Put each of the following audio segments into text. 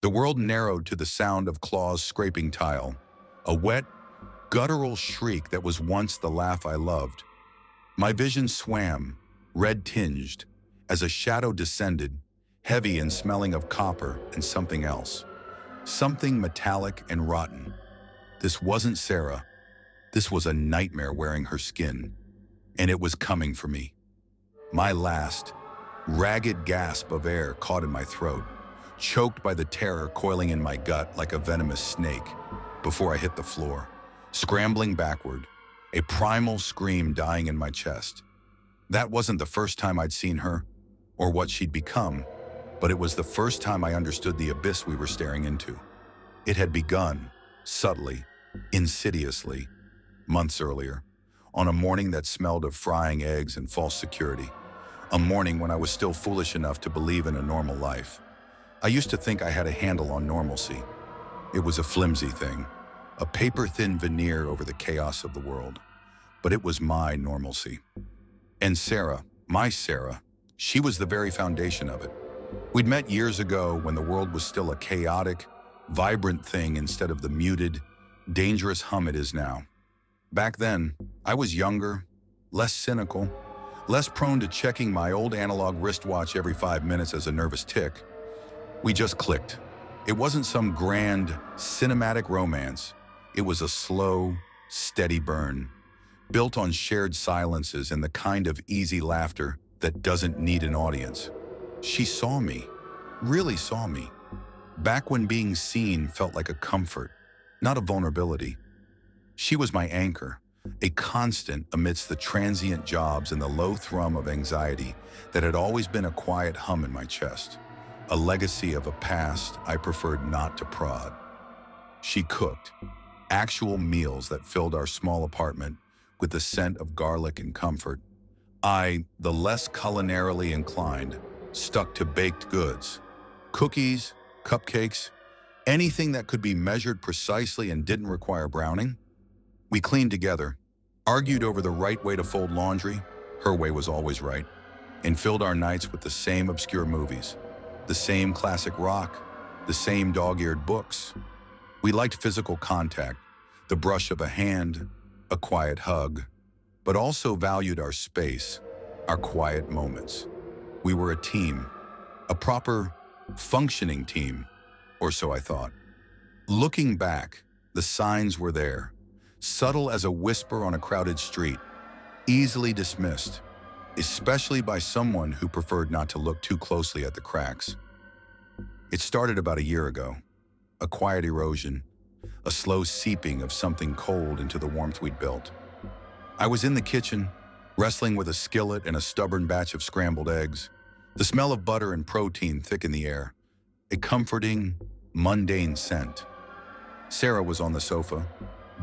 The world narrowed to the sound of claws scraping tile, a wet, guttural shriek that was once the laugh I loved. My vision swam, red-tinged, as a shadow descended, heavy and smelling of copper and something else. Something metallic and rotten. This wasn't Sarah. This was a nightmare wearing her skin, and it was coming for me. My last, ragged gasp of air caught in my throat, choked by the terror coiling in my gut like a venomous snake, before I hit the floor, scrambling backward, a primal scream dying in my chest. That wasn't the first time I'd seen her, or what she'd become, but it was the first time I understood the abyss we were staring into. It had begun, subtly, insidiously, months earlier, on a morning that smelled of frying eggs and false security, a morning when I was still foolish enough to believe in a normal life. I used to think I had a handle on normalcy. It was a flimsy thing, a paper-thin veneer over the chaos of the world. But it was my normalcy. And Sarah, my Sarah, she was the very foundation of it. We'd met years ago when the world was still a chaotic, vibrant thing instead of the muted, dangerous hum it is now. Back then, I was younger, less cynical, less prone to checking my old analog wristwatch every 5 minutes as a nervous tick. We just clicked. It wasn't some grand, cinematic romance. It was a slow, steady burn, built on shared silences and the kind of easy laughter that doesn't need an audience. She saw me, really saw me, back when being seen felt like a comfort, not a vulnerability. She was my anchor, a constant amidst the transient jobs and the low thrum of anxiety that had always been a quiet hum in my chest, a legacy of a past I preferred not to prod. She cooked, actual meals that filled our small apartment with the scent of garlic and comfort. I, the less culinarily inclined, stuck to baked goods, cookies, cupcakes, anything that could be measured precisely and didn't require browning. We cleaned together, argued over the right way to fold laundry, her way was always right, and filled our nights with the same obscure movies, the same classic rock, the same dog-eared books. We liked physical contact, the brush of a hand, a quiet hug, but also valued our space, our quiet moments. We were a team, a proper, functioning team, or so I thought. Looking back, the signs were there, subtle as a whisper on a crowded street, easily dismissed, especially by someone who preferred not to look too closely at the cracks. It started about a year ago, a quiet erosion, a slow seeping of something cold into the warmth we'd built. I was in the kitchen, wrestling with a skillet and a stubborn batch of scrambled eggs. The smell of butter and protein thick in the air, a comforting, mundane scent. Sarah was on the sofa,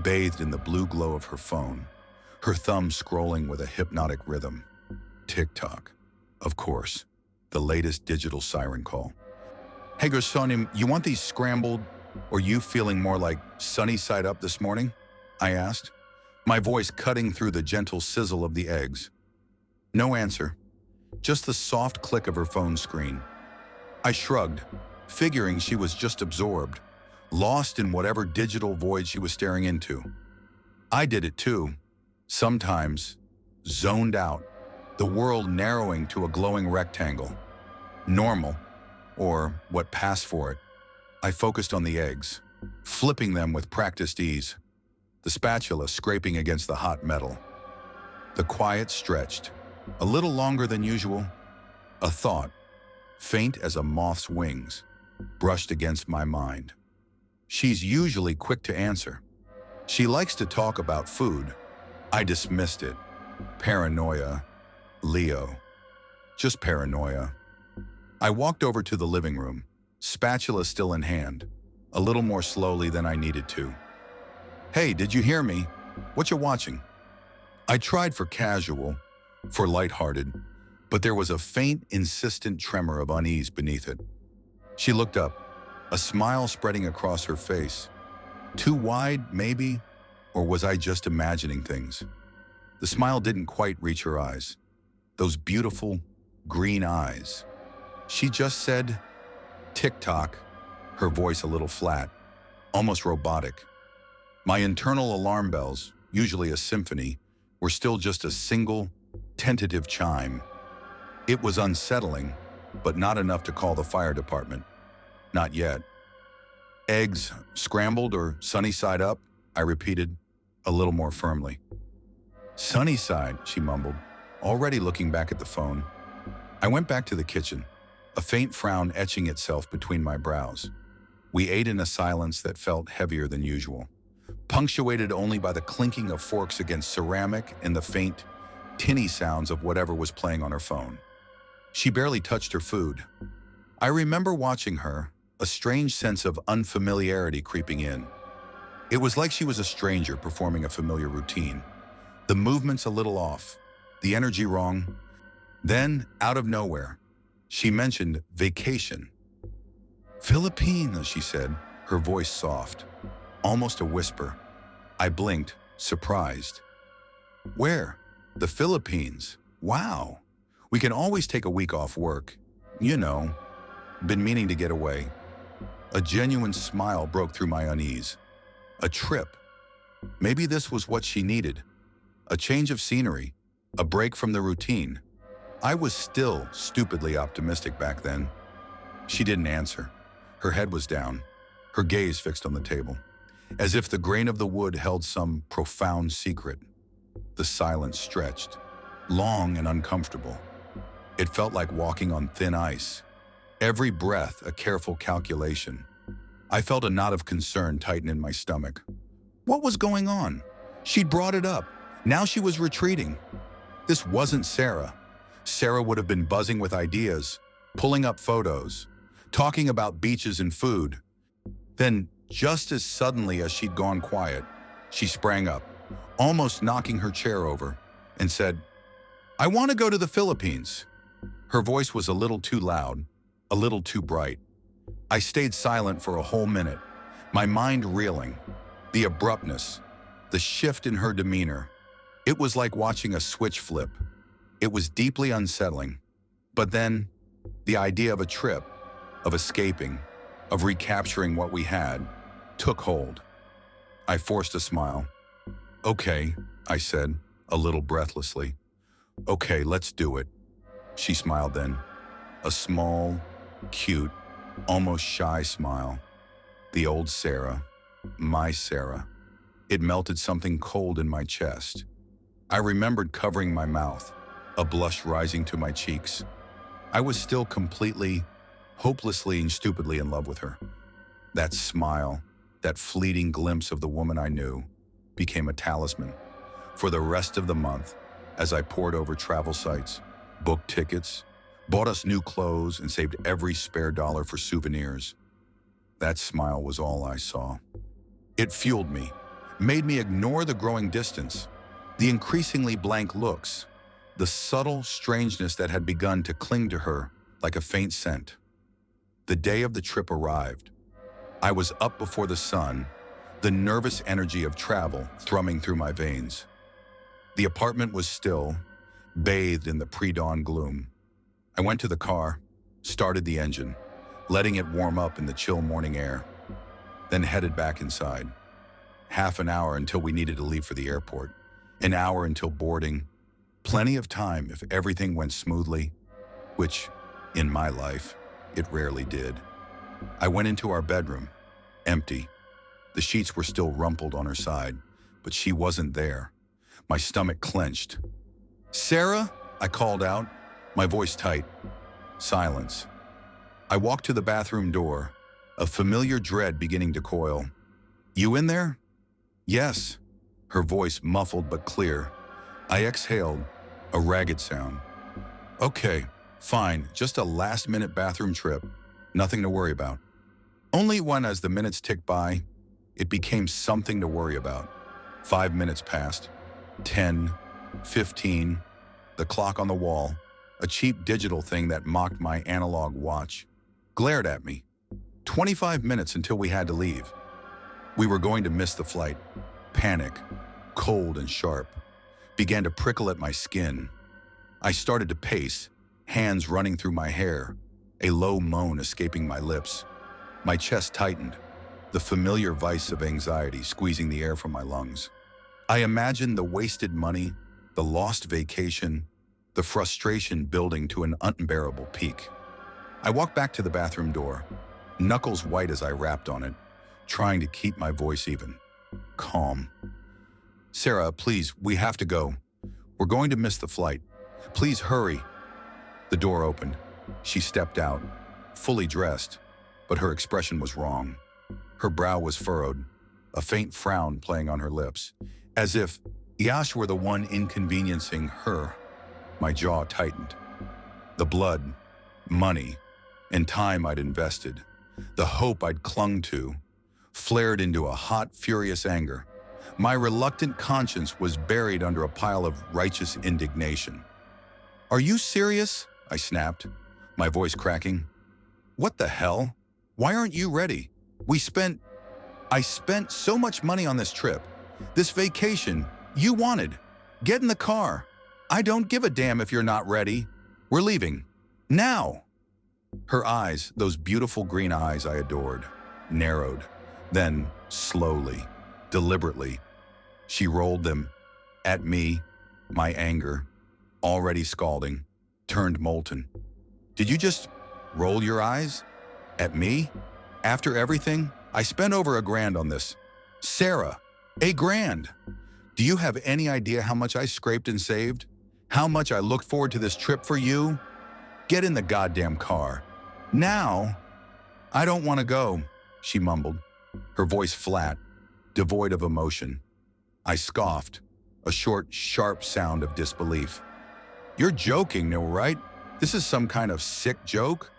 bathed in the blue glow of her phone, her thumb scrolling with a hypnotic rhythm. TikTok, of course, the latest digital siren call. Hey, Gersonim, you want these scrambled, or you feeling more like sunny side up this morning? I asked, my voice cutting through the gentle sizzle of the eggs. No answer, just the soft click of her phone screen. I shrugged, figuring she was just absorbed, lost in whatever digital void she was staring into. I did it too, sometimes, zoned out, the world narrowing to a glowing rectangle. Normal, or what passed for it. I focused on the eggs, flipping them with practiced ease, the spatula scraping against the hot metal. The quiet stretched, a little longer than usual. A thought, faint as a moth's wings, brushed against my mind. She's usually quick to answer. She likes to talk about food. I dismissed it. Paranoia. Leo. Just paranoia. I walked over to the living room, spatula still in hand, a little more slowly than I needed to. Hey, did you hear me? What you watching? I tried for casual, for lighthearted, but there was a faint, insistent tremor of unease beneath it. She looked up, a smile spreading across her face. Too wide, maybe? Or was I just imagining things? The smile didn't quite reach her eyes. Those beautiful, green eyes. She just said, TikTok, her voice a little flat, almost robotic. My internal alarm bells, usually a symphony, were still just a single, tentative chime. It was unsettling, but not enough to call the fire department. Not yet. Eggs, scrambled or sunny side up? I repeated, a little more firmly. Sunny side, she mumbled, already looking back at the phone. I went back to the kitchen, a faint frown etching itself between my brows. We ate in a silence that felt heavier than usual, punctuated only by the clinking of forks against ceramic and the faint, tinny sounds of whatever was playing on her phone. She barely touched her food. I remember watching her, a strange sense of unfamiliarity creeping in. It was like she was a stranger performing a familiar routine. The movements a little off, the energy wrong. Then, out of nowhere, she mentioned vacation. Philippines, she said, her voice soft, almost a whisper. I blinked, surprised. Where? The Philippines. Wow. We can always take a week off work. You know, been meaning to get away. A genuine smile broke through my unease. A trip. Maybe this was what she needed. A change of scenery, a break from the routine. I was still stupidly optimistic back then. She didn't answer. Her head was down, her gaze fixed on the table, as if the grain of the wood held some profound secret. The silence stretched, long and uncomfortable. It felt like walking on thin ice. Every breath a careful calculation. I felt a knot of concern tighten in my stomach. What was going on? She'd brought it up. Now she was retreating. This wasn't Sarah. Sarah would have been buzzing with ideas, pulling up photos, talking about beaches and food. Then, just as suddenly as she'd gone quiet, she sprang up, almost knocking her chair over, and said, I want to go to the Philippines. Her voice was a little too loud, a little too bright. I stayed silent for a whole minute, my mind reeling. The abruptness, the shift in her demeanor. It was like watching a switch flip. It was deeply unsettling. But then, the idea of a trip, of escaping, of recapturing what we had, took hold. I forced a smile. Okay, I said, a little breathlessly. Okay, let's do it. She smiled then. A small, cute, almost shy smile. The old Sarah, my Sarah. It melted something cold in my chest. I remembered covering my mouth, a blush rising to my cheeks. I was still completely, hopelessly and stupidly in love with her. That smile, that fleeting glimpse of the woman I knew, became a talisman. For the rest of the month, as I pored over travel sites, booked tickets, bought us new clothes, and saved every spare dollar for souvenirs, that smile was all I saw. It fueled me, made me ignore the growing distance, the increasingly blank looks, the subtle strangeness that had begun to cling to her like a faint scent. The day of the trip arrived. I was up before the sun, the nervous energy of travel thrumming through my veins. The apartment was still, bathed in the pre-dawn gloom. I went to the car, started the engine, letting it warm up in the chill morning air, then headed back inside. Half an hour until we needed to leave for the airport, an hour until boarding, plenty of time if everything went smoothly, which, in my life, it rarely did. I went into our bedroom, empty. The sheets were still rumpled on her side, but she wasn't there. My stomach clenched. Sarah, I called out, my voice tight. Silence. I walked to the bathroom door, a familiar dread beginning to coil. You in there? Yes. Her voice muffled but clear. I exhaled, a ragged sound. Okay, fine, just a last-minute bathroom trip. Nothing to worry about. Only when, as the minutes ticked by, it became something to worry about. 5 minutes passed. 10, 15. The clock on the wall, a cheap digital thing that mocked my analog watch, glared at me. 25 minutes until we had to leave. We were going to miss the flight. Panic, cold and sharp, began to prickle at my skin. I started to pace, hands running through my hair, a low moan escaping my lips. My chest tightened, the familiar vice of anxiety squeezing the air from my lungs. I imagined the wasted money, the lost vacation, the frustration building to an unbearable peak. I walked back to the bathroom door, knuckles white as I rapped on it, trying to keep my voice even. Calm. "Sarah, please, we have to go. We're going to miss the flight. Please hurry." The door opened. She stepped out, fully dressed, but her expression was wrong. Her brow was furrowed, a faint frown playing on her lips, as if Yash were the one inconveniencing her. My jaw tightened. The blood, money, and time I'd invested, the hope I'd clung to, flared into a hot, furious anger. My reluctant conscience was buried under a pile of righteous indignation. "Are you serious?" I snapped, my voice cracking. "What the hell? Why aren't you ready? I spent so much money on this trip. This vacation you wanted. Get in the car. I don't give a damn if you're not ready. We're leaving. Now." Her eyes, those beautiful green eyes I adored, narrowed. Then, slowly, deliberately, she rolled them at me, my anger, already scalding, turned molten. "Did you just roll your eyes? At me? After everything? I spent over $1,000 on this. Sarah, $1,000! Do you have any idea how much I scraped and saved? How much I looked forward to this trip for you? Get in the goddamn car. Now!" "I don't want to go," she mumbled, her voice flat, devoid of emotion. I scoffed, a short, sharp sound of disbelief. "You're joking, no, right? This is some kind of sick joke?"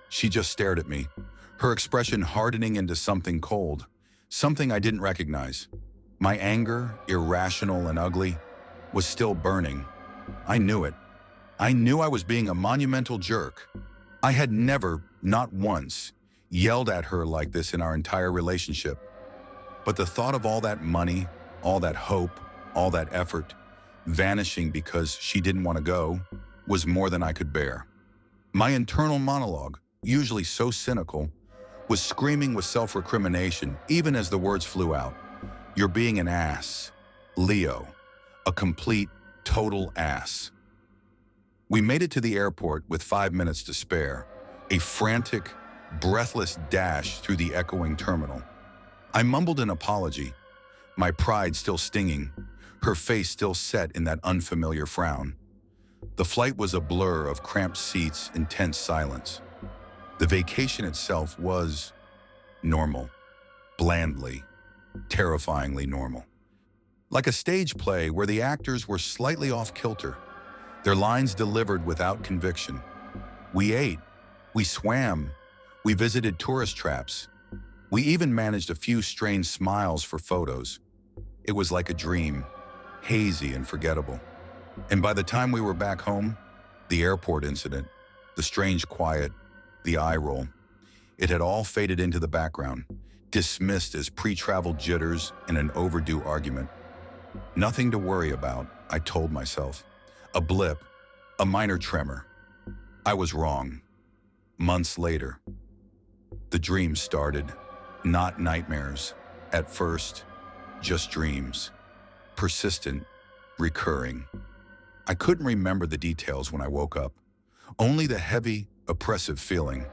She just stared at me, her expression hardening into something cold, something I didn't recognize. My anger, irrational and ugly, was still burning. I knew it. I knew I was being a monumental jerk. I had never, not once, yelled at her like this in our entire relationship. But the thought of all that money, all that hope, all that effort, vanishing because she didn't want to go, was more than I could bear. My internal monologue, usually so cynical, was screaming with self-recrimination even as the words flew out. "You're being an ass. Leo. A complete, total ass." We made it to the airport with 5 minutes to spare, a frantic, breathless dash through the echoing terminal. I mumbled an apology, my pride still stinging, her face still set in that unfamiliar frown. The flight was a blur of cramped seats and tense silence. The vacation itself was normal, blandly, terrifyingly normal. Like a stage play where the actors were slightly off kilter, their lines delivered without conviction. We ate, we swam, we visited tourist traps. We even managed a few strange smiles for photos. It was like a dream, hazy and forgettable. And by the time we were back home, the airport incident, the strange quiet, the eye roll, it had all faded into the background, dismissed as pre-travel jitters and an overdue argument. Nothing to worry about, I told myself. A blip, a minor tremor. I was wrong. Months later, the dreams started, not nightmares. At first, just dreams. Persistent, recurring. I couldn't remember the details when I woke up. Only the heavy, oppressive feeling,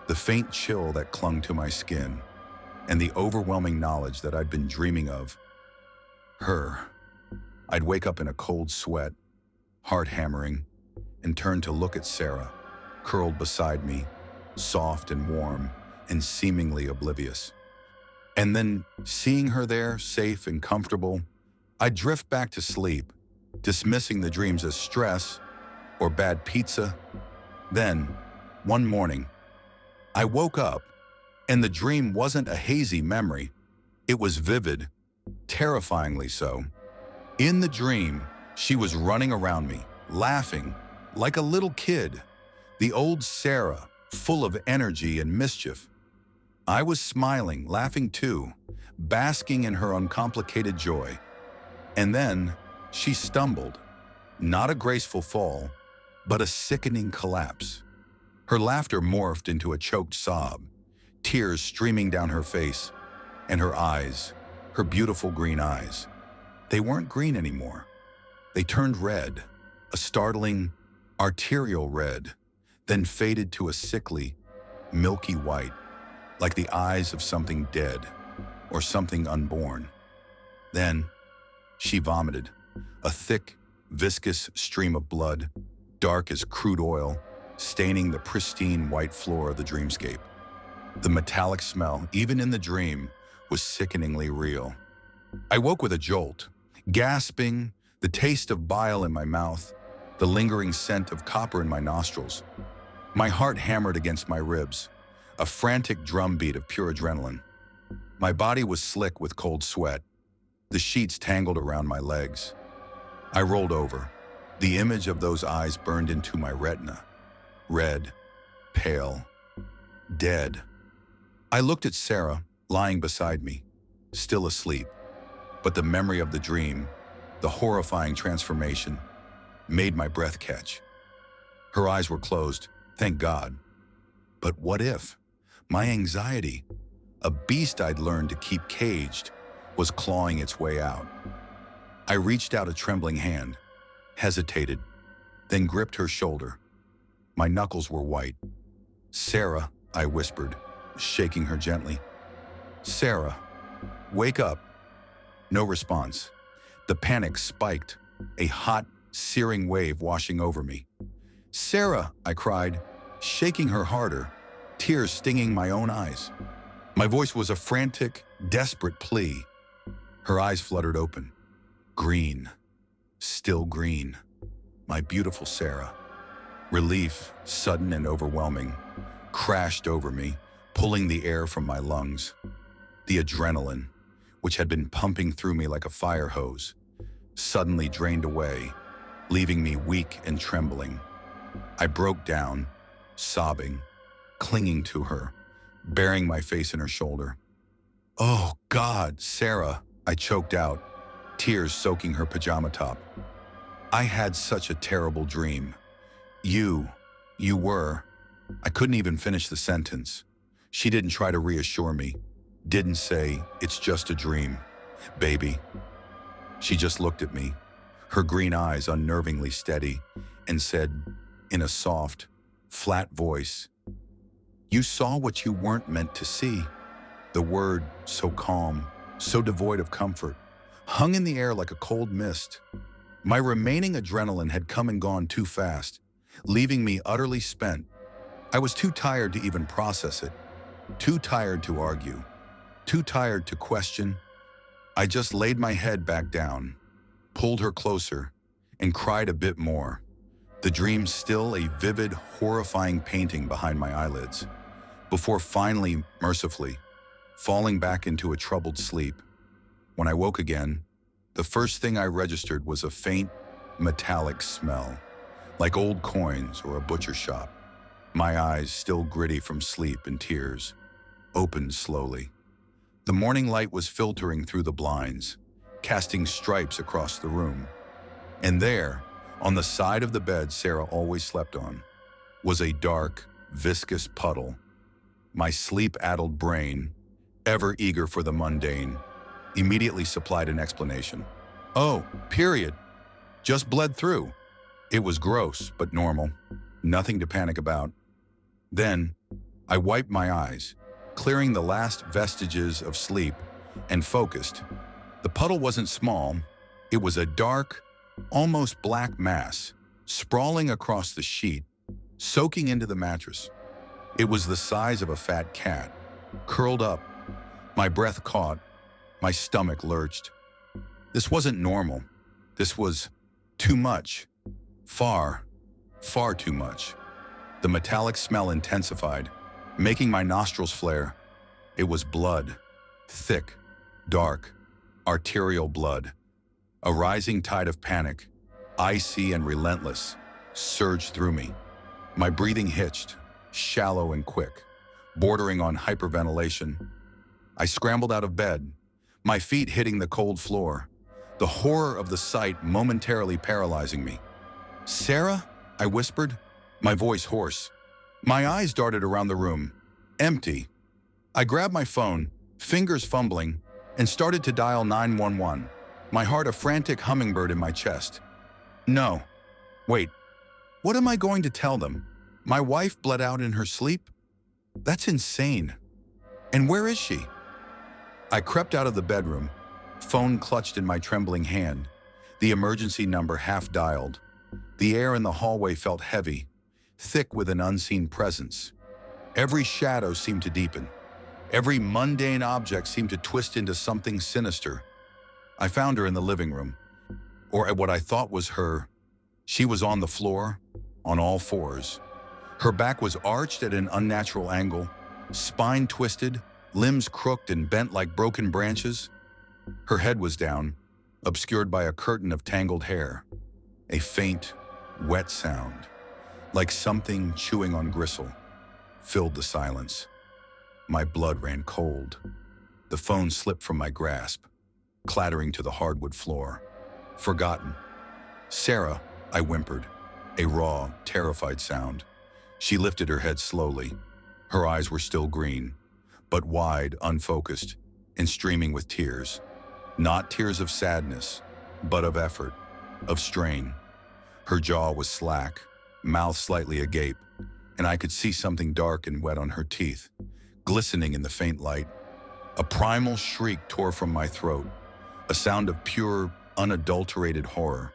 the faint chill that clung to my skin, and the overwhelming knowledge that I'd been dreaming of her. I'd wake up in a cold sweat, heart hammering, and turn to look at Sarah, curled beside me, soft and warm and seemingly oblivious. And then, seeing her there, safe and comfortable, I'd drift back to sleep, dismissing the dreams as stress or bad pizza. Then, one morning, I woke up, and the dream wasn't a hazy memory. It was vivid, terrifyingly so. In the dream, she was running around me, laughing, like a little kid, the old Sarah, full of energy and mischief. I was smiling, laughing too, basking in her uncomplicated joy. And then she stumbled, not a graceful fall, but a sickening collapse. Her laughter morphed into a choked sob, tears streaming down her face, and her eyes, her beautiful green eyes. They weren't green anymore. They turned red, a startling, arterial red, then faded to a sickly, milky white, like the eyes of something dead or something unborn. Then she vomited, a thick, viscous stream of blood, dark as crude oil, staining the pristine white floor of the dreamscape. The metallic smell, even in the dream, was sickeningly real. I woke with a jolt, gasping, the taste of bile in my mouth, the lingering scent of copper in my nostrils. My heart hammered against my ribs, a frantic drumbeat of pure adrenaline. My body was slick with cold sweat, the sheets tangled around my legs. I rolled over. The image of those eyes burned into my retina. Red, pale, dead. I looked at Sarah, lying beside me, still asleep. But the memory of the dream, the horrifying transformation, made my breath catch. Her eyes were closed, thank God. But what if? My anxiety, a beast I'd learned to keep caged, was clawing its way out. I reached out a trembling hand, hesitated, then gripped her shoulder. My knuckles were white. "Sarah," I whispered, shaking her gently. "Sarah, wake up." No response. The panic spiked, a hot, searing wave washing over me. "Sarah," I cried, shaking her harder, tears stinging my own eyes. My voice was a frantic, desperate plea. Her eyes fluttered open. Green. Still green. My beautiful Sarah. Relief, sudden and overwhelming, crashed over me, pulling the air from my lungs. The adrenaline, which had been pumping through me like a fire hose, suddenly drained away, leaving me weak and trembling. I broke down, sobbing, clinging to her, burying my face in her shoulder. "Oh, God, Sarah," I choked out, tears soaking her pajama top. "I had such a terrible dream. You were..." I couldn't even finish the sentence. She didn't try to reassure me, didn't say, "It's just a dream, baby." She just looked at me, her green eyes unnervingly steady, and said, in a soft, flat voice, "You saw what you weren't meant to see." The word, so calm, so devoid of comfort, hung in the air like a cold mist. My remaining adrenaline had come and gone too fast, leaving me utterly spent. I was too tired to even process it, too tired to argue, too tired to question. I just laid my head back down, pulled her closer, and cried a bit more, the dream still a vivid, horrifying painting behind my eyelids, before finally, mercifully, falling back into a troubled sleep. When I woke again, the first thing I registered was a faint, metallic smell, like old coins or a butcher shop. My eyes, still gritty from sleep and tears, opened slowly. The morning light was filtering through the blinds, casting stripes across the room. And there, on the side of the bed Sarah always slept on, was a dark, viscous puddle. My sleep-addled brain, ever eager for the mundane, immediately supplied an explanation. "Oh, period. Just bled through." It was gross, but normal. Nothing to panic about. Then, I wiped my eyes, clearing the last vestiges of sleep, and focused. The puddle wasn't small. It was a dark, almost black mass, sprawling across the sheet, soaking into the mattress. It was the size of a fat cat, curled up. My breath caught. My stomach lurched. This wasn't normal. This was too much. Far, far too much. The metallic smell intensified, making my nostrils flare. It was blood. Thick, dark, arterial blood. A rising tide of panic, icy and relentless, surged through me. My breathing hitched, shallow and quick, bordering on hyperventilation. I scrambled out of bed, my feet hitting the cold floor, the horror of the sight momentarily paralyzing me. "Sarah?" I whispered, my voice hoarse. My eyes darted around the room, empty. I grabbed my phone, fingers fumbling, and started to dial 911, my heart a frantic hummingbird in my chest. No. Wait. What am I going to tell them? My wife bled out in her sleep? That's insane. And where is she? I crept out of the bedroom, phone clutched in my trembling hand, the emergency number half dialed. The air in the hallway felt heavy, thick with an unseen presence. Every shadow seemed to deepen. Every mundane object seemed to twist into something sinister. I found her in the living room, or at what I thought was her. She was on the floor, on all fours. Her back was arched at an unnatural angle, spine twisted, limbs crooked and bent like broken branches. Her head was down, obscured by a curtain of tangled hair. A faint, wet sound, like something chewing on gristle, filled the silence. My blood ran cold. The phone slipped from my grasp, clattering to the hardwood floor. Forgotten. Sarah, I whimpered, a raw, terrified sound. She lifted her head slowly. Her eyes were still green, but wide, unfocused, and streaming with tears. Not tears of sadness, but of effort, of strain. Her jaw was slack, mouth slightly agape, and I could see something dark and wet on her teeth, glistening in the faint light. A primal shriek tore from my throat, a sound of pure, unadulterated horror.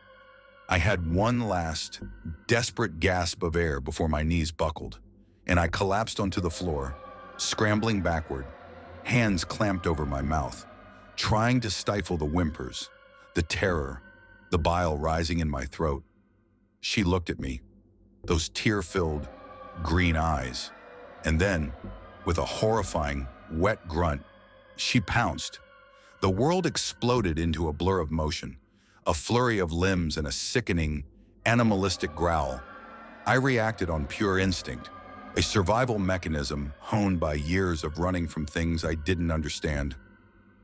I had one last, desperate gasp of air before my knees buckled, and I collapsed onto the floor, scrambling backward, hands clamped over my mouth, trying to stifle the whimpers, the terror, the bile rising in my throat. She looked at me, those tear-filled, green eyes, and then, with a horrifying, wet grunt, she pounced. The world exploded into a blur of motion, a flurry of limbs and a sickening, animalistic growl. I reacted on pure instinct, a survival mechanism honed by years of running from things I didn't understand.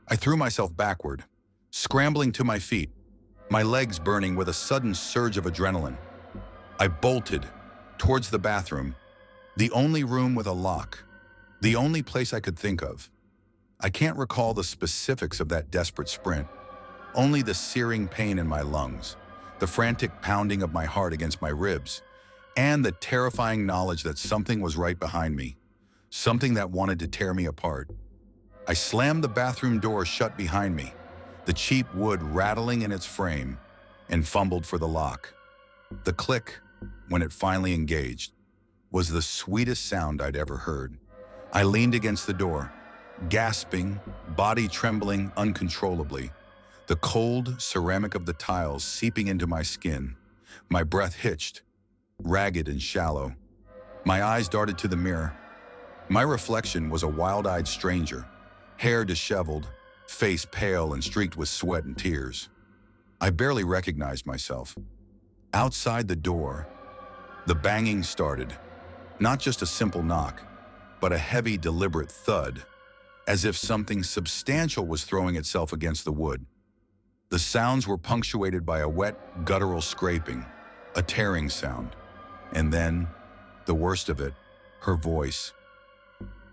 I threw myself backward, scrambling to my feet, my legs burning with a sudden surge of adrenaline. I bolted towards the bathroom, the only room with a lock, the only place I could think of. I can't recall the specifics of that desperate sprint, only the searing pain in my lungs, the frantic pounding of my heart against my ribs, and the terrifying knowledge that something was right behind me, something that wanted to tear me apart. I slammed the bathroom door shut behind me, the cheap wood rattling in its frame, and fumbled for the lock. The click, when it finally engaged, was the sweetest sound I'd ever heard. I leaned against the door, gasping, body trembling uncontrollably, the cold ceramic of the tiles seeping into my skin. My breath hitched, ragged and shallow. My eyes darted to the mirror. My reflection was a wild-eyed stranger, hair disheveled, face pale and streaked with sweat and tears. I barely recognized myself. Outside the door, the banging started, not just a simple knock, but a heavy, deliberate thud, as if something substantial was throwing itself against the wood. The sounds were punctuated by a wet, guttural scraping, a tearing sound. And then, the worst of it, her voice.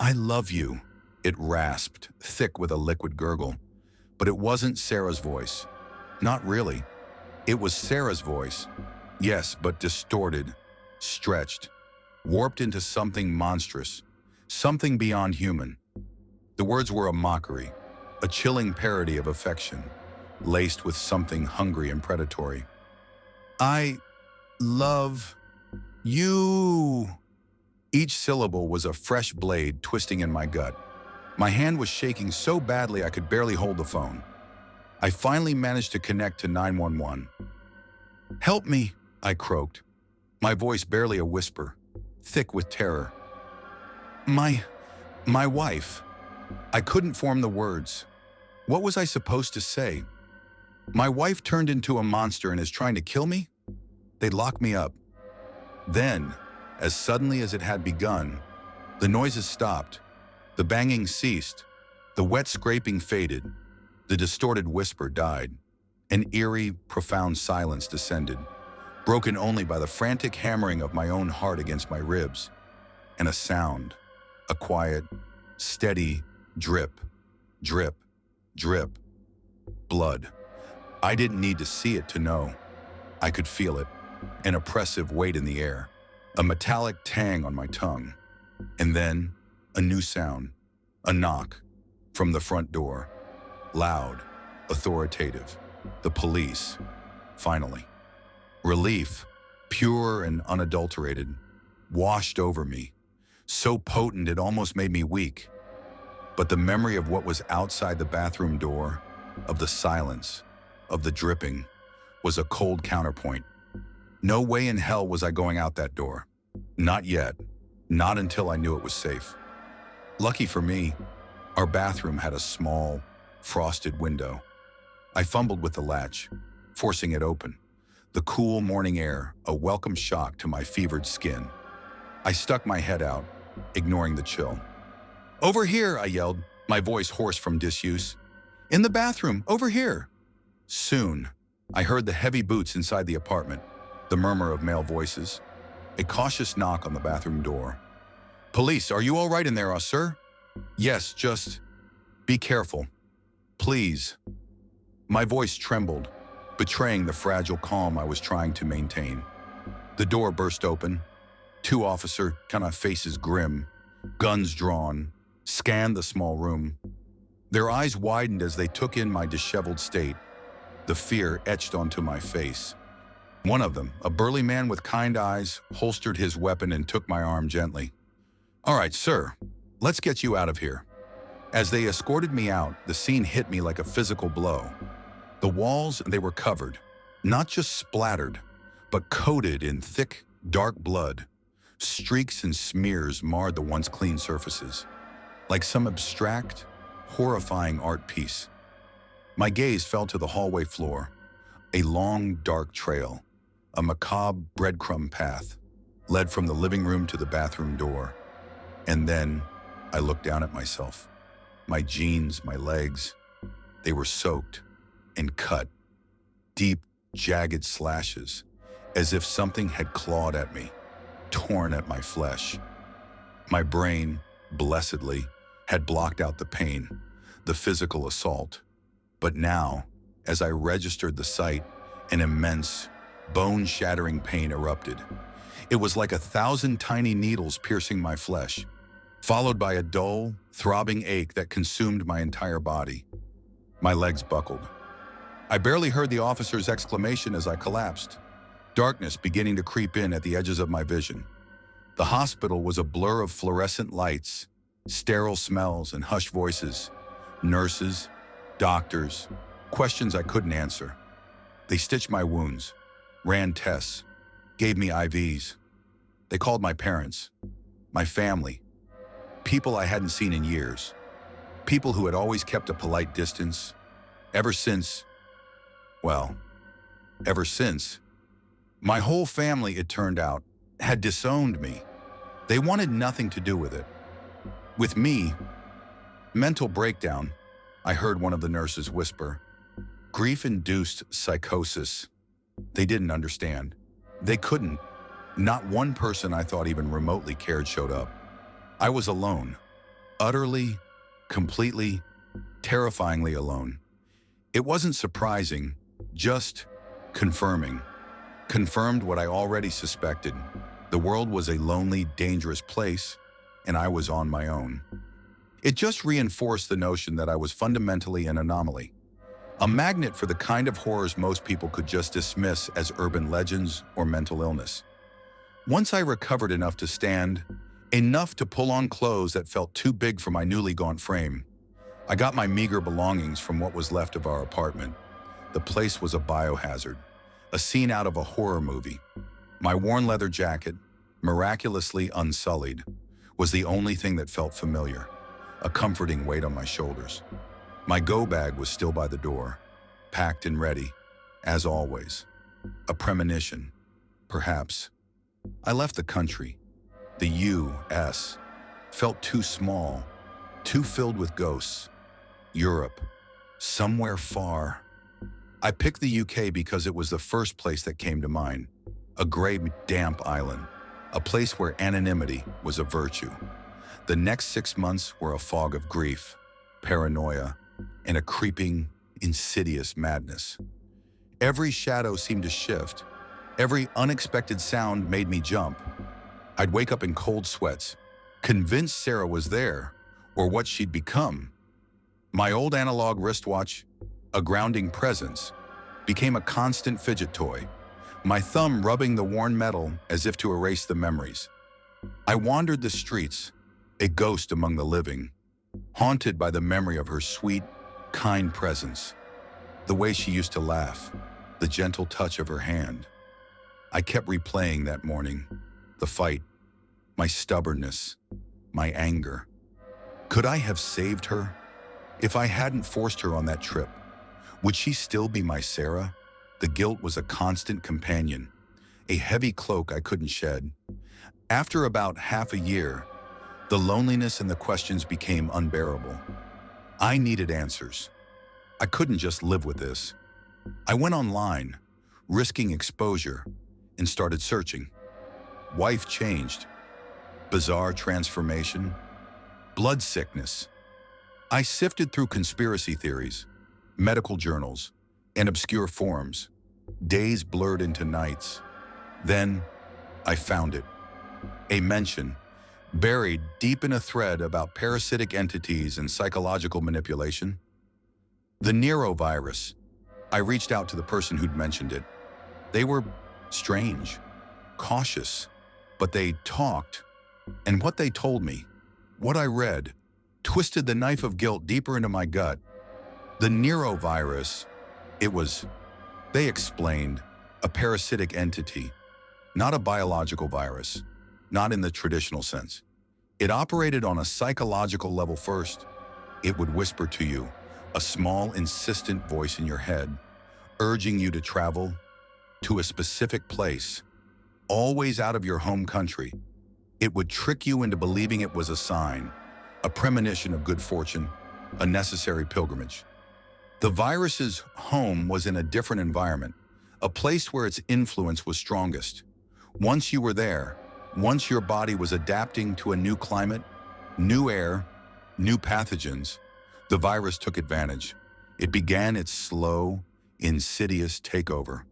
"I love you," it rasped, thick with a liquid gurgle. But it wasn't Sarah's voice. Not really. It was Sarah's voice. Yes, but distorted, stretched, warped into something monstrous, something beyond human. The words were a mockery, a chilling parody of affection, laced with something hungry and predatory. "I love you." Each syllable was a fresh blade twisting in my gut. My hand was shaking so badly I could barely hold the phone. I finally managed to connect to 911. "Help me," I croaked, my voice barely a whisper, thick with terror. My wife." I couldn't form the words. What was I supposed to say? My wife turned into a monster and is trying to kill me? They'd lock me up. Then, as suddenly as it had begun, the noises stopped, the banging ceased, the wet scraping faded, the distorted whisper died. An eerie, profound silence descended, broken only by the frantic hammering of my own heart against my ribs, and a sound, a quiet, steady drip, drip, drip, blood. I didn't need to see it to know. I could feel it, an oppressive weight in the air, a metallic tang on my tongue. And then, a new sound, a knock, from the front door. Loud, authoritative. The police, finally. Relief, pure and unadulterated, washed over me, so potent it almost made me weak. But the memory of what was outside the bathroom door, of the silence, of the dripping, was a cold counterpoint. No way in hell was I going out that door. Not yet. Not until I knew it was safe. Lucky for me, our bathroom had a small, frosted window. I fumbled with the latch, forcing it open. The cool morning air, a welcome shock to my fevered skin. I stuck my head out, ignoring the chill. "Over here," I yelled, my voice hoarse from disuse. "In the bathroom, over here." Soon, I heard the heavy boots inside the apartment, the murmur of male voices, a cautious knock on the bathroom door. "Police, are you all right in there, sir?" "Yes, just be careful. Please." My voice trembled, betraying the fragile calm I was trying to maintain. The door burst open. Two officer kind of faces grim, guns drawn, scanned the small room. Their eyes widened as they took in my disheveled state, the fear etched onto my face. One of them, a burly man with kind eyes, holstered his weapon and took my arm gently. "All right, sir, let's get you out of here." As they escorted me out, the scene hit me like a physical blow. The walls, they were covered, not just splattered, but coated in thick, dark blood. Streaks and smears marred the once clean surfaces, like some abstract, horrifying art piece. My gaze fell to the hallway floor, a long, dark trail, a macabre breadcrumb path, led from the living room to the bathroom door. And then I looked down at myself. My jeans, my legs, they were soaked and cut, deep, jagged slashes, as if something had clawed at me, torn at my flesh. My brain, blessedly, had blocked out the pain, the physical assault. But now, as I registered the sight, an immense, bone-shattering pain erupted. It was like 1,000 tiny needles piercing my flesh, followed by a dull, throbbing ache that consumed my entire body. My legs buckled. I barely heard the officer's exclamation as I collapsed, darkness beginning to creep in at the edges of my vision. The hospital was a blur of fluorescent lights, sterile smells, and hushed voices. Nurses, doctors, questions I couldn't answer. They stitched my wounds, ran tests, gave me IVs. They called my parents, my family, people I hadn't seen in years, people who had always kept a polite distance. Ever since, my whole family, it turned out, had disowned me. They wanted nothing to do with it. With me, mental breakdown, I heard one of the nurses whisper. Grief-induced psychosis. They didn't understand. They couldn't. Not one person I thought even remotely cared showed up. I was alone. Utterly, completely, terrifyingly alone. It wasn't surprising, just confirming. Confirmed what I already suspected. The world was a lonely, dangerous place, and I was on my own. It just reinforced the notion that I was fundamentally an anomaly. A magnet for the kind of horrors most people could just dismiss as urban legends or mental illness. Once I recovered enough to stand, enough to pull on clothes that felt too big for my newly gaunt frame, I got my meager belongings from what was left of our apartment. The place was a biohazard, a scene out of a horror movie. My worn leather jacket, miraculously unsullied, was the only thing that felt familiar, a comforting weight on my shoulders. My go bag was still by the door, packed and ready, as always. A premonition, perhaps. I left the country. The U.S. felt too small, too filled with ghosts. Europe, somewhere far. I picked the UK because it was the first place that came to mind. A gray, damp island, a place where anonymity was a virtue. The next 6 months were a fog of grief, paranoia, and a creeping, insidious madness. Every shadow seemed to shift. Every unexpected sound made me jump. I'd wake up in cold sweats, convinced Sarah was there, or what she'd become. My old analog wristwatch, a grounding presence, became a constant fidget toy, my thumb rubbing the worn metal as if to erase the memories. I wandered the streets, a ghost among the living, haunted by the memory of her sweet, kind presence, the way she used to laugh, the gentle touch of her hand. I kept replaying that morning, the fight, my stubbornness, my anger. Could I have saved her? If I hadn't forced her on that trip, would she still be my Sarah? The guilt was a constant companion, a heavy cloak I couldn't shed. After about half a year, the loneliness and the questions became unbearable. I needed answers. I couldn't just live with this. I went online, risking exposure, and started searching. Wife changed. Bizarre transformation. Blood sickness. I sifted through conspiracy theories, medical journals, and obscure forums. Days blurred into nights. Then, I found it. A mention, buried deep in a thread about parasitic entities and psychological manipulation. The Nero-virus. I reached out to the person who'd mentioned it. They were strange, cautious, but they talked. And what they told me, what I read, twisted the knife of guilt deeper into my gut. The Nero-virus, they explained, a parasitic entity, not a biological virus, not in the traditional sense. It operated on a psychological level first. It would whisper to you, a small, insistent voice in your head, urging you to travel to a specific place, always out of your home country. It would trick you into believing it was a sign, a premonition of good fortune, a necessary pilgrimage. The virus's home was in a different environment, a place where its influence was strongest. Once you were there, once your body was adapting to a new climate, new air, new pathogens, the virus took advantage. It began its slow, insidious takeover.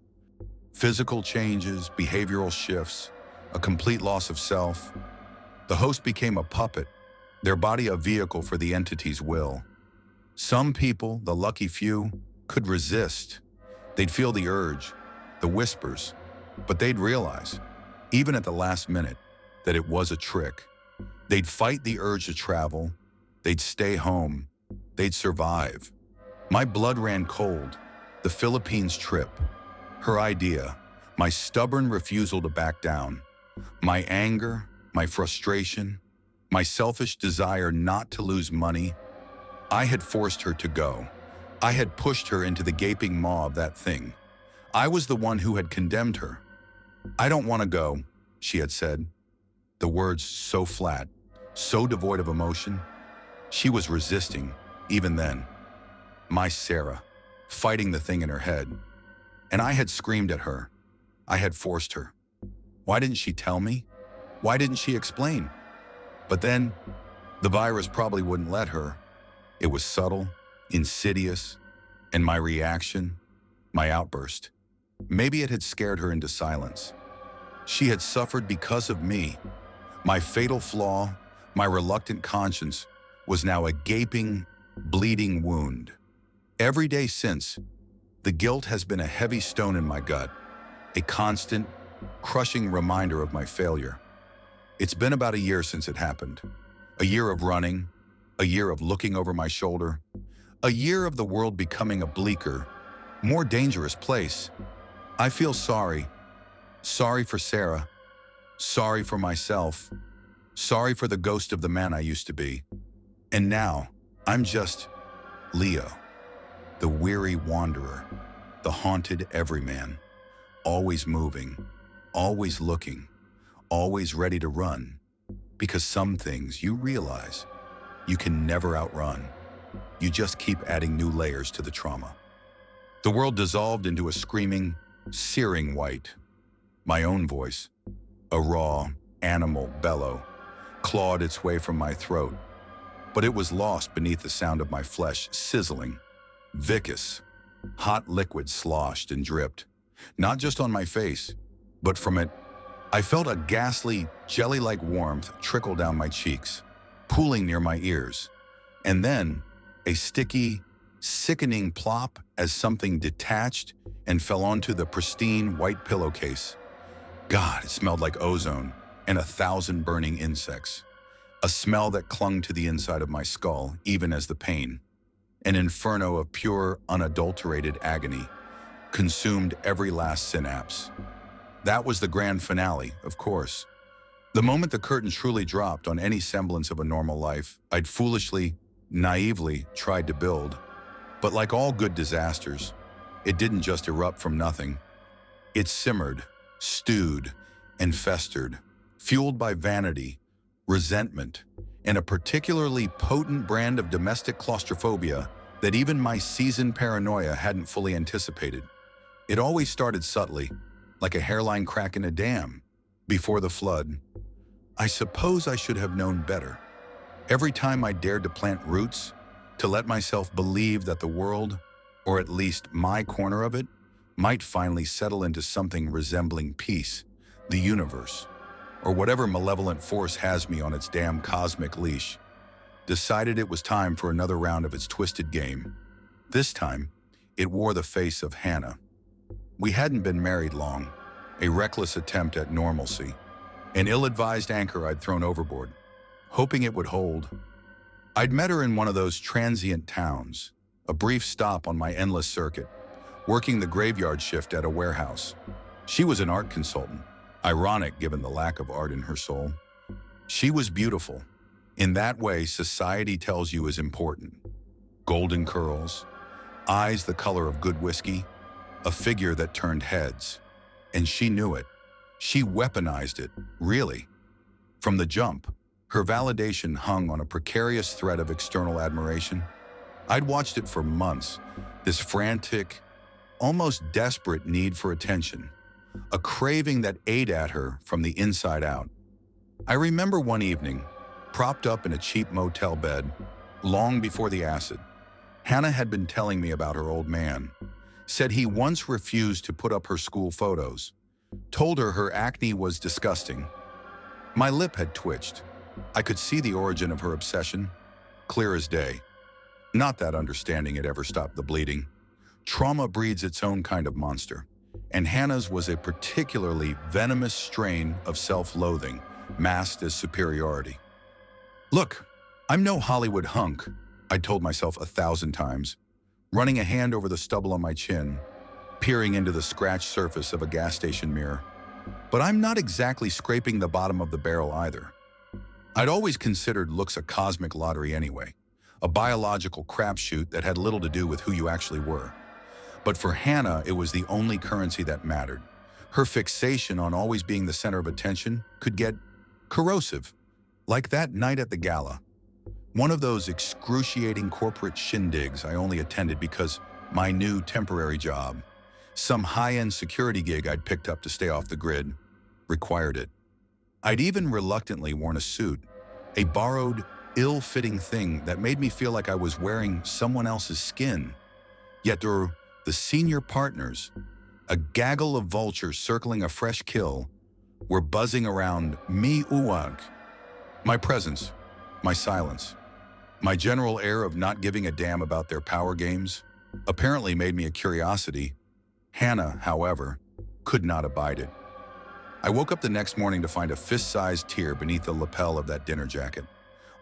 Physical changes, behavioral shifts, a complete loss of self. The host became a puppet, their body a vehicle for the entity's will. Some people, the lucky few, could resist. They'd feel the urge, the whispers, but they'd realize, even at the last minute, that it was a trick. They'd fight the urge to travel. They'd stay home. They'd survive. My blood ran cold. The Philippines trip. Her idea. My stubborn refusal to back down. My anger, my frustration, my selfish desire not to lose money. I had forced her to go. I had pushed her into the gaping maw of that thing. I was the one who had condemned her. "I don't want to go," she had said. The words so flat, so devoid of emotion. She was resisting, even then. My Sarah, fighting the thing in her head. And I had screamed at her. I had forced her. Why didn't she tell me? Why didn't she explain? But then, the virus probably wouldn't let her. It was subtle, insidious, and my reaction, my outburst. Maybe it had scared her into silence. She had suffered because of me. My fatal flaw, my reluctant conscience, was now a gaping, bleeding wound. Every day since, the guilt has been a heavy stone in my gut, a constant, crushing reminder of my failure. It's been about a year since it happened. A year of running, a year of looking over my shoulder, a year of the world becoming a bleaker, more dangerous place. I feel sorry. Sorry for Sarah. Sorry for myself. Sorry for the ghost of the man I used to be. And now, I'm just Leo, the weary wanderer, the haunted everyman, always moving, always looking, always ready to run, because some things you realize you can never outrun. You just keep adding new layers to the trauma. The world dissolved into a screaming, searing white. My own voice, a raw, animal bellow, clawed its way from my throat, but it was lost beneath the sound of my flesh sizzling. Viscous, hot liquid sloshed and dripped, not just on my face, but from it. I felt a ghastly, jelly-like warmth trickle down my cheeks, pooling near my ears, and then a sticky, sickening plop as something detached and fell onto the pristine white pillowcase. God, it smelled like ozone and 1,000 burning insects. A smell that clung to the inside of my skull, even as the pain, an inferno of pure, unadulterated agony, consumed every last synapse. That was the grand finale, of course. The moment the curtain truly dropped on any semblance of a normal life I'd foolishly, naively tried to build. But like all good disasters, it didn't just erupt from nothing. It simmered, stewed, and festered, fueled by vanity, resentment, and a particularly potent brand of domestic claustrophobia that even my seasoned paranoia hadn't fully anticipated. It always started subtly, like a hairline crack in a dam, before the flood. I suppose I should have known better. Every time I dared to plant roots, to let myself believe that the world, or at least my corner of it, might finally settle into something resembling peace, the universe, or whatever malevolent force has me on its damn cosmic leash, decided it was time for another round of its twisted game. This time, it wore the face of Hannah. We hadn't been married long, a reckless attempt at normalcy, an ill-advised anchor I'd thrown overboard, hoping it would hold. I'd met her in one of those transient towns, a brief stop on my endless circuit, working the graveyard shift at a warehouse. She was an art consultant, ironic given the lack of art in her soul. She was beautiful, in that way society tells you is important. Golden curls, eyes the color of good whiskey, a figure that turned heads. And she knew it. She weaponized it, really. From the jump, her validation hung on a precarious thread of external admiration. I'd watched it for months, this frantic, almost desperate need for attention, a craving that ate at her from the inside out. I remember one evening, propped up in a cheap motel bed, long before the acid, Hannah had been telling me about her old man, said he once refused to put up her school photos, told her acne was disgusting. My lip had twitched. I could see the origin of her obsession, clear as day. Not that understanding it ever stopped the bleeding. Trauma breeds its own kind of monster, and Hannah's was a particularly venomous strain of self-loathing, masked as superiority. Look, I'm no Hollywood hunk, I told myself 1,000 times, running a hand over the stubble on my chin, peering into the scratched surface of a gas station mirror. But I'm not exactly scraping the bottom of the barrel either. I'd always considered looks a cosmic lottery anyway, a biological crapshoot that had little to do with who you actually were. But for Hannah, it was the only currency that mattered. Her fixation on always being the center of attention could get corrosive, like that night at the gala. One of those excruciating corporate shindigs I only attended because my new temporary job, some high-end security gig I'd picked up to stay off the grid, required it. I'd even reluctantly worn a suit, a borrowed, ill-fitting thing that made me feel like I was wearing someone else's skin. Yet the senior partners, a gaggle of vultures circling a fresh kill, were buzzing around me uwag. My presence, my silence, my general air of not giving a damn about their power games apparently made me a curiosity. Hannah, however, could not abide it. I woke up the next morning to find a fist-sized tear beneath the lapel of that dinner jacket,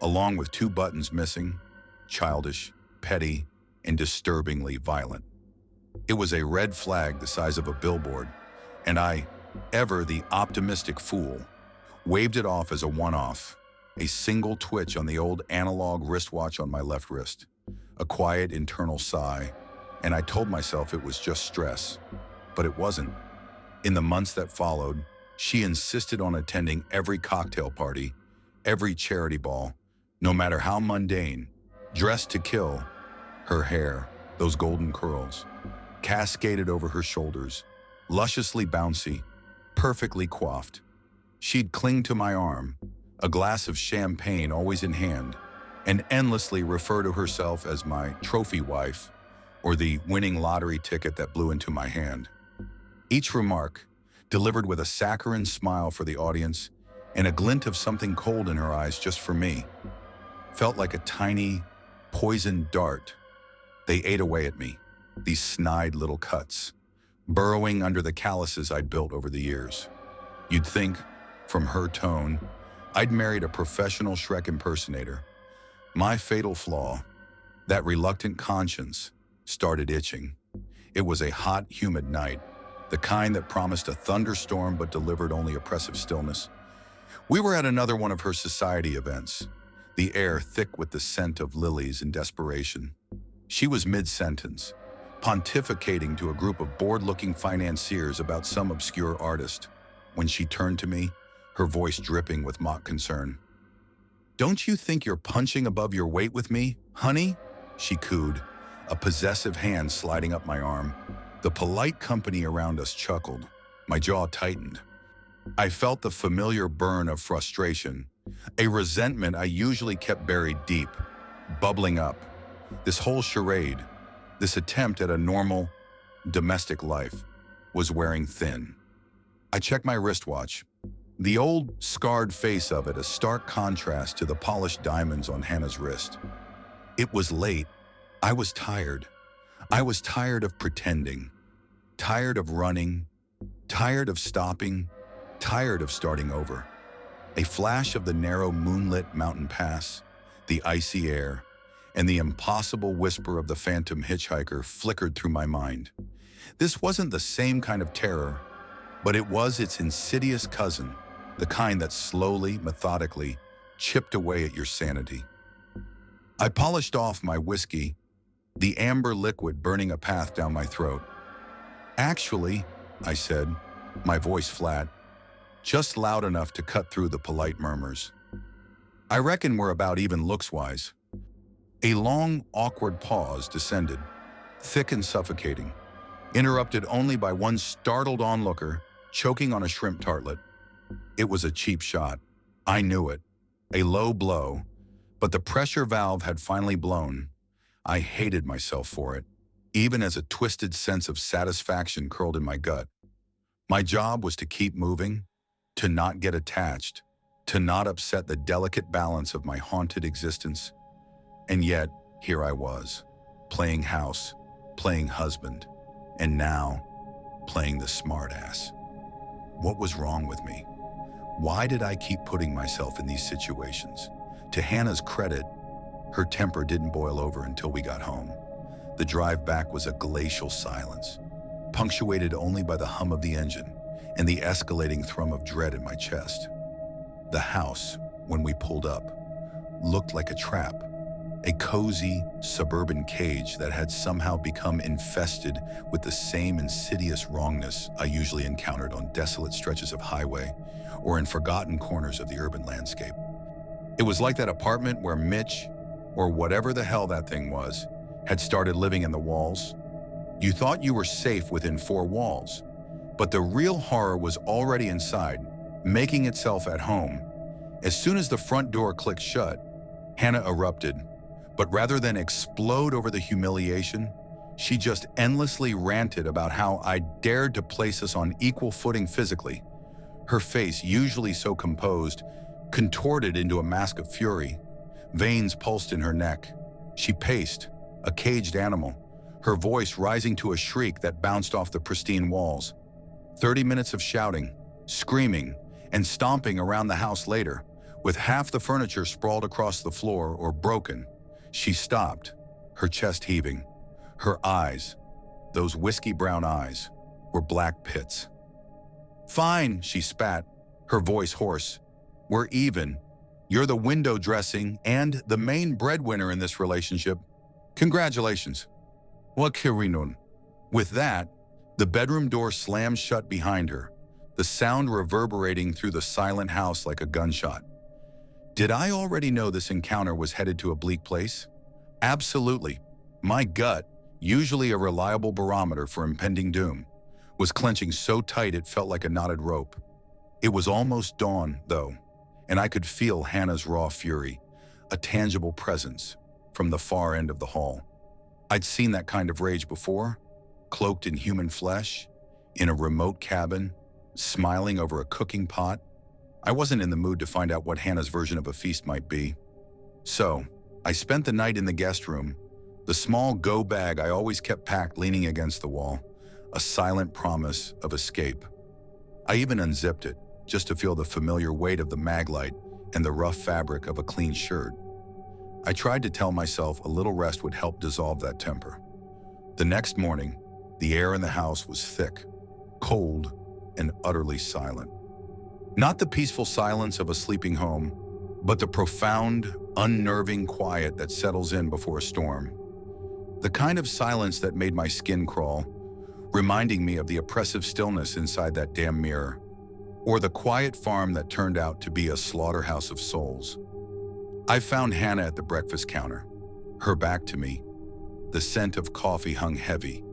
along with 2 buttons missing, childish, petty, and disturbingly violent. It was a red flag the size of a billboard, and I, ever the optimistic fool, waved it off as a one-off, a single twitch on the old analog wristwatch on my left wrist, a quiet internal sigh, and I told myself it was just stress. But it wasn't. In the months that followed, she insisted on attending every cocktail party, every charity ball, no matter how mundane, dressed to kill. Her hair, those golden curls, cascaded over her shoulders, lusciously bouncy, perfectly coiffed. She'd cling to my arm, a glass of champagne always in hand, and endlessly refer to herself as my trophy wife or the winning lottery ticket that blew into my hand. Each remark, delivered with a saccharine smile for the audience and a glint of something cold in her eyes just for me, felt like a tiny, poisoned dart. They ate away at me, these snide little cuts, burrowing under the calluses I'd built over the years. You'd think, from her tone, I'd married a professional Shrek impersonator. My fatal flaw, that reluctant conscience, started itching. It was a hot, humid night, the kind that promised a thunderstorm but delivered only oppressive stillness. We were at another one of her society events, the air thick with the scent of lilies and desperation. She was mid-sentence, pontificating to a group of bored-looking financiers about some obscure artist, when she turned to me, her voice dripping with mock concern. "Don't you think you're punching above your weight with me, honey?" she cooed, a possessive hand sliding up my arm. The polite company around us chuckled. My jaw tightened. I felt the familiar burn of frustration, a resentment I usually kept buried deep, bubbling up. This whole charade, this attempt at a normal, domestic life, was wearing thin. I checked my wristwatch. The old, scarred face of it a stark contrast to the polished diamonds on Hannah's wrist. It was late. I was tired. I was tired of pretending, tired of running, tired of stopping, tired of starting over. A flash of the narrow moonlit mountain pass, the icy air, and the impossible whisper of the phantom hitchhiker flickered through my mind. This wasn't the same kind of terror, but it was its insidious cousin, the kind that slowly, methodically, chipped away at your sanity. I polished off my whiskey, the amber liquid burning a path down my throat. "Actually," I said, my voice flat, just loud enough to cut through the polite murmurs, "I reckon we're about even looks-wise." A long, awkward pause descended, thick and suffocating, interrupted only by one startled onlooker choking on a shrimp tartlet. It was a cheap shot. I knew it. A low blow, but the pressure valve had finally blown. I hated myself for it, even as a twisted sense of satisfaction curled in my gut. My job was to keep moving, to not get attached, to not upset the delicate balance of my haunted existence. And yet, here I was, playing house, playing husband, and now, playing the smartass. What was wrong with me? Why did I keep putting myself in these situations? To Hannah's credit, her temper didn't boil over until we got home. The drive back was a glacial silence, punctuated only by the hum of the engine and the escalating thrum of dread in my chest. The house, when we pulled up, looked like a trap, a cozy, suburban cage that had somehow become infested with the same insidious wrongness I usually encountered on desolate stretches of highway or in forgotten corners of the urban landscape. It was like that apartment where Mitch, or whatever the hell that thing was, had started living in the walls. You thought you were safe within four walls, but the real horror was already inside, making itself at home. As soon as the front door clicked shut, Hannah erupted. But rather than explode over the humiliation, she just endlessly ranted about how I dared to place us on equal footing physically. Her face, usually so composed, contorted into a mask of fury. Veins pulsed in her neck. She paced, a caged animal, her voice rising to a shriek that bounced off the pristine walls. 30 minutes of shouting, screaming, and stomping around the house later, with half the furniture sprawled across the floor or broken. She stopped, her chest heaving. Her eyes, those whiskey-brown eyes, were black pits. "Fine," she spat, her voice hoarse. "We're even. You're the window dressing and the main breadwinner in this relationship. Congratulations." What kirinun? With that, the bedroom door slammed shut behind her, the sound reverberating through the silent house like a gunshot. Did I already know this encounter was headed to a bleak place? Absolutely. My gut, usually a reliable barometer for impending doom, was clenching so tight it felt like a knotted rope. It was almost dawn, though, and I could feel Hannah's raw fury, a tangible presence, from the far end of the hall. I'd seen that kind of rage before, cloaked in human flesh, in a remote cabin, smiling over a cooking pot. I wasn't in the mood to find out what Hannah's version of a feast might be. So, I spent the night in the guest room, the small go bag I always kept packed leaning against the wall, a silent promise of escape. I even unzipped it, just to feel the familiar weight of the mag light and the rough fabric of a clean shirt. I tried to tell myself a little rest would help dissolve that temper. The next morning, the air in the house was thick, cold, and utterly silent. Not the peaceful silence of a sleeping home, but the profound, unnerving quiet that settles in before a storm. The kind of silence that made my skin crawl, reminding me of the oppressive stillness inside that damn mirror, or the quiet farm that turned out to be a slaughterhouse of souls. I found Hannah at the breakfast counter, her back to me. The scent of coffee hung heavy,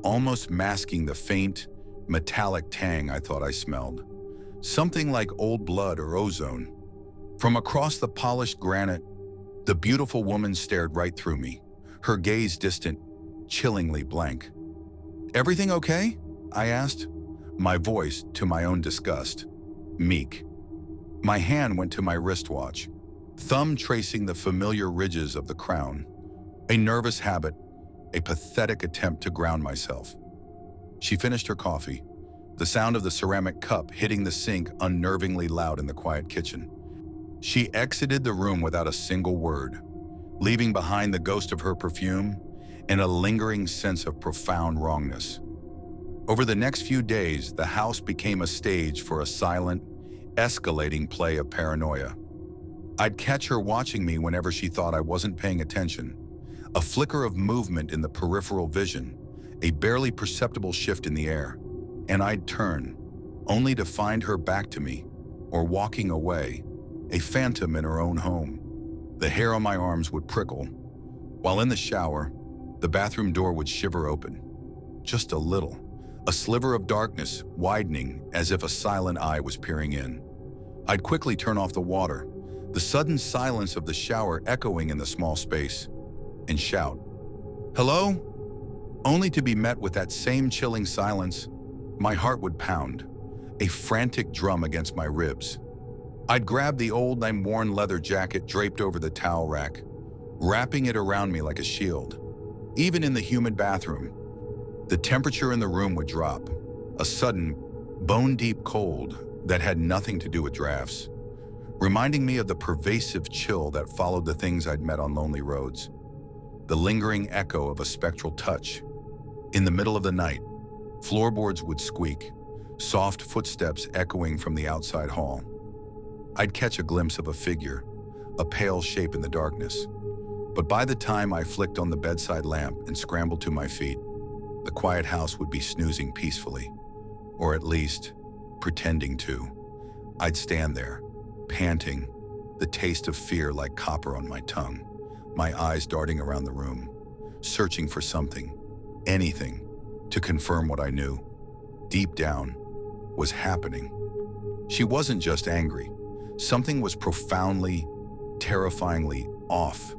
almost masking the faint, metallic tang I thought I smelled. Something like old blood or ozone. From across the polished granite, the beautiful woman stared right through me, her gaze distant, chillingly blank. "Everything okay?" I asked, my voice, to my own disgust, meek. My hand went to my wristwatch, thumb tracing the familiar ridges of the crown. A nervous habit, a pathetic attempt to ground myself. She finished her coffee, the sound of the ceramic cup hitting the sink unnervingly loud in the quiet kitchen. She exited the room without a single word, leaving behind the ghost of her perfume and a lingering sense of profound wrongness. Over the next few days, the house became a stage for a silent, escalating play of paranoia. I'd catch her watching me whenever she thought I wasn't paying attention, a flicker of movement in the peripheral vision, a barely perceptible shift in the air, and I'd turn, only to find her back to me, or walking away, a phantom in her own home. The hair on my arms would prickle. While in the shower, the bathroom door would shiver open. Just a little, a sliver of darkness widening as if a silent eye was peering in. I'd quickly turn off the water, the sudden silence of the shower echoing in the small space, and shout, "Hello?" Only to be met with that same chilling silence. My heart would pound, a frantic drum against my ribs. I'd grab the old worn leather jacket draped over the towel rack, wrapping it around me like a shield. Even in the humid bathroom, the temperature in the room would drop, a sudden, bone-deep cold that had nothing to do with drafts, reminding me of the pervasive chill that followed the things I'd met on lonely roads. The lingering echo of a spectral touch. In the middle of the night, floorboards would squeak, soft footsteps echoing from the outside hall. I'd catch a glimpse of a figure, a pale shape in the darkness. But by the time I flicked on the bedside lamp and scrambled to my feet, the quiet house would be snoozing peacefully, or at least pretending to. I'd stand there, panting, the taste of fear like copper on my tongue, my eyes darting around the room, searching for something, anything, to confirm what I knew, deep down, was happening. She wasn't just angry. Something was profoundly, terrifyingly off.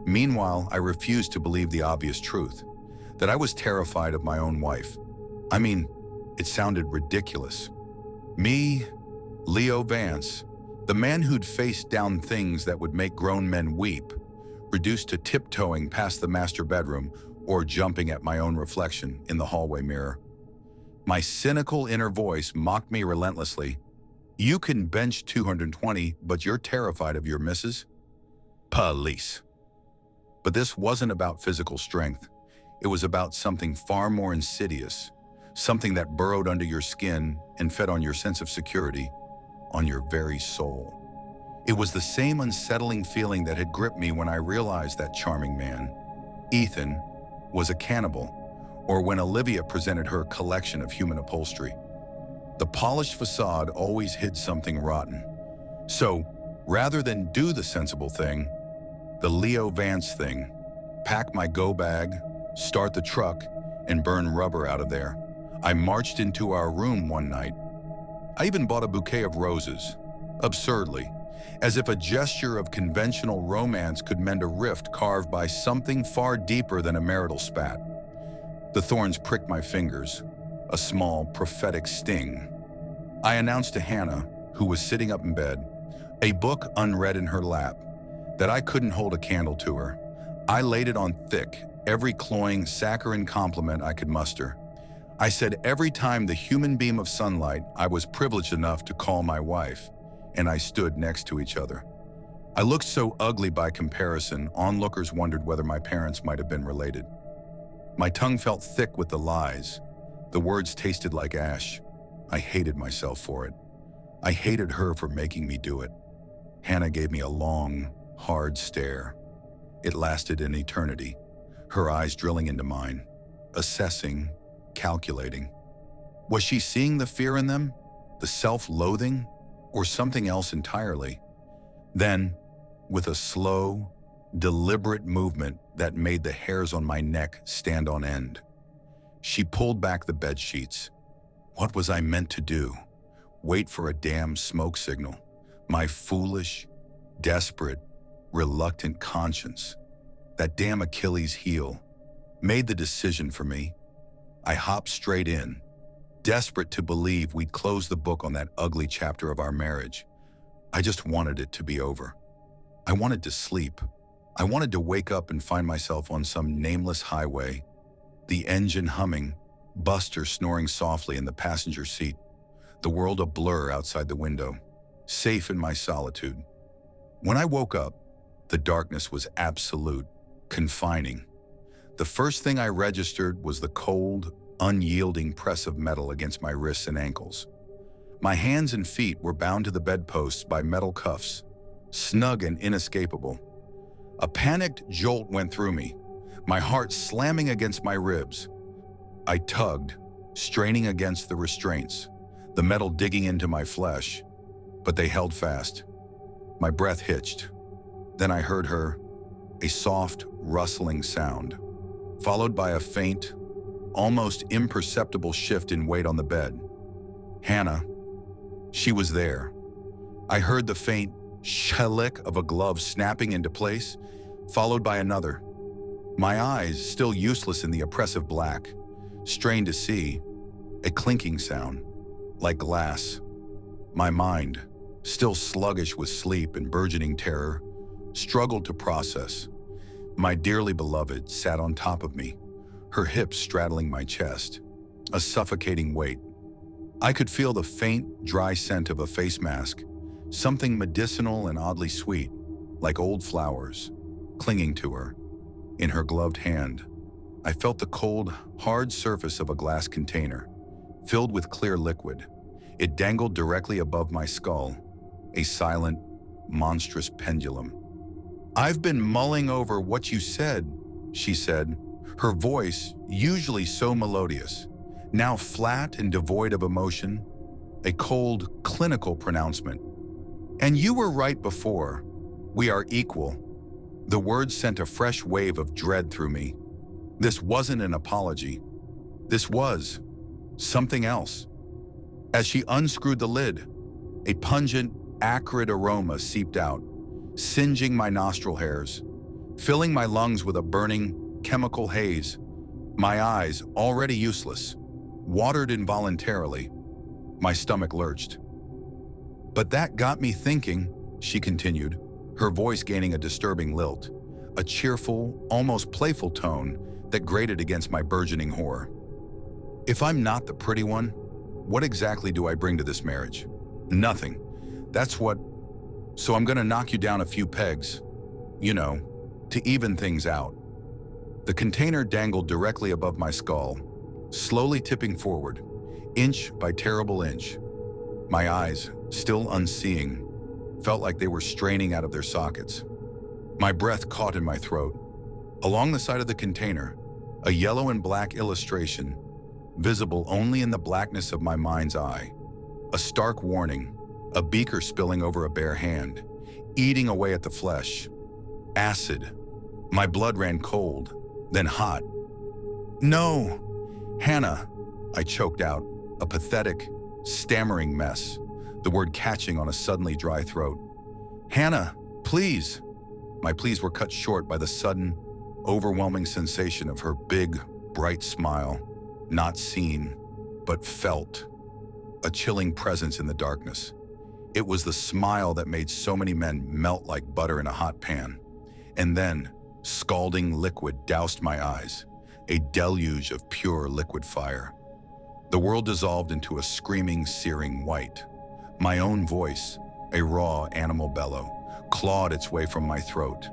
Meanwhile, I refused to believe the obvious truth, that I was terrified of my own wife. I mean, it sounded ridiculous. Me, Leo Vance, the man who'd faced down things that would make grown men weep, reduced to tiptoeing past the master bedroom or jumping at my own reflection in the hallway mirror. My cynical inner voice mocked me relentlessly. "You can bench 220, but you're terrified of your missus?" Police. But this wasn't about physical strength. It was about something far more insidious, something that burrowed under your skin and fed on your sense of security, on your very soul. It was the same unsettling feeling that had gripped me when I realized that charming man, Ethan, was a cannibal, or when Olivia presented her collection of human upholstery. The polished facade always hid something rotten. So, rather than do the sensible thing, the Leo Vance thing, pack my go bag, start the truck, and burn rubber out of there, I marched into our room one night. I even bought a bouquet of roses, absurdly, as if a gesture of conventional romance could mend a rift carved by something far deeper than a marital spat. The thorns pricked my fingers, a small, prophetic sting. I announced to Hannah, who was sitting up in bed, a book unread in her lap, that I couldn't hold a candle to her. I laid it on thick, every cloying, saccharine compliment I could muster. I said every time the human beam of sunlight I was privileged enough to call my wife, and I stood next to each other. I looked so ugly by comparison, onlookers wondered whether my parents might have been related. My tongue felt thick with the lies. The words tasted like ash. I hated myself for it. I hated her for making me do it. Hannah gave me a long, hard stare. It lasted an eternity, her eyes drilling into mine, assessing, calculating. Was she seeing the fear in them, the self-loathing, or something else entirely? Then, with a slow, deliberate movement that made the hairs on my neck stand on end, she pulled back the bed sheets. What was I meant to do? Wait for a damn smoke signal? My foolish, desperate, reluctant conscience, that damn Achilles heel, made the decision for me. I hopped straight in, desperate to believe we'd close the book on that ugly chapter of our marriage. I just wanted it to be over. I wanted to sleep. I wanted to wake up and find myself on some nameless highway, the engine humming, Buster snoring softly in the passenger seat, the world a blur outside the window, safe in my solitude. When I woke up, the darkness was absolute, confining. The first thing I registered was the cold, unyielding press of metal against my wrists and ankles. My hands and feet were bound to the bedposts by metal cuffs, snug and inescapable. A panicked jolt went through me, my heart slamming against my ribs. I tugged, straining against the restraints, the metal digging into my flesh, but they held fast. My breath hitched. Then I heard her, a soft, rustling sound, followed by a faint, almost imperceptible shift in weight on the bed. Hannah. She was there. I heard the faint shlick of a glove snapping into place, followed by another. My eyes, still useless in the oppressive black, strained to see a clinking sound, like glass. My mind, still sluggish with sleep and burgeoning terror, struggled to process. My dearly beloved sat on top of me, her hips straddling my chest, a suffocating weight. I could feel the faint, dry scent of a face mask, something medicinal and oddly sweet, like old flowers, clinging to her. In her gloved hand, I felt the cold, hard surface of a glass container, filled with clear liquid. It dangled directly above my skull, a silent, monstrous pendulum. "I've been mulling over what you said," she said, her voice, usually so melodious, now flat and devoid of emotion, a cold, clinical pronouncement. "And you were right before. We are equal." The words sent a fresh wave of dread through me. This wasn't an apology. This was something else. As she unscrewed the lid, a pungent, acrid aroma seeped out, singeing my nostril hairs, filling my lungs with a burning, chemical haze. My eyes, already useless, watered involuntarily. My stomach lurched. "But that got me thinking," she continued, her voice gaining a disturbing lilt, a cheerful, almost playful tone that grated against my burgeoning horror. "If I'm not the pretty one, what exactly do I bring to this marriage? Nothing. That's what... So I'm gonna knock you down a few pegs, you know, to even things out." The container dangled directly above my skull, slowly tipping forward, inch by terrible inch. My eyes, still unseeing, felt like they were straining out of their sockets. My breath caught in my throat. Along the side of the container, a yellow and black illustration, visible only in the blackness of my mind's eye. A stark warning, a beaker spilling over a bare hand, eating away at the flesh. Acid. My blood ran cold, then hot. "No, Hannah," I choked out, a pathetic, stammering mess, the word catching on a suddenly dry throat. "Hannah, please." My pleas were cut short by the sudden, overwhelming sensation of her big, bright smile, not seen, but felt, a chilling presence in the darkness. It was the smile that made so many men melt like butter in a hot pan. And then, scalding liquid doused my eyes, a deluge of pure liquid fire. The world dissolved into a screaming, searing white. My own voice, a raw animal bellow, clawed its way from my throat,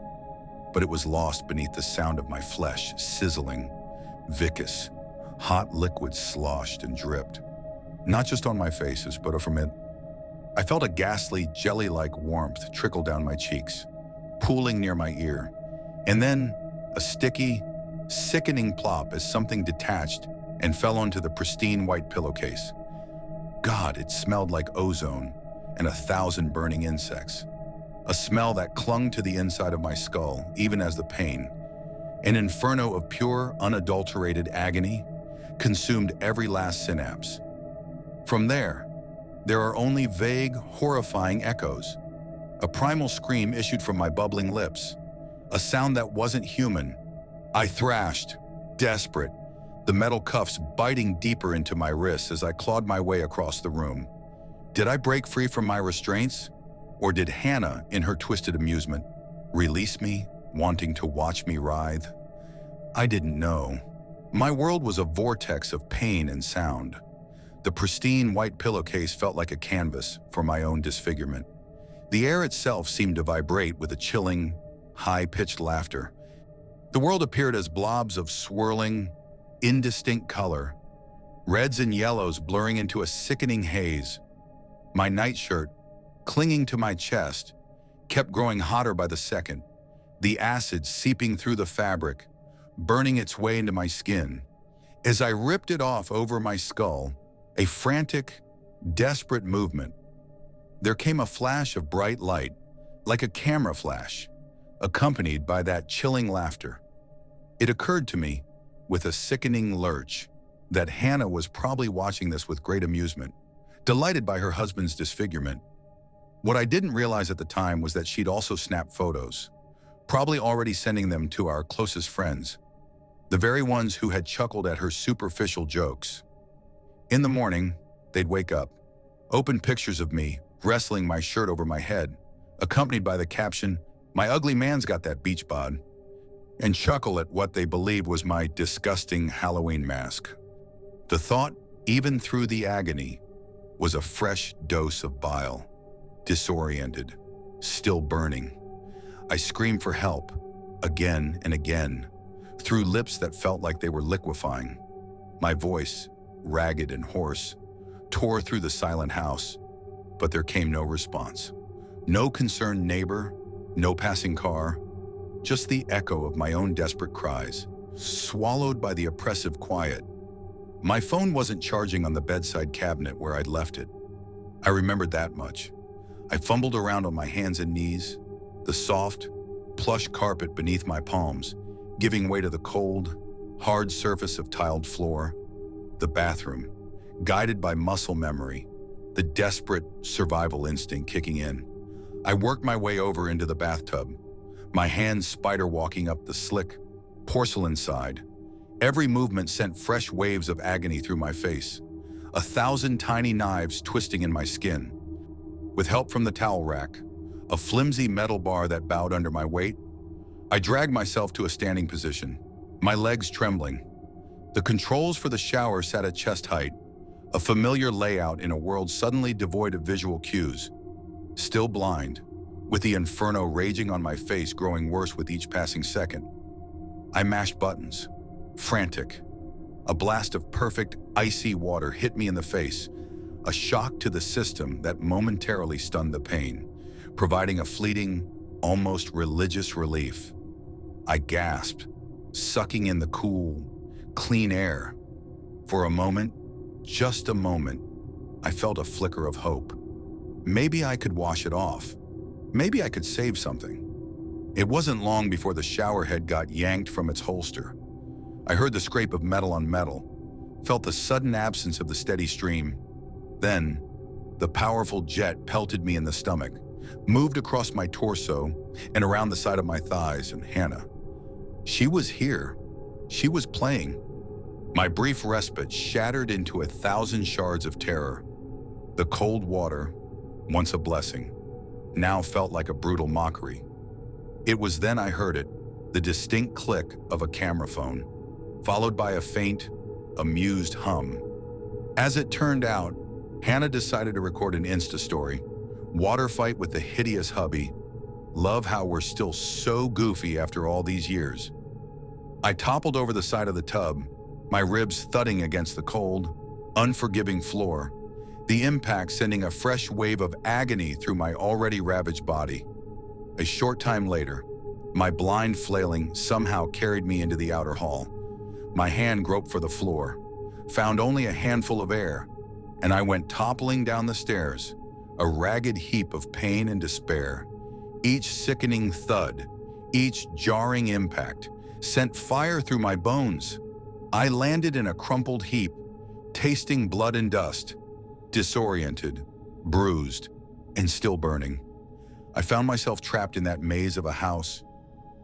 but it was lost beneath the sound of my flesh sizzling, viscous. Hot liquid sloshed and dripped, not just on my faces, but from it. I felt a ghastly, jelly-like warmth trickle down my cheeks, pooling near my ear, and then a sticky, sickening plop as something detached and fell onto the pristine white pillowcase. God, it smelled like ozone and 1,000 burning insects. A smell that clung to the inside of my skull, even as the pain, an inferno of pure, unadulterated agony, consumed every last synapse. From there are only vague, horrifying echoes. A primal scream issued from my bubbling lips, a sound that wasn't human. I thrashed, desperate, the metal cuffs biting deeper into my wrists as I clawed my way across the room. Did I break free from my restraints? Or did Hannah, in her twisted amusement, release me, wanting to watch me writhe? I didn't know. My world was a vortex of pain and sound. The pristine white pillowcase felt like a canvas for my own disfigurement. The air itself seemed to vibrate with a chilling, high-pitched laughter. The world appeared as blobs of swirling, indistinct color, reds and yellows blurring into a sickening haze. My nightshirt, clinging to my chest, kept growing hotter by the second, the acid seeping through the fabric, burning its way into my skin. As I ripped it off over my skull, a frantic, desperate movement, there came a flash of bright light, like a camera flash, accompanied by that chilling laughter. It occurred to me, with a sickening lurch, that Hannah was probably watching this with great amusement, delighted by her husband's disfigurement. What I didn't realize at the time was that she'd also snapped photos, probably already sending them to our closest friends, the very ones who had chuckled at her superficial jokes. In the morning, they'd wake up, open pictures of me wrestling my shirt over my head, accompanied by the caption, "My ugly man's got that beach bod," and chuckle at what they believed was my disgusting Halloween mask. The thought, even through the agony, was a fresh dose of bile, disoriented, still burning. I screamed for help, again and again, through lips that felt like they were liquefying. My voice, ragged and hoarse, tore through the silent house, but there came no response. No concerned neighbor, no passing car, just the echo of my own desperate cries, swallowed by the oppressive quiet. My phone wasn't charging on the bedside cabinet where I'd left it. I remembered that much. I fumbled around on my hands and knees, the soft, plush carpet beneath my palms, giving way to the cold, hard surface of tiled floor. The bathroom, guided by muscle memory, the desperate survival instinct kicking in. I worked my way over into the bathtub, my hands spider-walking up the slick, porcelain side. Every movement sent fresh waves of agony through my face, 1,000 tiny knives twisting in my skin. With help from the towel rack, a flimsy metal bar that bowed under my weight, I dragged myself to a standing position, my legs trembling. The controls for the shower sat at chest height, a familiar layout in a world suddenly devoid of visual cues. Still blind, with the inferno raging on my face growing worse with each passing second. I mashed buttons, frantic. A blast of perfect, icy water hit me in the face, a shock to the system that momentarily stunned the pain, providing a fleeting, almost religious relief. I gasped, sucking in the cool, clean air. For a moment, just a moment, I felt a flicker of hope. Maybe I could wash it off. Maybe I could save something. It wasn't long before the shower head got yanked from its holster. I heard the scrape of metal on metal, felt the sudden absence of the steady stream. Then, the powerful jet pelted me in the stomach, moved across my torso and around the side of my thighs, and Hannah. She was here. She was playing. My brief respite shattered into 1,000 shards of terror. The cold water, once a blessing, now felt like a brutal mockery. It was then I heard it, the distinct click of a camera phone, followed by a faint, amused hum. As it turned out, Hannah decided to record an Insta story. Water fight with the hideous hubby. Love how we're still so goofy after all these years. I toppled over the side of the tub, my ribs thudding against the cold, unforgiving floor, the impact sending a fresh wave of agony through my already ravaged body. A short time later, my blind flailing somehow carried me into the outer hall. My hand groped for the floor, found only a handful of air, and I went toppling down the stairs, a ragged heap of pain and despair. Each sickening thud, each jarring impact, sent fire through my bones. I landed in a crumpled heap, tasting blood and dust, disoriented, bruised, and still burning. I found myself trapped in that maze of a house.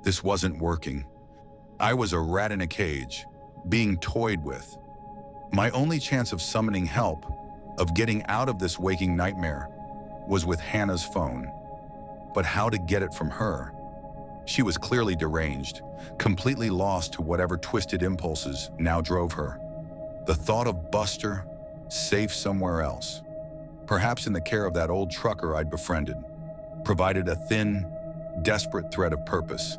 This wasn't working. I was a rat in a cage, being toyed with. My only chance of summoning help, of getting out of this waking nightmare, was with Hannah's phone. But how to get it from her? She was clearly deranged, completely lost to whatever twisted impulses now drove her. The thought of Buster, safe somewhere else, perhaps in the care of that old trucker I'd befriended, provided a thin, desperate thread of purpose.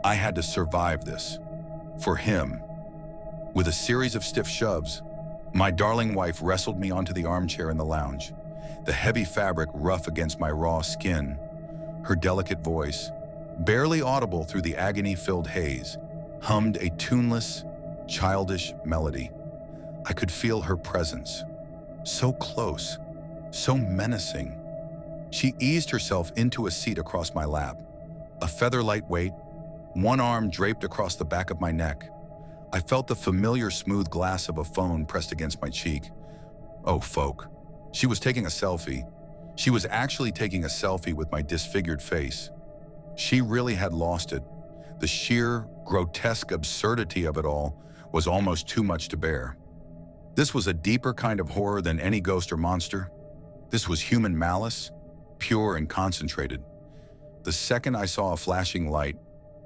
I had to survive this. For him. With a series of stiff shoves, my darling wife wrestled me onto the armchair in the lounge, the heavy fabric rough against my raw skin. Her delicate voice, barely audible through the agony-filled haze, hummed a tuneless, childish melody. I could feel her presence, so close, so menacing. She eased herself into a seat across my lap, a feather-light weight, one arm draped across the back of my neck. I felt the familiar smooth glass of a phone pressed against my cheek. Oh, folk. She was taking a selfie. She was actually taking a selfie with my disfigured face. She really had lost it. The sheer, grotesque absurdity of it all was almost too much to bear. This was a deeper kind of horror than any ghost or monster. This was human malice, pure and concentrated. The second I saw a flashing light,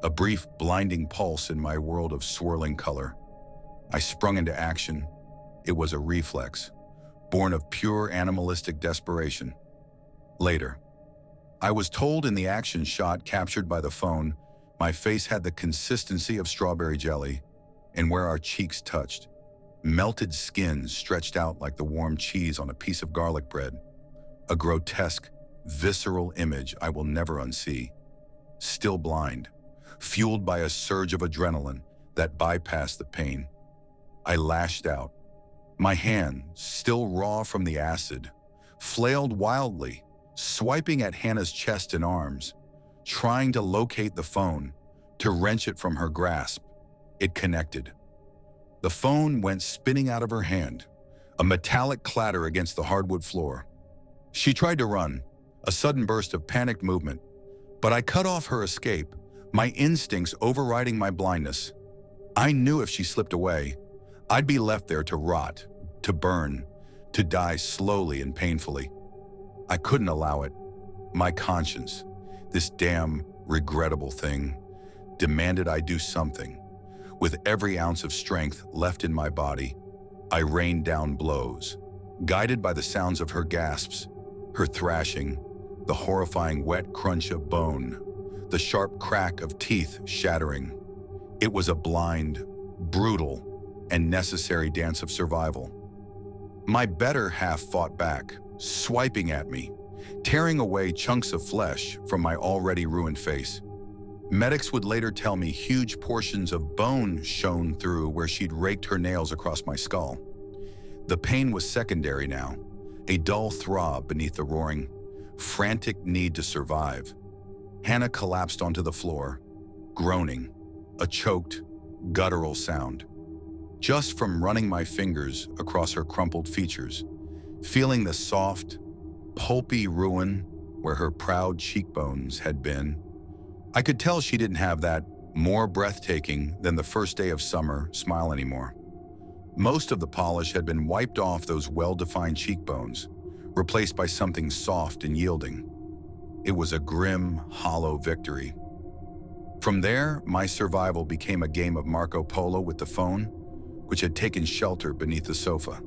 a brief, blinding pulse in my world of swirling color, I sprung into action. It was a reflex, born of pure animalistic desperation. Later, I was told in the action shot captured by the phone, my face had the consistency of strawberry jelly, and where our cheeks touched, melted skin stretched out like the warm cheese on a piece of garlic bread. A grotesque, visceral image I will never unsee. Still blind, fueled by a surge of adrenaline that bypassed the pain, I lashed out. My hand, still raw from the acid, flailed wildly, swiping at Hannah's chest and arms, trying to locate the phone, to wrench it from her grasp. It connected. The phone went spinning out of her hand, a metallic clatter against the hardwood floor. She tried to run, a sudden burst of panicked movement, but I cut off her escape, my instincts overriding my blindness. I knew if she slipped away, I'd be left there to rot, to burn, to die slowly and painfully. I couldn't allow it. My conscience, this damn regrettable thing, demanded I do something. With every ounce of strength left in my body, I rained down blows, guided by the sounds of her gasps, her thrashing, the horrifying wet crunch of bone, the sharp crack of teeth shattering. It was a blind, brutal, and necessary dance of survival. My better half fought back, swiping at me, tearing away chunks of flesh from my already ruined face. Medics would later tell me huge portions of bone shone through where she'd raked her nails across my skull. The pain was secondary now, a dull throb beneath the roaring, frantic need to survive. Hannah collapsed onto the floor, groaning, a choked, guttural sound. Just from running my fingers across her crumpled features, feeling the soft, pulpy ruin where her proud cheekbones had been. I could tell she didn't have that more breathtaking than the first day of summer smile anymore. Most of the polish had been wiped off those well-defined cheekbones, replaced by something soft and yielding. It was a grim, hollow victory. From there, my survival became a game of Marco Polo with the phone, which had taken shelter beneath the sofa.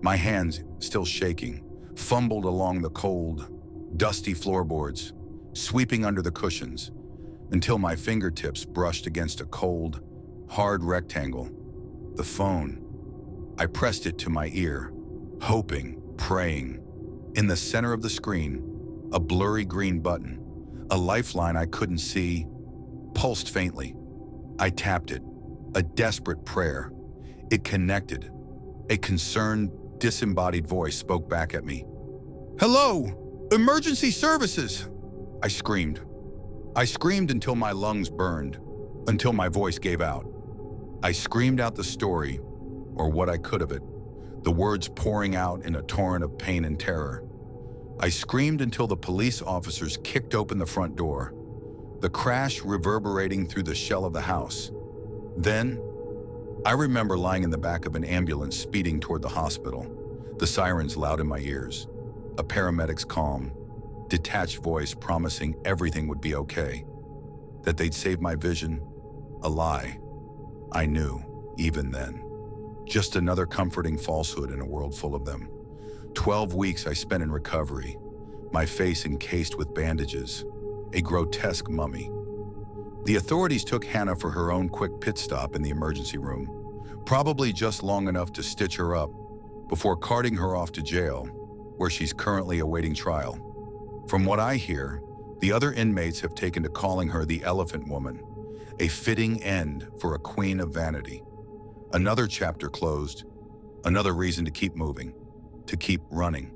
My hands, still shaking, fumbled along the cold, dusty floorboards, sweeping under the cushions, until my fingertips brushed against a cold, hard rectangle. The phone. I pressed it to my ear, hoping, praying. In the center of the screen, a blurry green button, a lifeline I couldn't see, pulsed faintly. I tapped it, a desperate prayer. It connected. A concerned, disembodied voice spoke back at me. "Hello! Emergency services!" I screamed. I screamed until my lungs burned, until my voice gave out. I screamed out the story, or what I could of it, the words pouring out in a torrent of pain and terror. I screamed until the police officers kicked open the front door, the crash reverberating through the shell of the house. Then, I remember lying in the back of an ambulance speeding toward the hospital, the sirens loud in my ears, a paramedic's calm, detached voice promising everything would be okay, that they'd save my vision. A lie. I knew, even then. Just another comforting falsehood in a world full of them. 12 weeks I spent in recovery, my face encased with bandages, a grotesque mummy. The authorities took Hannah for her own quick pit stop in the emergency room, probably just long enough to stitch her up, before carting her off to jail, where she's currently awaiting trial. From what I hear, the other inmates have taken to calling her the Elephant Woman, a fitting end for a queen of vanity. Another chapter closed, another reason to keep moving, to keep running.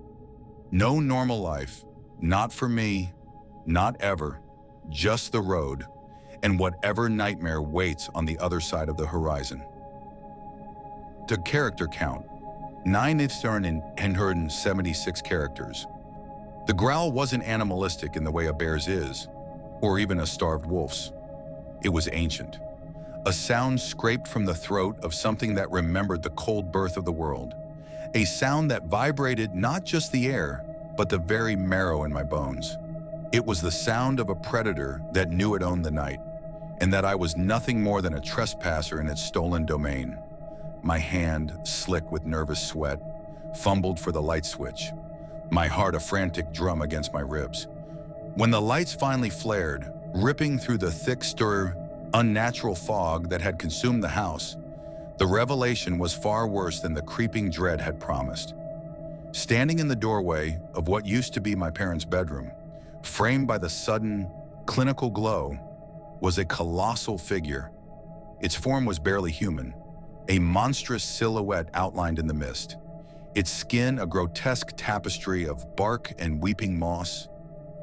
No normal life, not for me, not ever, just the road, and whatever nightmare waits on the other side of the horizon. The character count, 976 characters. The growl wasn't animalistic in the way a bear's is, or even a starved wolf's. It was ancient. A sound scraped from the throat of something that remembered the cold birth of the world. A sound that vibrated not just the air, but the very marrow in my bones. It was the sound of a predator that knew it owned the night, and that I was nothing more than a trespasser in its stolen domain. My hand, slick with nervous sweat, fumbled for the light switch, my heart a frantic drum against my ribs. When the lights finally flared, ripping through the thick, unnatural fog that had consumed the house, the revelation was far worse than the creeping dread had promised. Standing in the doorway of what used to be my parents' bedroom, framed by the sudden, clinical glow, was a colossal figure. Its form was barely human, a monstrous silhouette outlined in the mist. Its skin a grotesque tapestry of bark and weeping moss.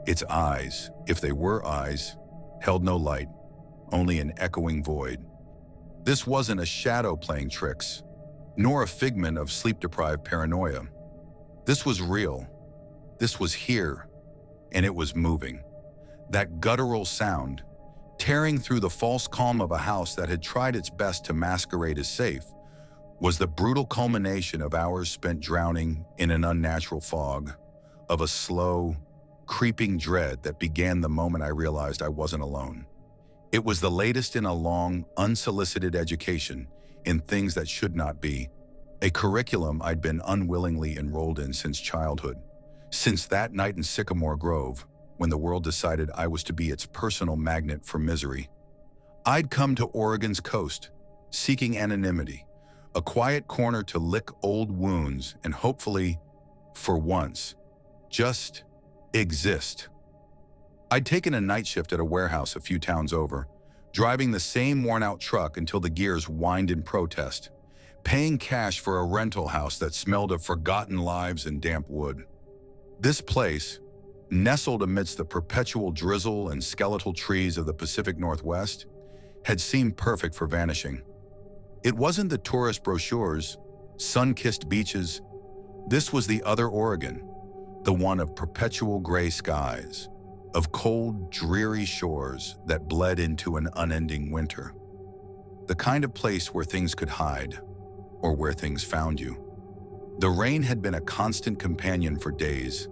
Its eyes, if they were eyes, held no light, only an echoing void. This wasn't a shadow playing tricks, nor a figment of sleep-deprived paranoia. This was real. This was here, and it was moving. That guttural sound, tearing through the false calm of a house that had tried its best to masquerade as safe, was the brutal culmination of hours spent drowning in an unnatural fog, of a slow, creeping dread that began the moment I realized I wasn't alone. It was the latest in a long, unsolicited education in things that should not be, a curriculum I'd been unwillingly enrolled in since childhood, since that night in Sycamore Grove, when the world decided I was to be its personal magnet for misery. I'd come to Oregon's coast, seeking anonymity, a quiet corner to lick old wounds and hopefully, for once, just exist. I'd taken a night shift at a warehouse a few towns over, driving the same worn-out truck until the gears whined in protest, paying cash for a rental house that smelled of forgotten lives and damp wood. This place, nestled amidst the perpetual drizzle and skeletal trees of the Pacific Northwest, had seemed perfect for vanishing. It wasn't the tourist brochures, sun-kissed beaches. This was the other Oregon, the one of perpetual gray skies, of cold, dreary shores that bled into an unending winter. The kind of place where things could hide, or where things found you. The rain had been a constant companion for days,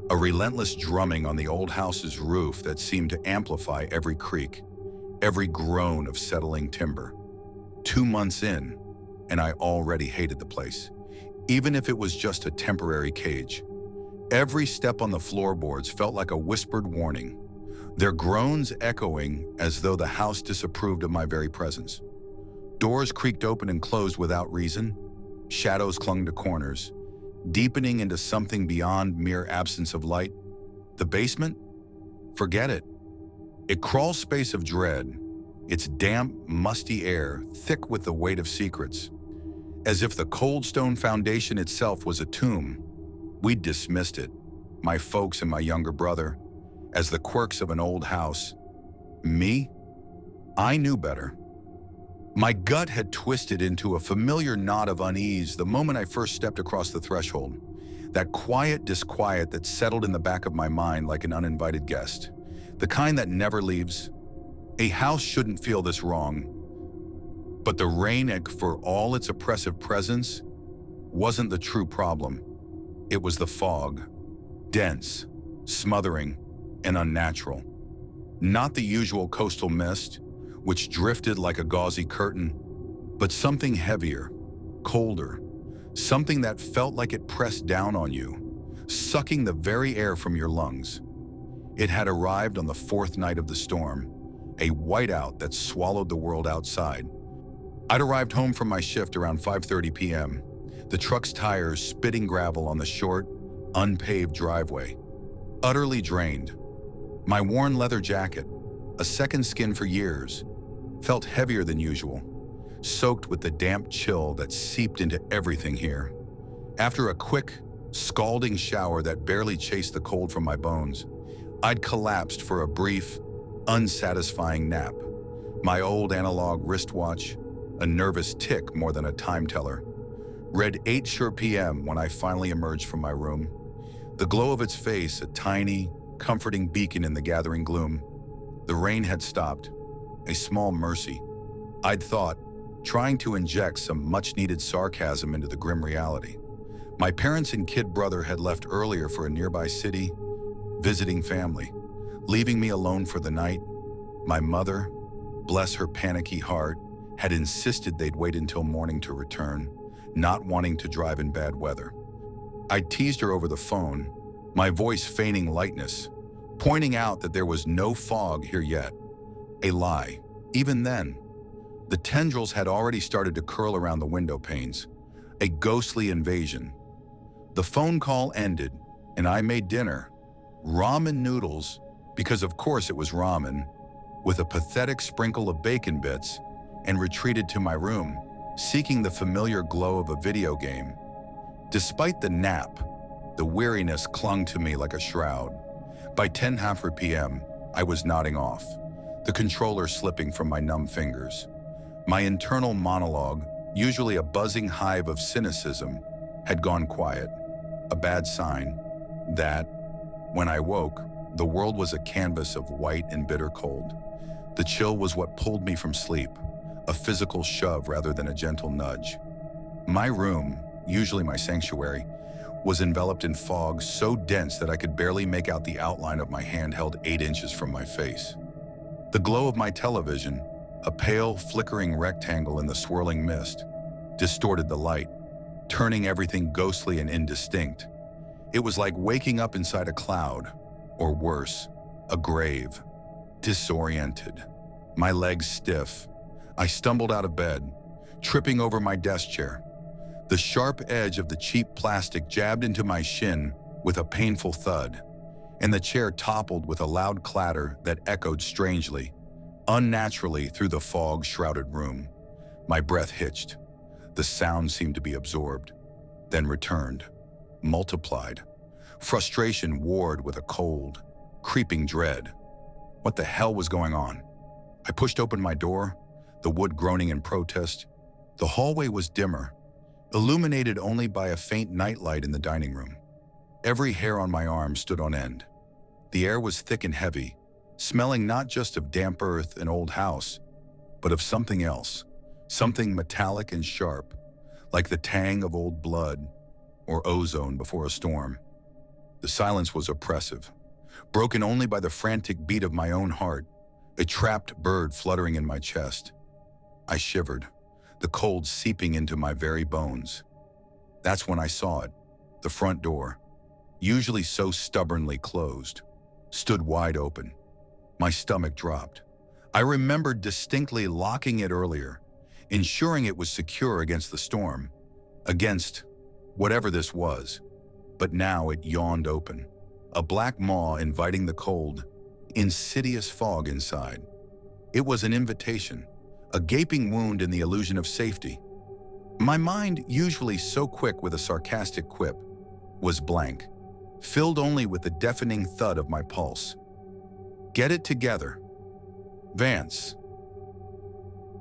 a relentless drumming on the old house's roof that seemed to amplify every creak, every groan of settling timber. 2 months in, and I already hated the place, even if it was just a temporary cage. Every step on the floorboards felt like a whispered warning, their groans echoing as though the house disapproved of my very presence. Doors creaked open and closed without reason. Shadows clung to corners, deepening into something beyond mere absence of light. The basement? Forget it. A crawl space of dread, its damp, musty air thick with the weight of secrets. As if the cold stone foundation itself was a tomb, we'd dismissed it, my folks and my younger brother, as the quirks of an old house. Me? I knew better. My gut had twisted into a familiar knot of unease the moment I first stepped across the threshold, that quiet disquiet that settled in the back of my mind like an uninvited guest, the kind that never leaves. A house shouldn't feel this wrong, but the rain, for all its oppressive presence, wasn't the true problem. It was the fog, dense, smothering, and unnatural. Not the usual coastal mist, which drifted like a gauzy curtain, but something heavier, colder, something that felt like it pressed down on you, sucking the very air from your lungs. It had arrived on the 4th night of the storm, a whiteout that swallowed the world outside. I'd arrived home from my shift around 5:30 p.m., the truck's tires spitting gravel on the short, unpaved driveway. Utterly drained. My worn leather jacket, a second skin for years, felt heavier than usual, soaked with the damp chill that seeped into everything here. After a quick, scalding shower that barely chased the cold from my bones, I'd collapsed for a brief, unsatisfying nap. My old analog wristwatch, a nervous tick more than a time teller, read 8 sure p.m. when I finally emerged from my room. The glow of its face, a tiny, comforting beacon in the gathering gloom. The rain had stopped. A small mercy, I'd thought, trying to inject some much-needed sarcasm into the grim reality. My parents and kid brother had left earlier for a nearby city, visiting family, leaving me alone for the night. My mother, bless her panicky heart, had insisted they'd wait until morning to return, not wanting to drive in bad weather. I teased her over the phone, my voice feigning lightness, pointing out that there was no fog here yet. A lie. Even then, the tendrils had already started to curl around the window panes, a ghostly invasion. The phone call ended, and I made dinner, ramen noodles, because of course it was ramen, with a pathetic sprinkle of bacon bits, and retreated to my room, seeking the familiar glow of a video game. Despite the nap, the weariness clung to me like a shroud. By 10:30 p.m., I was nodding off, the controller slipping from my numb fingers. My internal monologue, usually a buzzing hive of cynicism, had gone quiet, a bad sign that, when I woke, the world was a canvas of white and bitter cold. The chill was what pulled me from sleep, a physical shove rather than a gentle nudge. My room, usually my sanctuary, was enveloped in fog so dense that I could barely make out the outline of my hand held 8 inches from my face. The glow of my television, a pale, flickering rectangle in the swirling mist, distorted the light, turning everything ghostly and indistinct. It was like waking up inside a cloud, or worse, a grave. Disoriented, my legs stiff, I stumbled out of bed, tripping over my desk chair. The sharp edge of the cheap plastic jabbed into my shin with a painful thud, and the chair toppled with a loud clatter that echoed strangely, unnaturally through the fog-shrouded room. My breath hitched. The sound seemed to be absorbed, then returned, multiplied. Frustration warred with a cold, creeping dread. What the hell was going on? I pushed open my door, the wood groaning in protest. The hallway was dimmer, illuminated only by a faint nightlight in the dining room. Every hair on my arm stood on end. The air was thick and heavy, smelling not just of damp earth and old house, but of something else, something metallic and sharp, like the tang of old blood or ozone before a storm. The silence was oppressive, broken only by the frantic beat of my own heart, a trapped bird fluttering in my chest. I shivered, the cold seeping into my very bones. That's when I saw it. The front door, usually so stubbornly closed, stood wide open. My stomach dropped. I remembered distinctly locking it earlier, ensuring it was secure against the storm, against whatever this was. But now it yawned open, a black maw inviting the cold, insidious fog inside. It was an invitation, a gaping wound in the illusion of safety. My mind, usually so quick with a sarcastic quip, was blank, filled only with the deafening thud of my pulse. Get it together. Vance.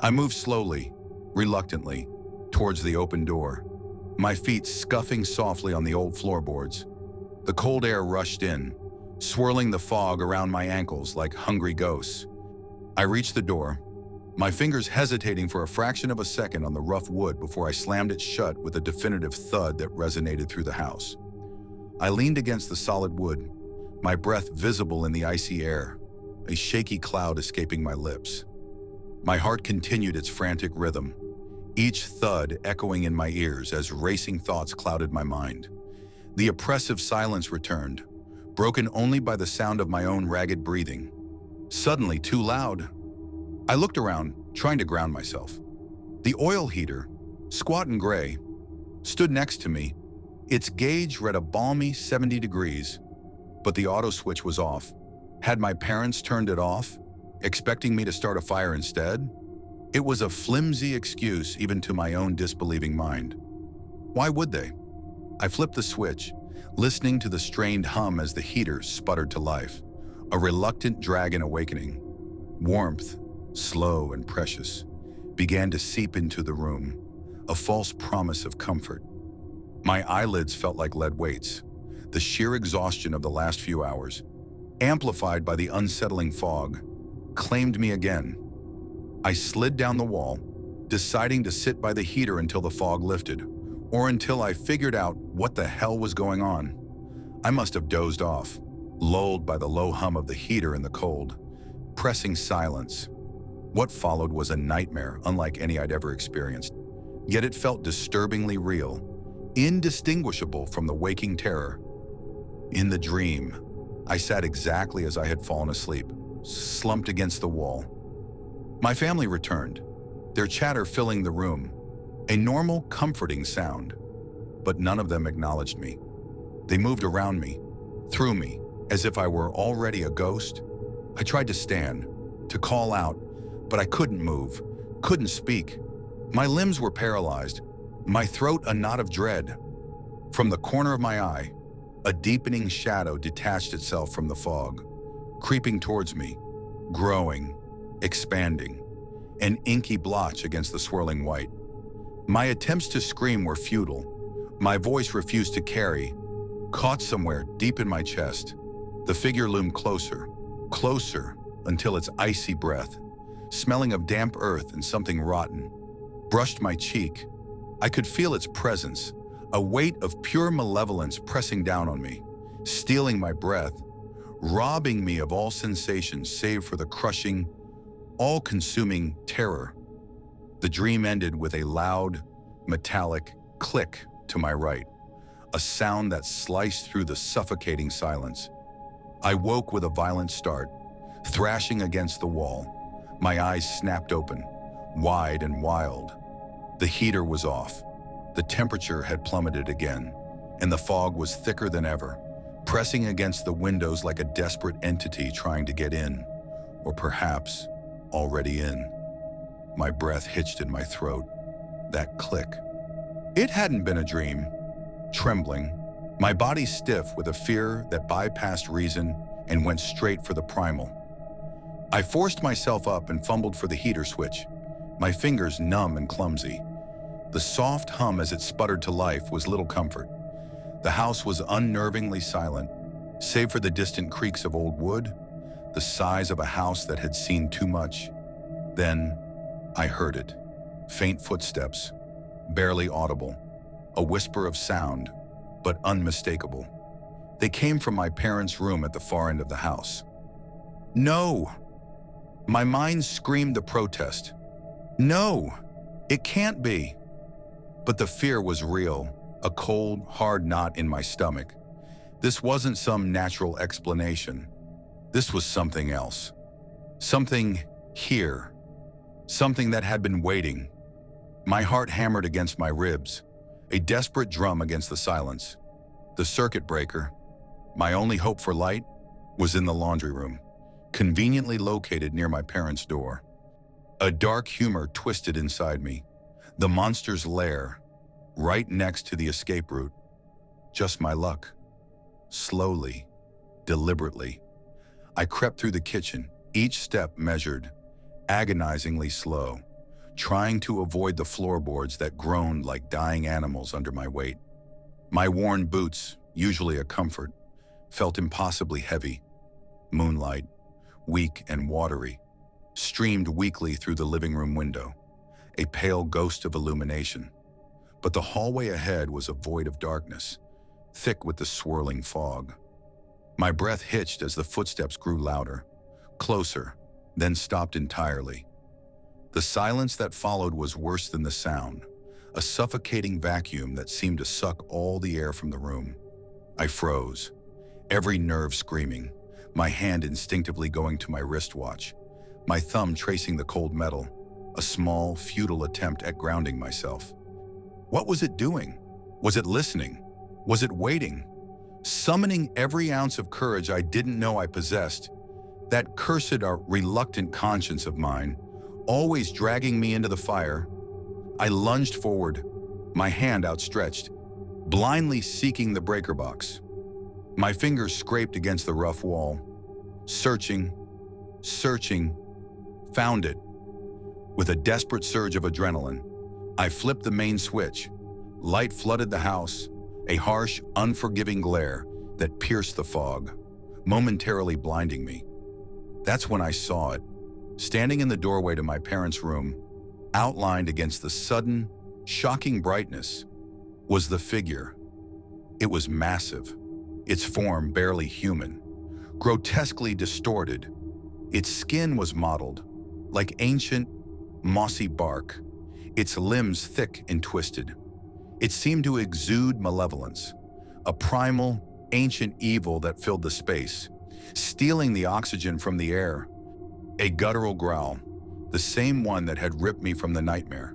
I moved slowly, reluctantly, towards the open door, my feet scuffing softly on the old floorboards. The cold air rushed in, swirling the fog around my ankles like hungry ghosts. I reached the door, my fingers hesitating for a fraction of a second on the rough wood before I slammed it shut with a definitive thud that resonated through the house. I leaned against the solid wood, my breath visible in the icy air, a shaky cloud escaping my lips. My heart continued its frantic rhythm, each thud echoing in my ears as racing thoughts clouded my mind. The oppressive silence returned, broken only by the sound of my own ragged breathing. Suddenly too loud. I looked around, trying to ground myself. The oil heater, squat and gray, stood next to me. Its gauge read a balmy 70 degrees, but the auto switch was off. Had my parents turned it off, expecting me to start a fire instead? It was a flimsy excuse even to my own disbelieving mind. Why would they? I flipped the switch, listening to the strained hum as the heater sputtered to life, a reluctant dragon awakening. Warmth, slow and precious, began to seep into the room, a false promise of comfort. My eyelids felt like lead weights, the sheer exhaustion of the last few hours, amplified by the unsettling fog, claimed me again. I slid down the wall, deciding to sit by the heater until the fog lifted, or until I figured out what the hell was going on. I must have dozed off, lulled by the low hum of the heater in the cold, pressing silence. What followed was a nightmare unlike any I'd ever experienced, yet it felt disturbingly real, indistinguishable from the waking terror. In the dream, I sat exactly as I had fallen asleep, slumped against the wall. My family returned, their chatter filling the room, a normal, comforting sound, but none of them acknowledged me. They moved around me, through me, as if I were already a ghost. I tried to stand, to call out, but I couldn't move, couldn't speak. My limbs were paralyzed, my throat a knot of dread. From the corner of my eye, a deepening shadow detached itself from the fog, creeping towards me, growing, expanding, an inky blotch against the swirling white. My attempts to scream were futile. My voice refused to carry, caught somewhere deep in my chest. The figure loomed closer, closer, until its icy breath, smelling of damp earth and something rotten, brushed my cheek. I could feel its presence, a weight of pure malevolence pressing down on me, stealing my breath, robbing me of all sensations save for the crushing, all-consuming terror. The dream ended with a loud, metallic click to my right, a sound that sliced through the suffocating silence. I woke with a violent start, thrashing against the wall. My eyes snapped open, wide and wild. The heater was off. The temperature had plummeted again, and the fog was thicker than ever, pressing against the windows like a desperate entity trying to get in, or perhaps already in. My breath hitched in my throat. That click. It hadn't been a dream. Trembling, my body stiff with a fear that bypassed reason and went straight for the primal. I forced myself up and fumbled for the heater switch, my fingers numb and clumsy. The soft hum as it sputtered to life was little comfort. The house was unnervingly silent, save for the distant creaks of old wood, the sighs of a house that had seen too much. Then, I heard it. Faint footsteps, barely audible, a whisper of sound, but unmistakable. They came from my parents' room at the far end of the house. No! My mind screamed the protest. No! It can't be! But the fear was real, a cold, hard knot in my stomach. This wasn't some natural explanation. This was something else. Something here. Something that had been waiting. My heart hammered against my ribs, a desperate drum against the silence. The circuit breaker, my only hope for light, was in the laundry room, conveniently located near my parents' door. A dark humor twisted inside me, the monster's lair, right next to the escape route. Just my luck. Slowly, deliberately, I crept through the kitchen, each step measured, agonizingly slow, trying to avoid the floorboards that groaned like dying animals under my weight. My worn boots, usually a comfort, felt impossibly heavy. Moonlight, weak and watery, streamed weakly through the living room window, a pale ghost of illumination. But the hallway ahead was a void of darkness, thick with the swirling fog. My breath hitched as the footsteps grew louder, closer, then stopped entirely. The silence that followed was worse than the sound, a suffocating vacuum that seemed to suck all the air from the room. I froze, every nerve screaming, my hand instinctively going to my wristwatch, my thumb tracing the cold metal, a small, futile attempt at grounding myself. What was it doing? Was it listening? Was it waiting? Summoning every ounce of courage I didn't know I possessed, that cursed or reluctant conscience of mine, always dragging me into the fire, I lunged forward, my hand outstretched, blindly seeking the breaker box. My fingers scraped against the rough wall, searching, found it. With a desperate surge of adrenaline, I flipped the main switch. Light flooded the house, a harsh, unforgiving glare that pierced the fog, momentarily blinding me. That's when I saw it. Standing in the doorway to my parents' room, outlined against the sudden, shocking brightness, was the figure. It was massive, its form barely human, grotesquely distorted. Its skin was mottled, like ancient, mossy bark, its limbs thick and twisted. It seemed to exude malevolence, a primal, ancient evil that filled the space, stealing the oxygen from the air. A guttural growl, the same one that had ripped me from the nightmare,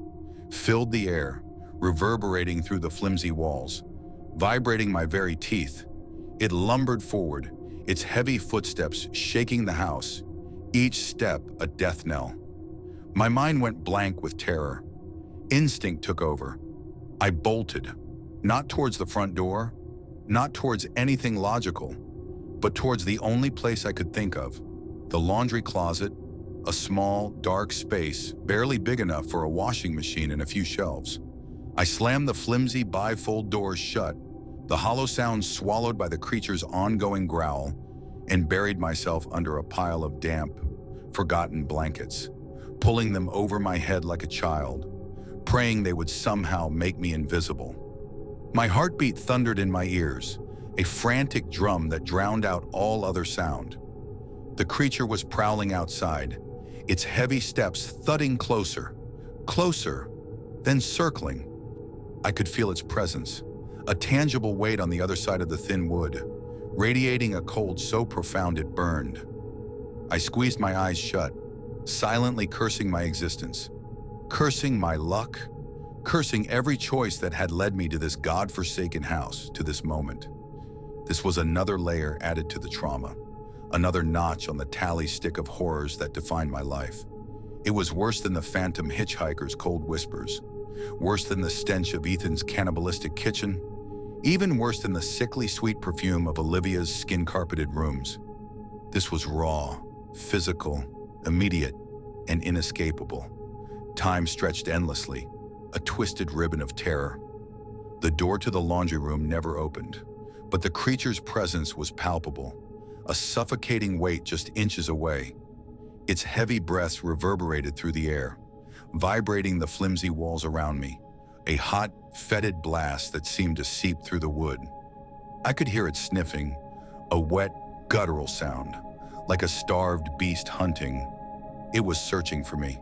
filled the air, reverberating through the flimsy walls, vibrating my very teeth. It lumbered forward, its heavy footsteps shaking the house, each step a death knell. My mind went blank with terror. Instinct took over. I bolted, not towards the front door, not towards anything logical, but towards the only place I could think of, the laundry closet, a small, dark space barely big enough for a washing machine and a few shelves. I slammed the flimsy bifold doors shut, the hollow sound swallowed by the creature's ongoing growl, and buried myself under a pile of damp, forgotten blankets, pulling them over my head like a child, praying they would somehow make me invisible. My heartbeat thundered in my ears, a frantic drum that drowned out all other sound. The creature was prowling outside, its heavy steps thudding closer, then circling. I could feel its presence, a tangible weight on the other side of the thin wood, radiating a cold so profound it burned. I squeezed my eyes shut, silently cursing my existence, cursing my luck, cursing every choice that had led me to this God-forsaken house, to this moment. This was another layer added to the trauma, another notch on the tally stick of horrors that defined my life. It was worse than the phantom hitchhiker's cold whispers, worse than the stench of Ethan's cannibalistic kitchen, even worse than the sickly sweet perfume of Olivia's skin-carpeted rooms. This was raw, physical, immediate, and inescapable. Time stretched endlessly, a twisted ribbon of terror. The door to the laundry room never opened, but the creature's presence was palpable, a suffocating weight just inches away. Its heavy breaths reverberated through the air, vibrating the flimsy walls around me, a hot, fetid blast that seemed to seep through the wood. I could hear it sniffing, a wet, guttural sound, like a starved beast hunting. It was searching for me.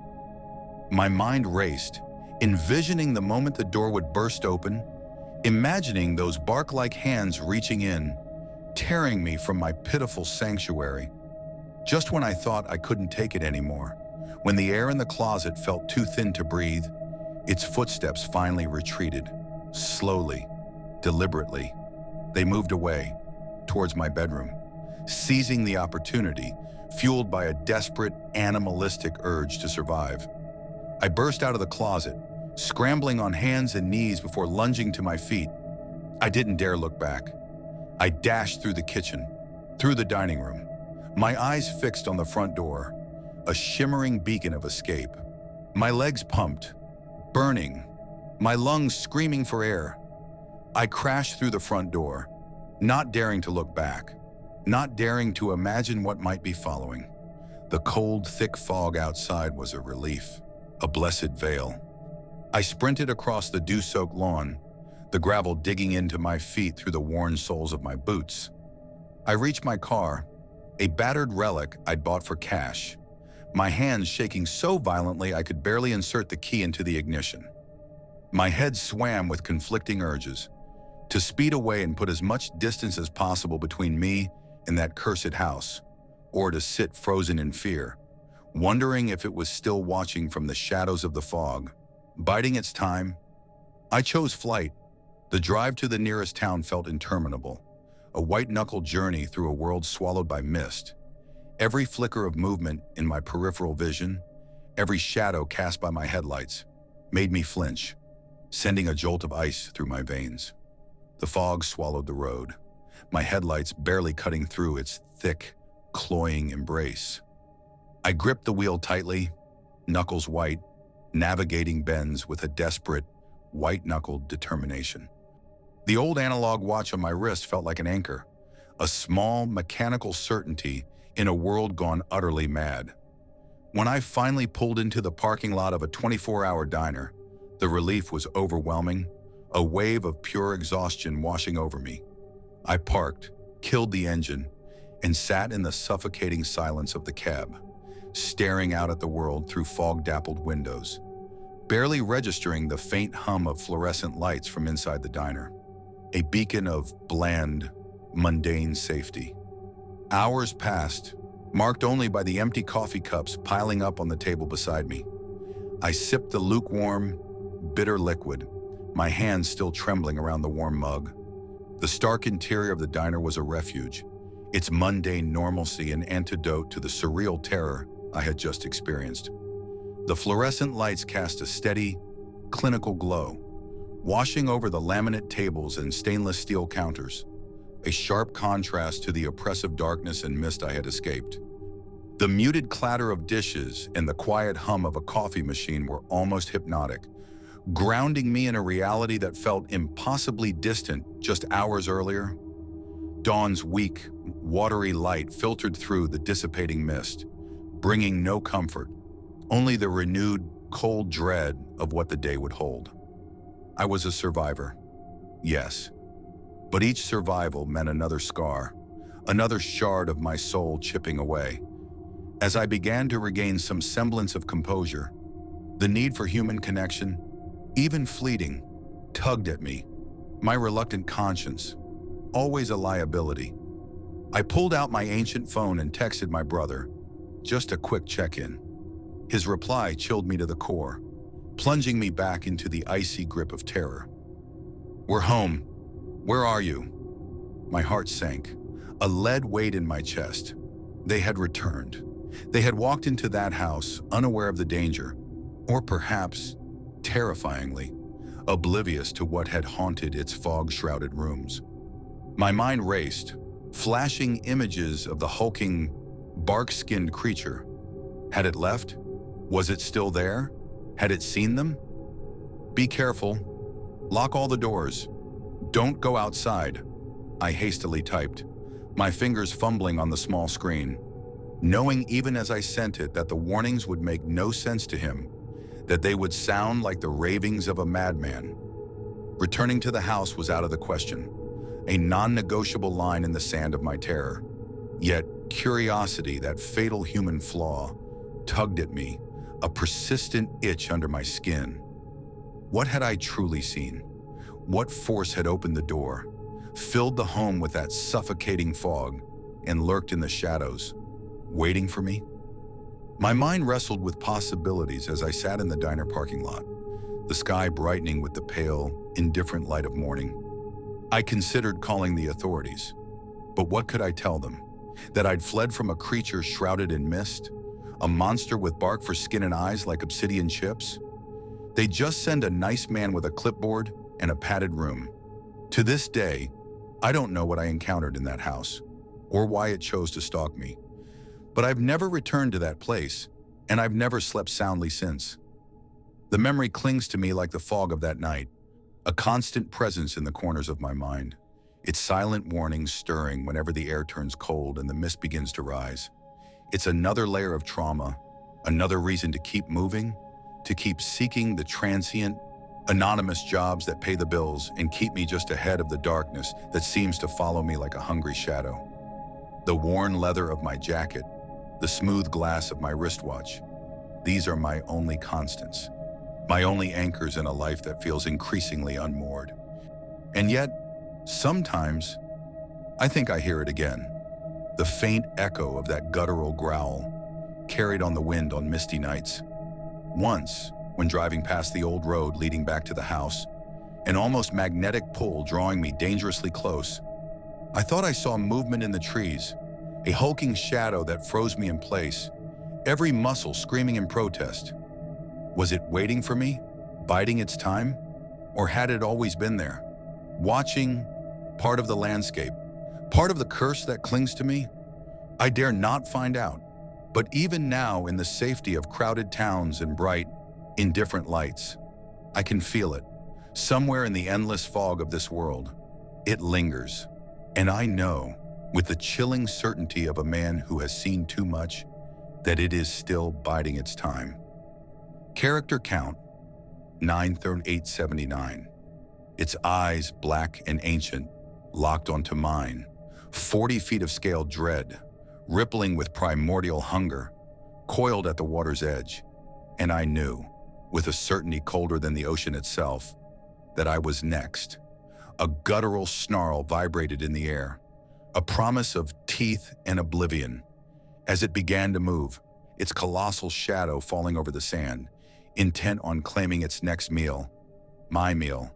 My mind raced, envisioning the moment the door would burst open, imagining those bark-like hands reaching in, tearing me from my pitiful sanctuary. Just when I thought I couldn't take it anymore, when the air in the closet felt too thin to breathe, its footsteps finally retreated, slowly, deliberately. They moved away, towards my bedroom, seizing the opportunity, fueled by a desperate, animalistic urge to survive. I burst out of the closet, scrambling on hands and knees before lunging to my feet. I didn't dare look back. I dashed through the kitchen, through the dining room, my eyes fixed on the front door, a shimmering beacon of escape. My legs pumped, burning, my lungs screaming for air. I crashed through the front door, not daring to look back, not daring to imagine what might be following. The cold, thick fog outside was a relief, a blessed veil. I sprinted across the dew-soaked lawn, the gravel digging into my feet through the worn soles of my boots. I reached my car, a battered relic I'd bought for cash, my hands shaking so violently I could barely insert the key into the ignition. My head swam with conflicting urges, to speed away and put as much distance as possible between me and that cursed house, or to sit frozen in fear, wondering if it was still watching from the shadows of the fog, biding its time. I chose flight. The drive to the nearest town felt interminable, a white-knuckled journey through a world swallowed by mist. Every flicker of movement in my peripheral vision, every shadow cast by my headlights, made me flinch, sending a jolt of ice through my veins. The fog swallowed the road, my headlights barely cutting through its thick, cloying embrace. I gripped the wheel tightly, knuckles white, navigating bends with a desperate, white-knuckled determination. The old analog watch on my wrist felt like an anchor, a small, mechanical certainty in a world gone utterly mad. When I finally pulled into the parking lot of a 24-hour diner, the relief was overwhelming, a wave of pure exhaustion washing over me. I parked, killed the engine, and sat in the suffocating silence of the cab, staring out at the world through fog-dappled windows, barely registering the faint hum of fluorescent lights from inside the diner, a beacon of bland, mundane safety. Hours passed, marked only by the empty coffee cups piling up on the table beside me. I sipped the lukewarm, bitter liquid, my hands still trembling around the warm mug. The stark interior of the diner was a refuge, its mundane normalcy an antidote to the surreal terror I had just experienced. The fluorescent lights cast a steady, clinical glow, washing over the laminate tables and stainless steel counters, a sharp contrast to the oppressive darkness and mist I had escaped. The muted clatter of dishes and the quiet hum of a coffee machine were almost hypnotic, grounding me in a reality that felt impossibly distant just hours earlier. Dawn's weak, watery light filtered through the dissipating mist, bringing no comfort, only the renewed, cold dread of what the day would hold. I was a survivor, yes, but each survival meant another scar, another shard of my soul chipping away. As I began to regain some semblance of composure, the need for human connection, even fleeting, tugged at me, my reluctant conscience, always a liability. I pulled out my ancient phone and texted my brother, just a quick check-in. His reply chilled me to the core, plunging me back into the icy grip of terror. "We're home. Where are you?" My heart sank, a lead weight in my chest. They had returned. They had walked into that house, unaware of the danger, or perhaps, terrifyingly, oblivious to what had haunted its fog-shrouded rooms. My mind raced, flashing images of the hulking, bark-skinned creature. Had it left? Was it still there? Had it seen them? "Be careful," Lock all the doors. Don't go outside, I hastily typed, my fingers fumbling on the small screen, knowing even as I sent it that the warnings would make no sense to him, that they would sound like the ravings of a madman. Returning to the house was out of the question, a non-negotiable line in the sand of my terror. Yet curiosity, that fatal human flaw, tugged at me, a persistent itch under my skin. What had I truly seen? What force had opened the door, filled the home with that suffocating fog, and lurked in the shadows, waiting for me? My mind wrestled with possibilities as I sat in the diner parking lot, the sky brightening with the pale, indifferent light of morning. I considered calling the authorities, but what could I tell them? That I'd fled from a creature shrouded in mist? A monster with bark for skin and eyes like obsidian chips? They'd just send a nice man with a clipboard and a padded room. To this day, I don't know what I encountered in that house, or why it chose to stalk me. But I've never returned to that place, and I've never slept soundly since. The memory clings to me like the fog of that night, a constant presence in the corners of my mind, its silent warnings stirring whenever the air turns cold and the mist begins to rise. It's another layer of trauma, another reason to keep moving, to keep seeking the transient, anonymous jobs that pay the bills and keep me just ahead of the darkness that seems to follow me like a hungry shadow. The worn leather of my jacket, the smooth glass of my wristwatch, these are my only constants, my only anchors in a life that feels increasingly unmoored. And yet, sometimes, I think I hear it again, the faint echo of that guttural growl, carried on the wind on misty nights. Once, when driving past the old road leading back to the house, an almost magnetic pull drawing me dangerously close, I thought I saw movement in the trees, a hulking shadow that froze me in place, every muscle screaming in protest. Was it waiting for me, biding its time? Or had it always been there, watching, part of the landscape, part of the curse that clings to me? I dare not find out. But even now, in the safety of crowded towns and bright, indifferent lights, I can feel it, somewhere in the endless fog of this world. It lingers, and I know, with the chilling certainty of a man who has seen too much, that it is still biding its time. Character count, 93879. Its eyes, black and ancient, locked onto mine. 40 feet of scaled dread, rippling with primordial hunger, coiled at the water's edge. And I knew, with a certainty colder than the ocean itself, that I was next. A guttural snarl vibrated in the air, a promise of teeth and oblivion. As it began to move, its colossal shadow falling over the sand, intent on claiming its next meal, my meal.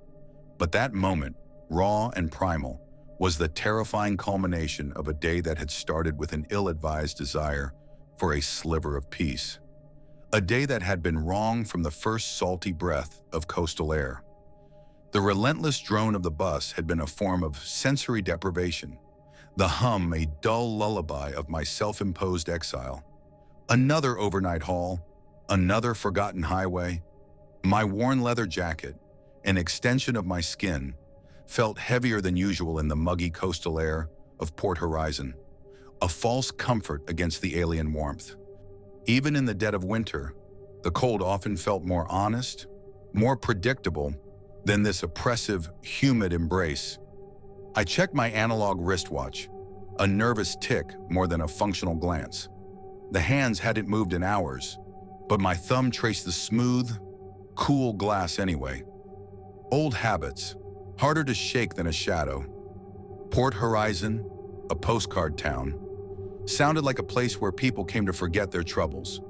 But that moment, raw and primal, was the terrifying culmination of a day that had started with an ill-advised desire for a sliver of peace. A day that had been wrong from the first salty breath of coastal air. The relentless drone of the bus had been a form of sensory deprivation, the hum a dull lullaby of my self-imposed exile. Another overnight haul, another forgotten highway. My worn leather jacket, an extension of my skin, felt heavier than usual in the muggy coastal air of Port Horizon, a false comfort against the alien warmth. Even in the dead of winter, the cold often felt more honest, more predictable than this oppressive, humid embrace. I checked my analog wristwatch, a nervous tick more than a functional glance. The hands hadn't moved in hours, but my thumb traced the smooth, cool glass anyway. Old habits, harder to shake than a shadow. Port Horizon, a postcard town, sounded like a place where people came to forget their troubles.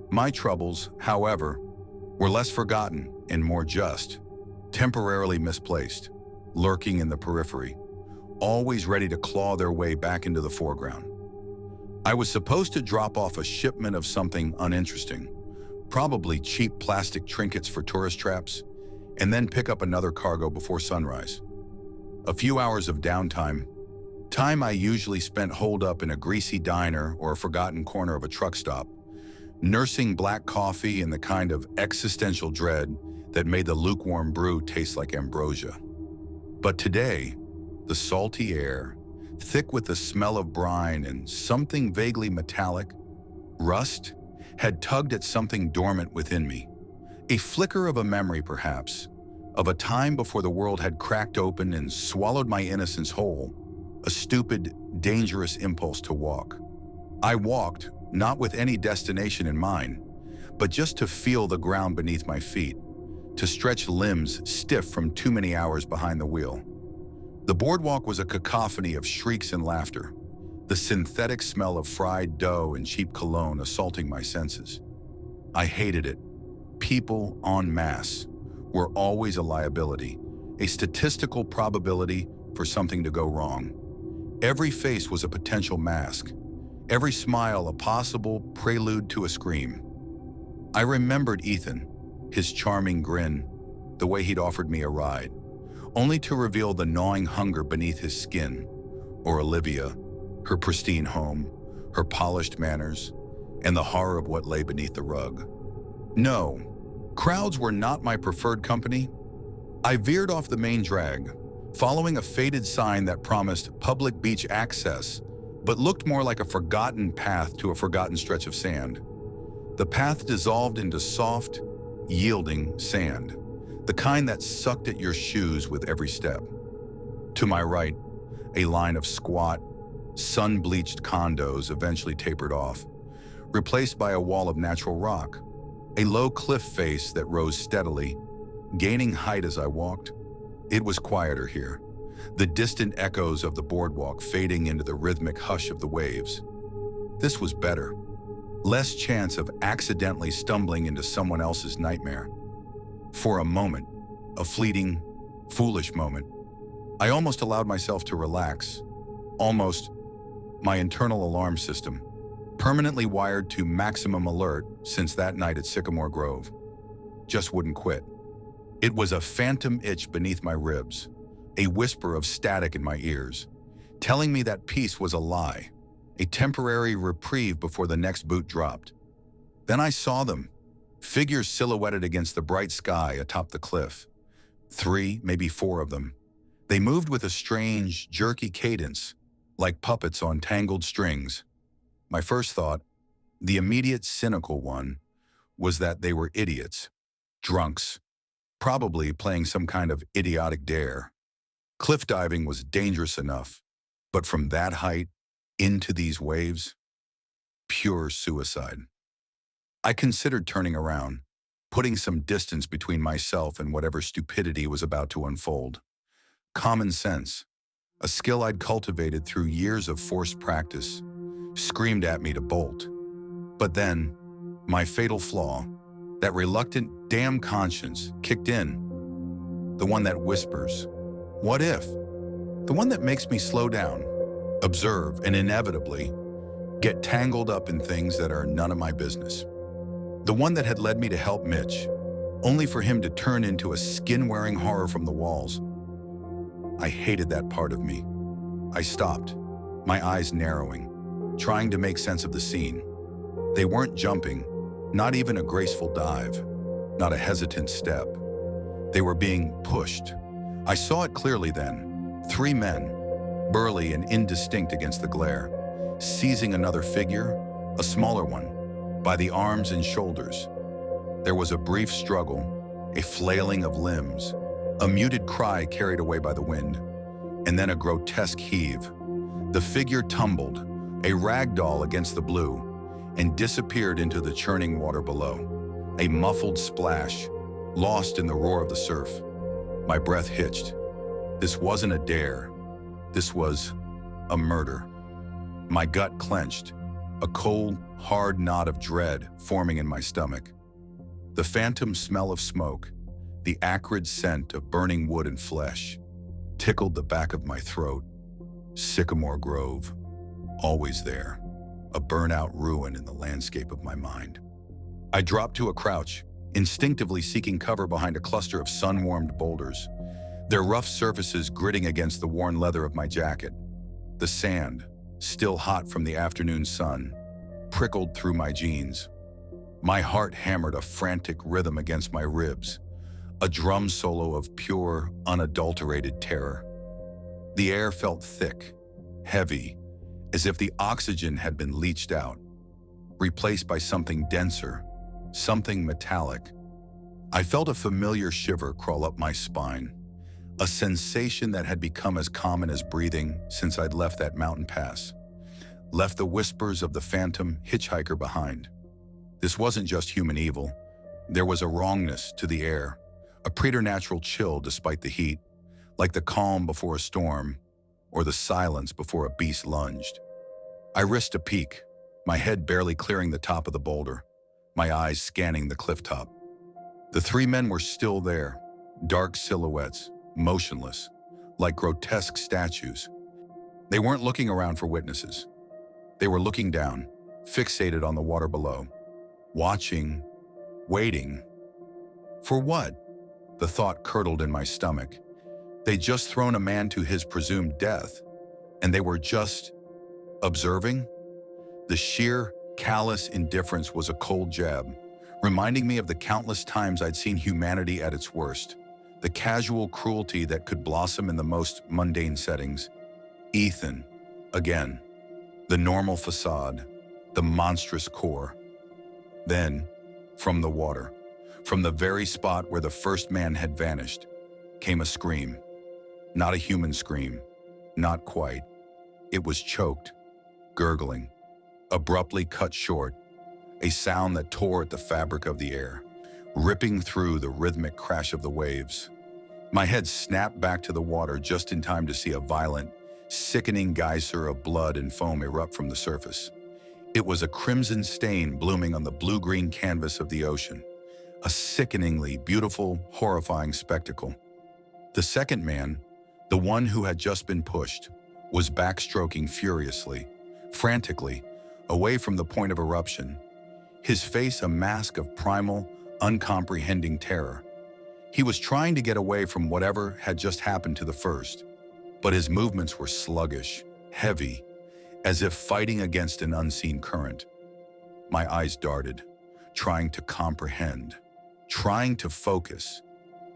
My troubles, however, were less forgotten and more just, temporarily misplaced, lurking in the periphery, always ready to claw their way back into the foreground. I was supposed to drop off a shipment of something uninteresting, probably cheap plastic trinkets for tourist traps, and then pick up another cargo before sunrise. A few hours of downtime, time I usually spent holed up in a greasy diner or a forgotten corner of a truck stop, nursing black coffee and the kind of existential dread that made the lukewarm brew taste like ambrosia. But today, the salty air, thick with the smell of brine and something vaguely metallic, rust, had tugged at something dormant within me. A flicker of a memory, perhaps, of a time before the world had cracked open and swallowed my innocence whole, a stupid, dangerous impulse to walk. I walked, not with any destination in mind, but just to feel the ground beneath my feet, to stretch limbs stiff from too many hours behind the wheel. The boardwalk was a cacophony of shrieks and laughter, the synthetic smell of fried dough and cheap cologne assaulting my senses. I hated it. People en masse were always a liability, a statistical probability for something to go wrong. Every face was a potential mask, every smile a possible prelude to a scream. I remembered Ethan, his charming grin, the way he'd offered me a ride, only to reveal the gnawing hunger beneath his skin, or Olivia, her pristine home, her polished manners, and the horror of what lay beneath the rug. No, crowds were not my preferred company. I veered off the main drag, following a faded sign that promised public beach access, but looked more like a forgotten path to a forgotten stretch of sand. The path dissolved into soft, yielding sand, the kind that sucked at your shoes with every step. To my right, a line of squat, sun-bleached condos eventually tapered off, replaced by a wall of natural rock, a low cliff face that rose steadily, gaining height as I walked. It was quieter here, the distant echoes of the boardwalk fading into the rhythmic hush of the waves. This was better. Less chance of accidentally stumbling into someone else's nightmare. For a moment, a fleeting, foolish moment, I almost allowed myself to relax. Almost. My internal alarm system, permanently wired to maximum alert since that night at Sycamore Grove, just wouldn't quit. It was a phantom itch beneath my ribs, a whisper of static in my ears, telling me that peace was a lie, a temporary reprieve before the next boot dropped. Then I saw them, figures silhouetted against the bright sky atop the cliff. 3, maybe 4 of them. They moved with a strange, jerky cadence, like puppets on tangled strings. My first thought, the immediate cynical one, was that they were idiots, drunks, probably playing some kind of idiotic dare. Cliff diving was dangerous enough, but from that height into these waves, pure suicide. I considered turning around, putting some distance between myself and whatever stupidity was about to unfold. Common sense, a skill I'd cultivated through years of forced practice, screamed at me to bolt. But then, my fatal flaw, that reluctant damn conscience, kicked in. The one that whispers, "What if?" The one that makes me slow down, observe, and inevitably get tangled up in things that are none of my business. The one that had led me to help Mitch, only for him to turn into a skin-wearing horror from the walls. I hated that part of me. I stopped, my eyes narrowing, trying to make sense of the scene. They weren't jumping, not even a graceful dive, not a hesitant step. They were being pushed. I saw it clearly then. 3 men, burly and indistinct against the glare, seizing another figure, a smaller one, by the arms and shoulders. There was a brief struggle, a flailing of limbs, a muted cry carried away by the wind, and then a grotesque heave. The figure tumbled, a rag doll against the blue, and disappeared into the churning water below. A muffled splash, lost in the roar of the surf. My breath hitched. This wasn't a dare. This was a murder. My gut clenched, a cold, hard knot of dread forming in my stomach. The phantom smell of smoke, the acrid scent of burning wood and flesh, tickled the back of my throat. Sycamore Grove, always there, a burnout ruin in the landscape of my mind. I dropped to a crouch, instinctively seeking cover behind a cluster of sun-warmed boulders, their rough surfaces gritting against the worn leather of my jacket. The sand, still hot from the afternoon sun, prickled through my jeans. My heart hammered a frantic rhythm against my ribs, a drum solo of pure, unadulterated terror. The air felt thick, heavy, as if the oxygen had been leached out, replaced by something denser, something metallic. I felt a familiar shiver crawl up my spine, a sensation that had become as common as breathing since I'd left that mountain pass, left the whispers of the phantom hitchhiker behind. This wasn't just human evil. There was a wrongness to the air, a preternatural chill despite the heat, like the calm before a storm, or the silence before a beast lunged. I risked a peek, my head barely clearing the top of the boulder, my eyes scanning the cliff top. The three men were still there, dark silhouettes, motionless, like grotesque statues. They weren't looking around for witnesses. They were looking down, fixated on the water below, watching, waiting. For what? The thought curdled in my stomach. They'd just thrown a man to his presumed death, and they were just observing? The sheer, callous indifference was a cold jab, reminding me of the countless times I'd seen humanity at its worst, the casual cruelty that could blossom in the most mundane settings. Ethan, again, the normal facade, the monstrous core. Then, from the water, from the very spot where the first man had vanished, came a scream. Not a human scream, not quite. It was choked, gurgling, abruptly cut short, a sound that tore at the fabric of the air, ripping through the rhythmic crash of the waves. My head snapped back to the water just in time to see a violent, sickening geyser of blood and foam erupt from the surface. It was a crimson stain blooming on the blue-green canvas of the ocean, a sickeningly beautiful, horrifying spectacle. The second man, the one who had just been pushed, was backstroking furiously, frantically, away from the point of eruption, his face a mask of primal, uncomprehending terror. He was trying to get away from whatever had just happened to the first, but his movements were sluggish, heavy, as if fighting against an unseen current. My eyes darted, trying to comprehend, trying to focus,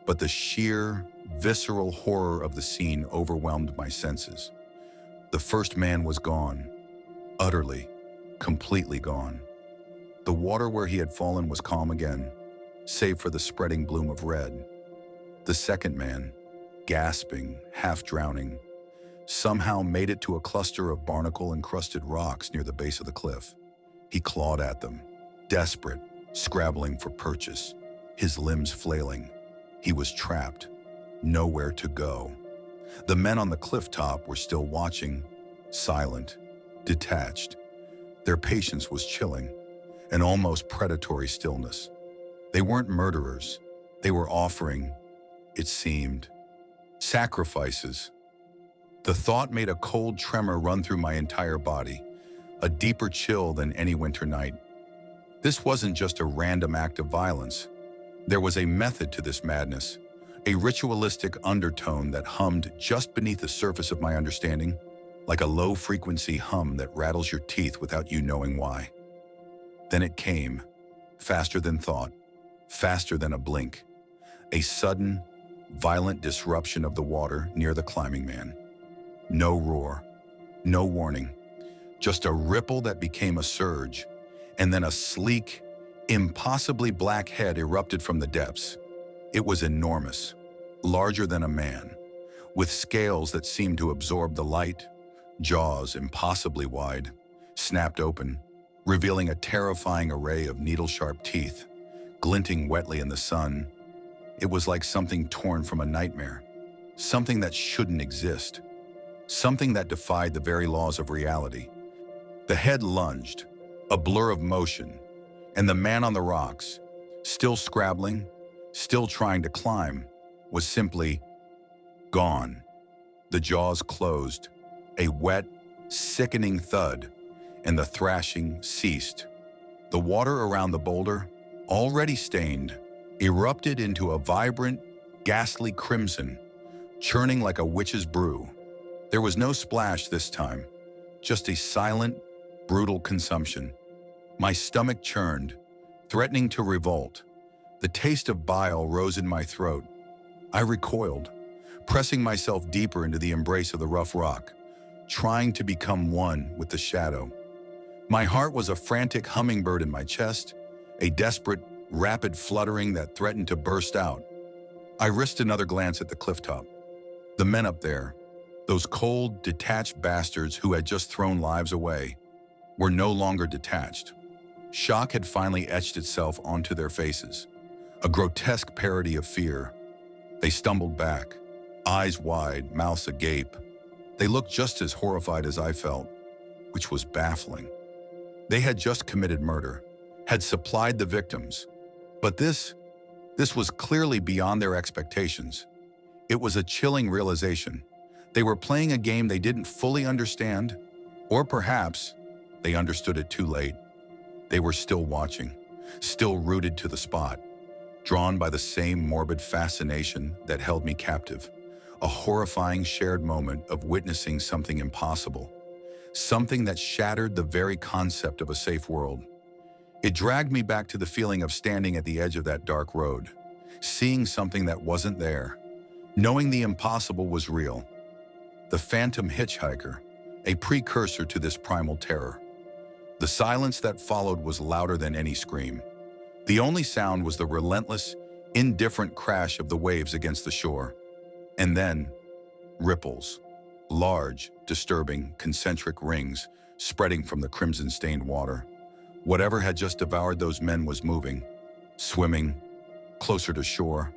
but the sheer, visceral horror of the scene overwhelmed my senses. The first man was gone, utterly, completely gone. The water where he had fallen was calm again, save for the spreading bloom of red. The second man, gasping, half drowning, somehow made it to a cluster of barnacle-encrusted rocks near the base of the cliff. He clawed at them, desperate, scrabbling for purchase, his limbs flailing. He was trapped, nowhere to go. The men on the cliff top were still watching, silent, detached. Their patience was chilling, an almost predatory stillness. They weren't murderers. They were offering, it seemed, sacrifices. The thought made a cold tremor run through my entire body, a deeper chill than any winter night. This wasn't just a random act of violence. There was a method to this madness, a ritualistic undertone that hummed just beneath the surface of my understanding, like a low-frequency hum that rattles your teeth without you knowing why. Then it came, faster than thought, faster than a blink, a sudden, violent disruption of the water near the climbing man. No roar, no warning, just a ripple that became a surge, and then a sleek, impossibly black head erupted from the depths. It was enormous, larger than a man, with scales that seemed to absorb the light, jaws impossibly wide, snapped open, revealing a terrifying array of needle-sharp teeth, glinting wetly in the sun. It was like something torn from a nightmare, something that shouldn't exist, something that defied the very laws of reality. The head lunged, a blur of motion, and the man on the rocks, still scrabbling, still trying to climb, was simply gone. The jaws closed, a wet, sickening thud, and the thrashing ceased. The water around the boulder, already stained, erupted into a vibrant, ghastly crimson, churning like a witch's brew. There was no splash this time, just a silent, brutal consumption. My stomach churned, threatening to revolt. The taste of bile rose in my throat. I recoiled, pressing myself deeper into the embrace of the rough rock, trying to become one with the shadow. My heart was a frantic hummingbird in my chest, a desperate, rapid fluttering that threatened to burst out. I risked another glance at the clifftop. The men up there, those cold, detached bastards who had just thrown lives away, were no longer detached. Shock had finally etched itself onto their faces, a grotesque parody of fear. They stumbled back, eyes wide, mouths agape. They looked just as horrified as I felt, which was baffling. They had just committed murder, had supplied the victims. But this was clearly beyond their expectations. It was a chilling realization. They were playing a game they didn't fully understand, or perhaps they understood it too late. They were still watching, still rooted to the spot, drawn by the same morbid fascination that held me captive, a horrifying shared moment of witnessing something impossible, something that shattered the very concept of a safe world. It dragged me back to the feeling of standing at the edge of that dark road, seeing something that wasn't there, knowing the impossible was real. The phantom hitchhiker, a precursor to this primal terror. The silence that followed was louder than any scream. The only sound was the relentless, indifferent crash of the waves against the shore. And then, ripples, large, disturbing, concentric rings spreading from the crimson-stained water. Whatever had just devoured those men was moving, swimming, closer to shore.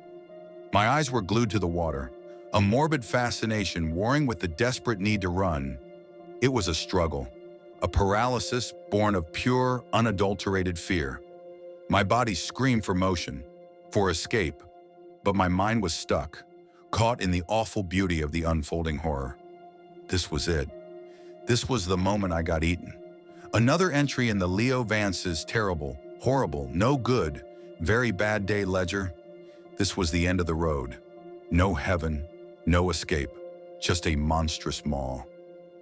My eyes were glued to the water, a morbid fascination warring with the desperate need to run. It was a struggle, a paralysis born of pure, unadulterated fear. My body screamed for motion, for escape, but my mind was stuck, caught in the awful beauty of the unfolding horror. This was it. This was the moment I got eaten. Another entry in the Leo Vance's terrible, horrible, no good, very bad day ledger. This was the end of the road. No heaven, no escape, just a monstrous maw.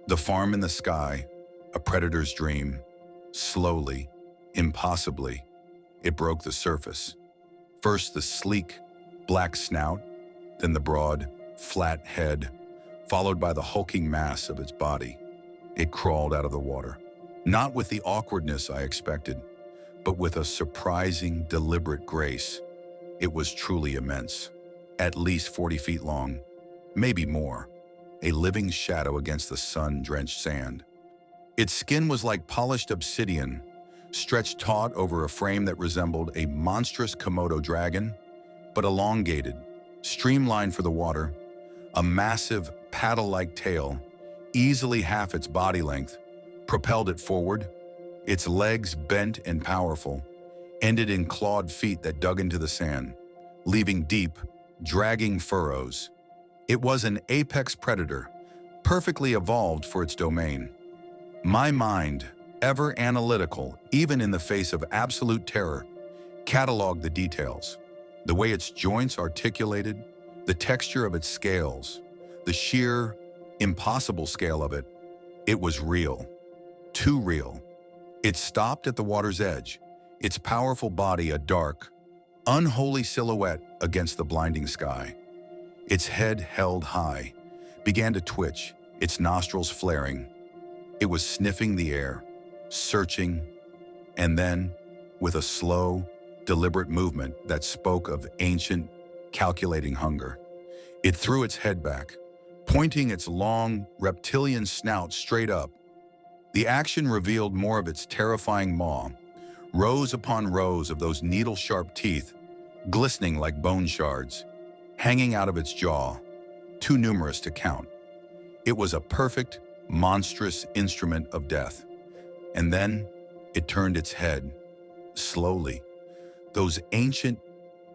The farm in the sky, a predator's dream. Slowly, impossibly, it broke the surface. First the sleek, black snout, then the broad, flat head, followed by the hulking mass of its body. It crawled out of the water, not with the awkwardness I expected, but with a surprising, deliberate grace. It was truly immense, at least 40 feet long, maybe more, a living shadow against the sun-drenched sand. Its skin was like polished obsidian, stretched taut over a frame that resembled a monstrous Komodo dragon, but elongated, streamlined for the water, a massive paddle-like tail, easily half its body length, propelled it forward. Its legs, bent and powerful, ended in clawed feet that dug into the sand, leaving deep, dragging furrows. It was an apex predator, perfectly evolved for its domain. My mind, ever analytical, even in the face of absolute terror, cataloged the details. The way its joints articulated, the texture of its scales, the sheer, impossible scale of it. It was real. Too real. It stopped at the water's edge, its powerful body a dark, unholy silhouette against the blinding sky. Its head held high, began to twitch, its nostrils flaring. It was sniffing the air, searching, and then, with a slow, deliberate movement that spoke of ancient, calculating hunger, it threw its head back, pointing its long, reptilian snout straight up. The action revealed more of its terrifying maw, rows upon rows of those needle-sharp teeth, glistening like bone shards, hanging out of its jaw, too numerous to count. It was a perfect, monstrous instrument of death. And then it turned its head, slowly. Those ancient,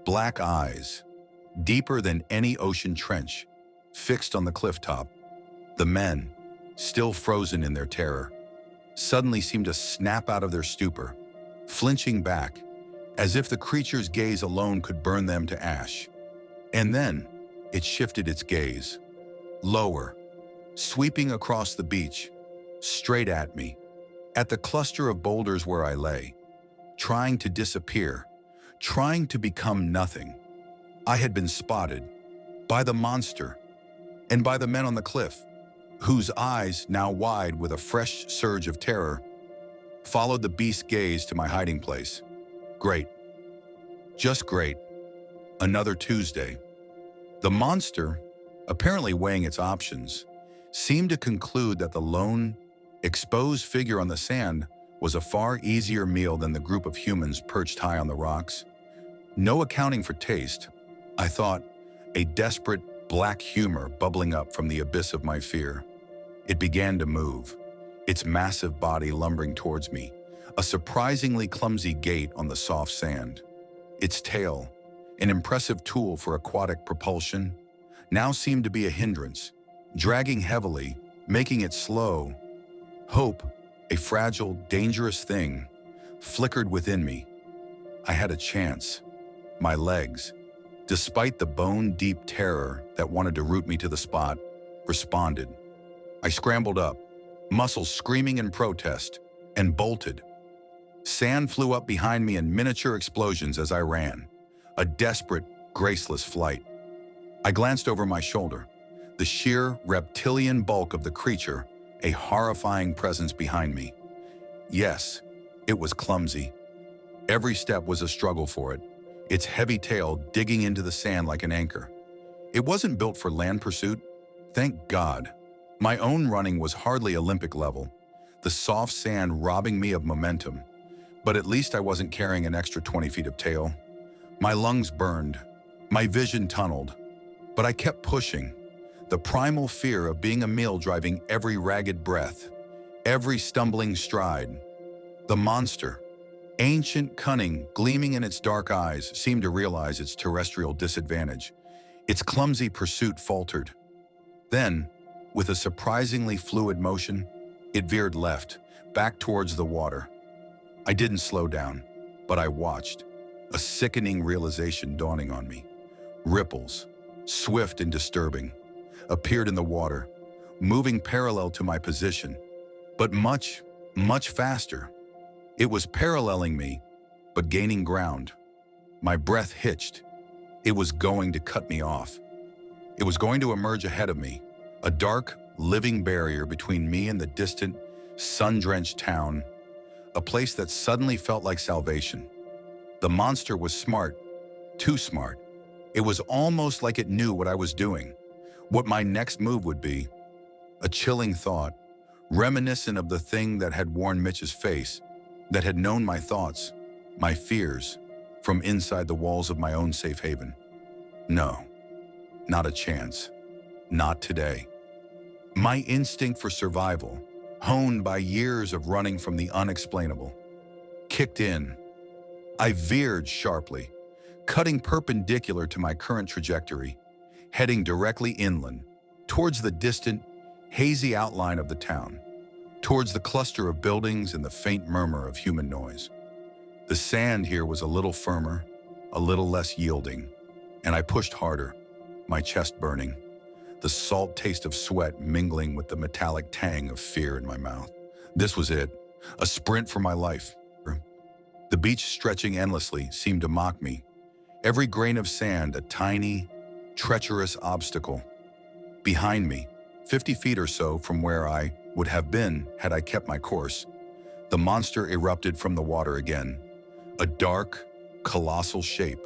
black eyes, deeper than any ocean trench, fixed on the clifftop. The men, still frozen in their terror, suddenly seemed to snap out of their stupor, flinching back, as if the creature's gaze alone could burn them to ash. And then it shifted its gaze, lower, sweeping across the beach, straight at me, at the cluster of boulders where I lay, trying to disappear, trying to become nothing. I had been spotted by the monster and by the men on the cliff, whose eyes, now wide with a fresh surge of terror, followed the beast's gaze to my hiding place. Great. Just great. Another Tuesday. The monster, apparently weighing its options, seemed to conclude that the lone, exposed figure on the sand was a far easier meal than the group of humans perched high on the rocks. No accounting for taste, I thought, a desperate black humor bubbling up from the abyss of my fear. It began to move, its massive body lumbering towards me, a surprisingly clumsy gait on the soft sand. Its tail, an impressive tool for aquatic propulsion, now seemed to be a hindrance, dragging heavily, making it slow. Hope, a fragile, dangerous thing, flickered within me. I had a chance. My legs, despite the bone-deep terror that wanted to root me to the spot, responded. I scrambled up, muscles screaming in protest, and bolted. Sand flew up behind me in miniature explosions as I ran, a desperate, graceless flight. I glanced over my shoulder, the sheer reptilian bulk of the creature, a horrifying presence behind me. Yes, it was clumsy. Every step was a struggle for it, its heavy tail digging into the sand like an anchor. It wasn't built for land pursuit, thank God. My own running was hardly Olympic level, the soft sand robbing me of momentum, but at least I wasn't carrying an extra 20 feet of tail. My lungs burned, my vision tunneled, but I kept pushing, the primal fear of being a meal driving every ragged breath, every stumbling stride. The monster, ancient cunning gleaming in its dark eyes, seemed to realize its terrestrial disadvantage. Its clumsy pursuit faltered. Then, with a surprisingly fluid motion, it veered left, back towards the water. I didn't slow down, but I watched, a sickening realization dawning on me. Ripples, swift and disturbing, appeared in the water, moving parallel to my position, but much, much faster. It was paralleling me, but gaining ground. My breath hitched. It was going to cut me off. It was going to emerge ahead of me, a dark, living barrier between me and the distant, sun-drenched town, a place that suddenly felt like salvation. The monster was smart, too smart. It was almost like it knew what I was doing, what my next move would be. A chilling thought, reminiscent of the thing that had worn Mitch's face, that had known my thoughts, my fears, from inside the walls of my own safe haven. No, not a chance. Not today. My instinct for survival, honed by years of running from the unexplainable, kicked in. I veered sharply, cutting perpendicular to my current trajectory, heading directly inland, towards the distant, hazy outline of the town, towards the cluster of buildings and the faint murmur of human noise. The sand here was a little firmer, a little less yielding, and I pushed harder, my chest burning, the salt taste of sweat mingling with the metallic tang of fear in my mouth. This was it, a sprint for my life. The beach stretching endlessly seemed to mock me, every grain of sand a tiny, treacherous obstacle. Behind me, 50 feet or so from where I would have been had I kept my course, the monster erupted from the water again, a dark, colossal shape.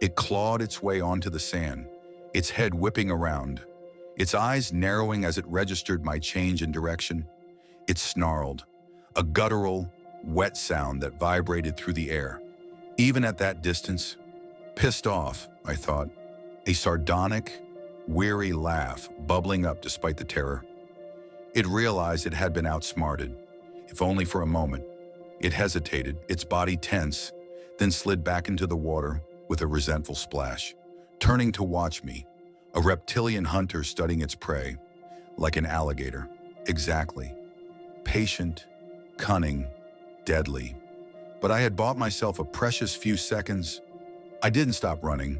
It clawed its way onto the sand, its head whipping around, its eyes narrowing as it registered my change in direction. It snarled, a guttural, wet sound that vibrated through the air. Even at that distance, pissed off, I thought, a sardonic, weary laugh bubbling up despite the terror. It realized it had been outsmarted, if only for a moment. It hesitated, its body tense, then slid back into the water with a resentful splash, turning to watch me, a reptilian hunter studying its prey, like an alligator. Exactly. Patient, cunning, deadly. But I had bought myself a precious few seconds. I didn't stop running.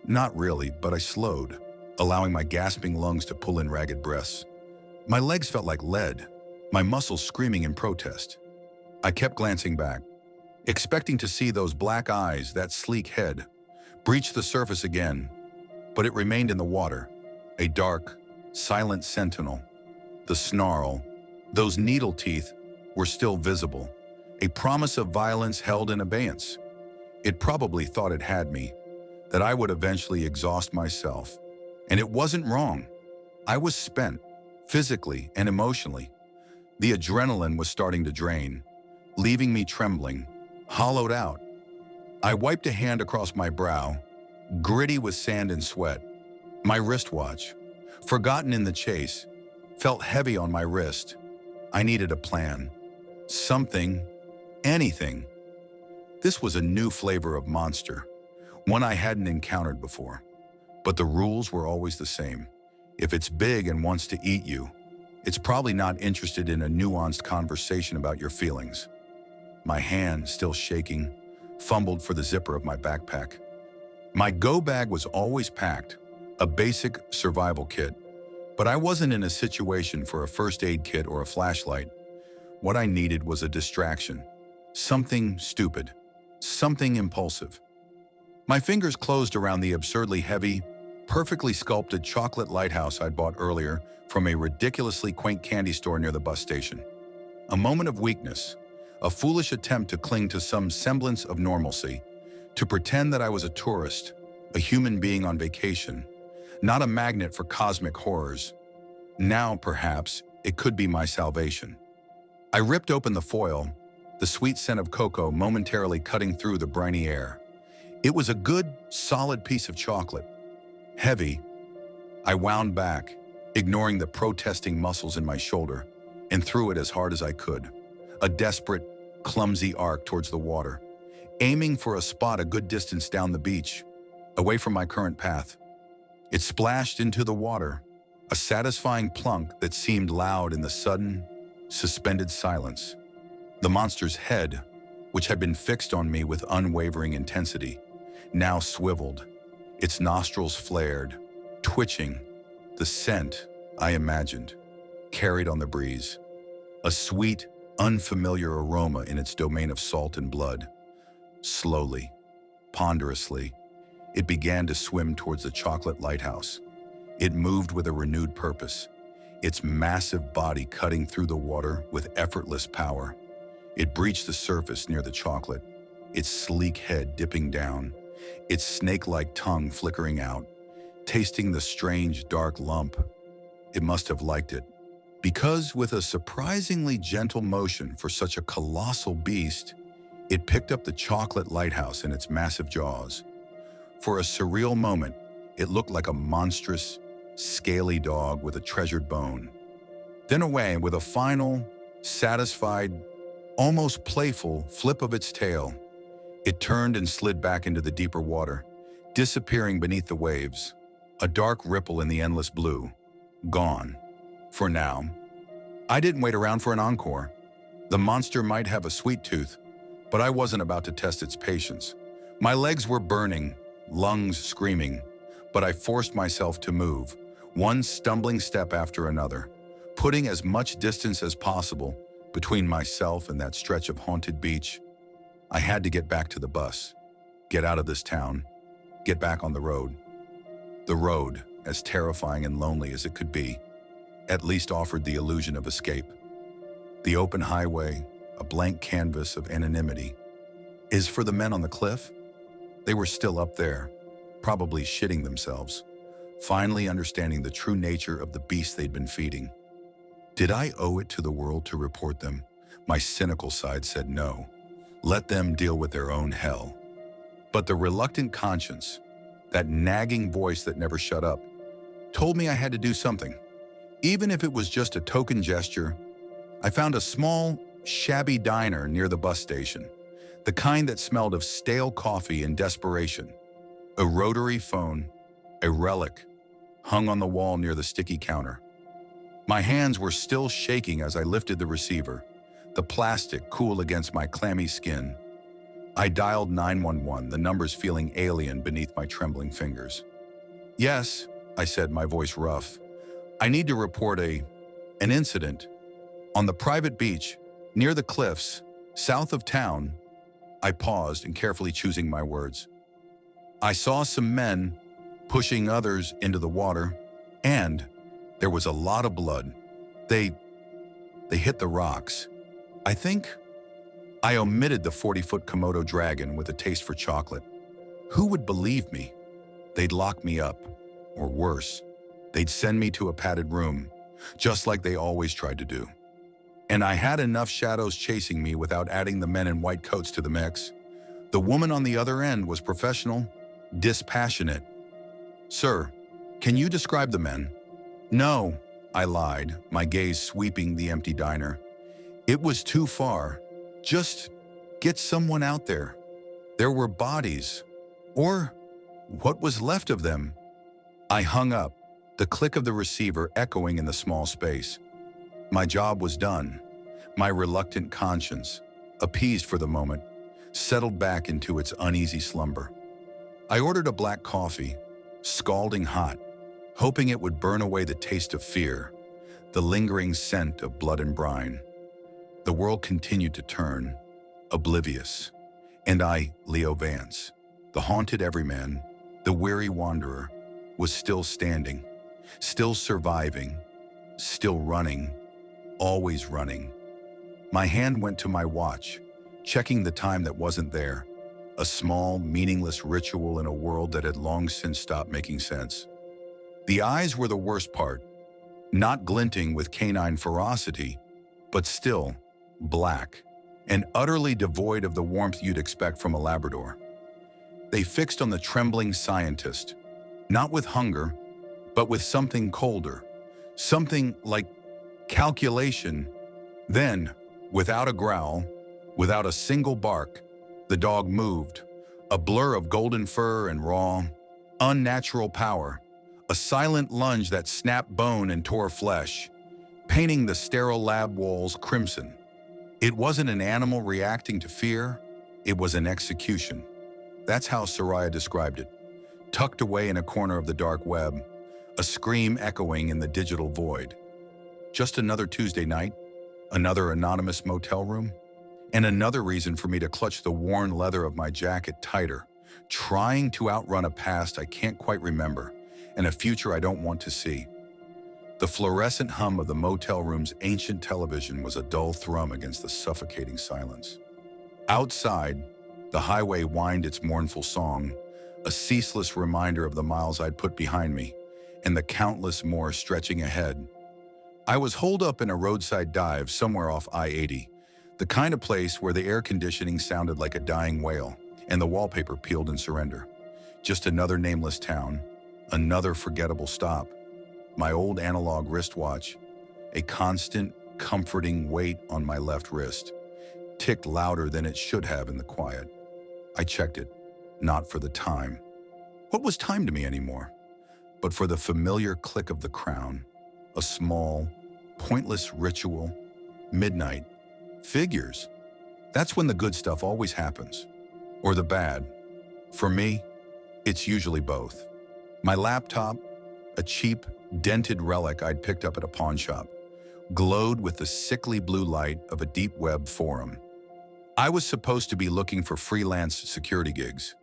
Not really, but I slowed, allowing my gasping lungs to pull in ragged breaths. My legs felt like lead, my muscles screaming in protest. I kept glancing back, expecting to see those black eyes, that sleek head, breach the surface again, but it remained in the water, a dark, silent sentinel. The snarl, those needle teeth, were still visible, a promise of violence held in abeyance. It probably thought it had me, that I would eventually exhaust myself. And it wasn't wrong. I was spent, physically and emotionally. The adrenaline was starting to drain, leaving me trembling, hollowed out. I wiped a hand across my brow, gritty with sand and sweat. My wristwatch, forgotten in the chase, felt heavy on my wrist. I needed a plan. Something, anything. This was a new flavor of monster, one I hadn't encountered before. But the rules were always the same. If it's big and wants to eat you, it's probably not interested in a nuanced conversation about your feelings. My hand, still shaking, fumbled for the zipper of my backpack. My go bag was always packed, a basic survival kit, but I wasn't in a situation for a first aid kit or a flashlight. What I needed was a distraction, something stupid, something impulsive. My fingers closed around the absurdly heavy, perfectly sculpted chocolate lighthouse I'd bought earlier from a ridiculously quaint candy store near the bus station. A moment of weakness, a foolish attempt to cling to some semblance of normalcy, to pretend that I was a tourist, a human being on vacation, not a magnet for cosmic horrors. Now, perhaps, it could be my salvation. I ripped open the foil, the sweet scent of cocoa momentarily cutting through the briny air. It was a good, solid piece of chocolate. Heavy. I wound back, ignoring the protesting muscles in my shoulder, and threw it as hard as I could. A desperate, clumsy arc towards the water, aiming for a spot a good distance down the beach, away from my current path. It splashed into the water, a satisfying plunk that seemed loud in the sudden, suspended silence. The monster's head, which had been fixed on me with unwavering intensity, now swiveled. Its nostrils flared, twitching. The scent, I imagined, carried on the breeze. A sweet, unfamiliar aroma in its domain of salt and blood. Slowly, ponderously, it began to swim towards the chocolate lighthouse. It moved with a renewed purpose, its massive body cutting through the water with effortless power. It breached the surface near the chocolate, its sleek head dipping down, its snake-like tongue flickering out, tasting the strange, dark lump. It must have liked it, because with a surprisingly gentle motion for such a colossal beast, it picked up the chocolate lighthouse in its massive jaws. For a surreal moment, it looked like a monstrous, scaly dog with a treasured bone. Then away with a final, satisfied, almost playful flip of its tail, it turned and slid back into the deeper water, disappearing beneath the waves, a dark ripple in the endless blue. Gone. For now. I didn't wait around for an encore. The monster might have a sweet tooth, but I wasn't about to test its patience. My legs were burning, lungs screaming, but I forced myself to move, one stumbling step after another, putting as much distance as possible between myself and that stretch of haunted beach. I had to get back to the bus, get out of this town, get back on the road. The road, as terrifying and lonely as it could be, at least offered the illusion of escape. The open highway, a blank canvas of anonymity. Is for the men on the cliff? They were still up there, probably shitting themselves, finally understanding the true nature of the beast they'd been feeding. Did I owe it to the world to report them? My cynical side said no. Let them deal with their own hell. But the reluctant conscience, that nagging voice that never shut up, told me I had to do something. Even if it was just a token gesture. I found a small, shabby diner near the bus station, the kind that smelled of stale coffee and desperation. A rotary phone, a relic, hung on the wall near the sticky counter. My hands were still shaking as I lifted the receiver, the plastic cool against my clammy skin. I dialed 911, the numbers feeling alien beneath my trembling fingers. Yes, I said, my voice rough. I need to report an incident on the private beach near the cliffs, south of town. I paused and carefully choosing my words. I saw some men pushing others into the water, and there was a lot of blood. They hit the rocks. I think I omitted the 40-foot Komodo dragon with a taste for chocolate. Who would believe me? They'd lock me up, or worse, they'd send me to a padded room, just like they always tried to do. And I had enough shadows chasing me without adding the men in white coats to the mix. The woman on the other end was professional, dispassionate. "Sir, can you describe the men?" "No," I lied, my gaze sweeping the empty diner. "It was too far. Just get someone out there." There were bodies, or what was left of them. I hung up, the click of the receiver echoing in the small space. My job was done. My reluctant conscience, appeased for the moment, settled back into its uneasy slumber. I ordered a black coffee, scalding hot, hoping it would burn away the taste of fear, the lingering scent of blood and brine. The world continued to turn, oblivious, and I, Leo Vance, the haunted everyman, the weary wanderer, was still standing, still surviving, still running, always running. My hand went to my watch, checking the time that wasn't there, a small, meaningless ritual in a world that had long since stopped making sense. The eyes were the worst part, not glinting with canine ferocity, but still black and utterly devoid of the warmth you'd expect from a Labrador. They fixed on the trembling scientist, not with hunger, but with something colder, something like calculation. Then, without a growl, without a single bark, the dog moved, a blur of golden fur and raw, unnatural power, a silent lunge that snapped bone and tore flesh, painting the sterile lab walls crimson. It wasn't an animal reacting to fear, it was an execution. That's how Soraya described it, tucked away in a corner of the dark web, a scream echoing in the digital void. Just another Tuesday night, another anonymous motel room, and another reason for me to clutch the worn leather of my jacket tighter, trying to outrun a past I can't quite remember and a future I don't want to see. The fluorescent hum of the motel room's ancient television was a dull thrum against the suffocating silence. Outside, the highway whined its mournful song, a ceaseless reminder of the miles I'd put behind me and the countless more stretching ahead. I was holed up in a roadside dive somewhere off I-80, the kind of place where the air conditioning sounded like a dying whale and the wallpaper peeled in surrender. Just another nameless town, another forgettable stop. My old analog wristwatch, a constant, comforting weight on my left wrist, ticked louder than it should have in the quiet. I checked it, not for the time. What was time to me anymore? But for the familiar click of the crown, a small, pointless ritual, midnight, figures. That's when the good stuff always happens. Or the bad. For me, it's usually both. My laptop, a cheap, dented relic I'd picked up at a pawn shop, glowed with the sickly blue light of a deep web forum. I was supposed to be looking for freelance security gigs,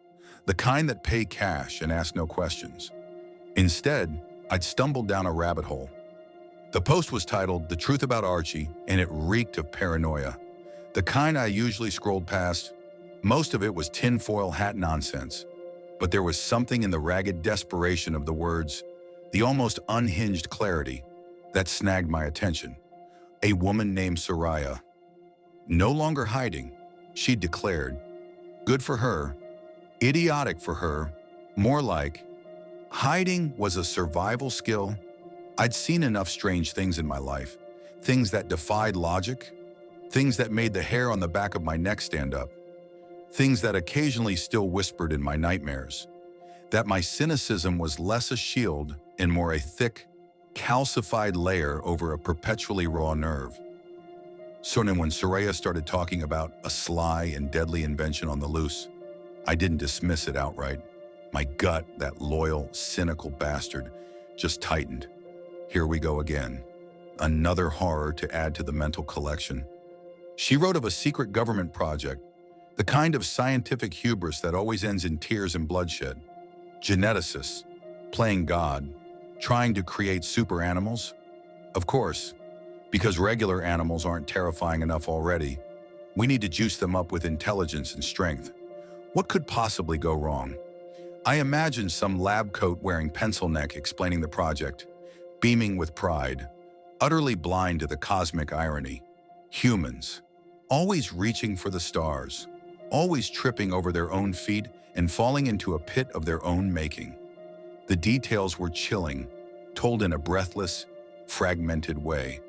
the kind that pay cash and ask no questions. Instead, I'd stumbled down a rabbit hole. The post was titled "The Truth About Archie," and it reeked of paranoia. The kind I usually scrolled past. Most of it was tinfoil hat nonsense. But there was something in the ragged desperation of the words, the almost unhinged clarity, that snagged my attention. A woman named Soraya. No longer hiding, she'd declared. Good for her. Idiotic for her. More like, hiding was a survival skill. I'd seen enough strange things in my life, things that defied logic, things that made the hair on the back of my neck stand up, things that occasionally still whispered in my nightmares, that my cynicism was less a shield and more a thick, calcified layer over a perpetually raw nerve. So then when Soraya started talking about a sly and deadly invention on the loose, I didn't dismiss it outright. My gut, that loyal, cynical bastard, just tightened. Here we go again. Another horror to add to the mental collection. She wrote of a secret government project, The kind of scientific hubris that always ends in tears and bloodshed. Geneticists, playing God, trying to create super animals? Of course, because regular animals aren't terrifying enough already. We need to juice them up with intelligence and strength. What could possibly go wrong? I imagine some lab coat-wearing pencil neck explaining the project, beaming with pride, utterly blind to the cosmic irony. Humans, always reaching for the stars, always tripping over their own feet and falling into a pit of their own making. The details were chilling, told in a breathless, fragmented way,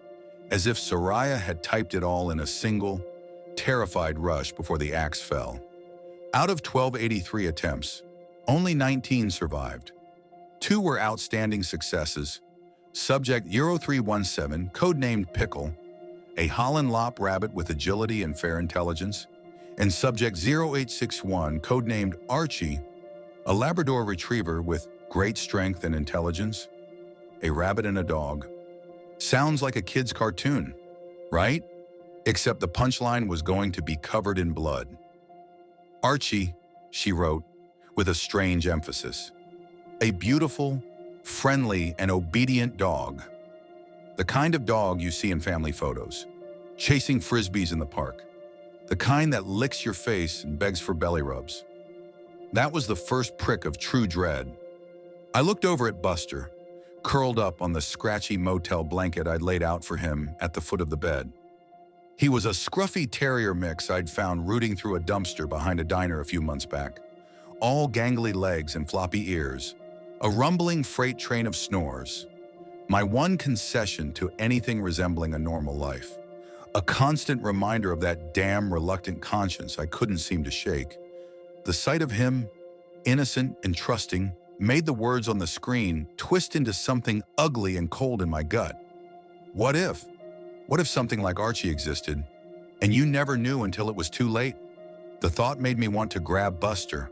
as if Soraya had typed it all in a single, terrified rush before the axe fell. Out of 1283 attempts, only 19 survived. 2 were outstanding successes. Subject 0317, codenamed Pickle, a Holland Lop rabbit with agility and fair intelligence, and Subject 0861, codenamed Archie, a Labrador retriever with great strength and intelligence. A rabbit and a dog. Sounds like a kid's cartoon, right? Except the punchline was going to be covered in blood. Archie, she wrote, with a strange emphasis. A beautiful, friendly, and obedient dog. The kind of dog you see in family photos, chasing frisbees in the park. The kind that licks your face and begs for belly rubs. That was the first prick of true dread. I looked over at Buster, curled up on the scratchy motel blanket I'd laid out for him at the foot of the bed. He was a scruffy terrier mix I'd found rooting through a dumpster behind a diner a few months back. All gangly legs and floppy ears, a rumbling freight train of snores. My one concession to anything resembling a normal life. A constant reminder of that damn reluctant conscience I couldn't seem to shake. The sight of him, innocent and trusting, made the words on the screen twist into something ugly and cold in my gut. What if? What if something like Archie existed, and you never knew until it was too late? The thought made me want to grab Buster,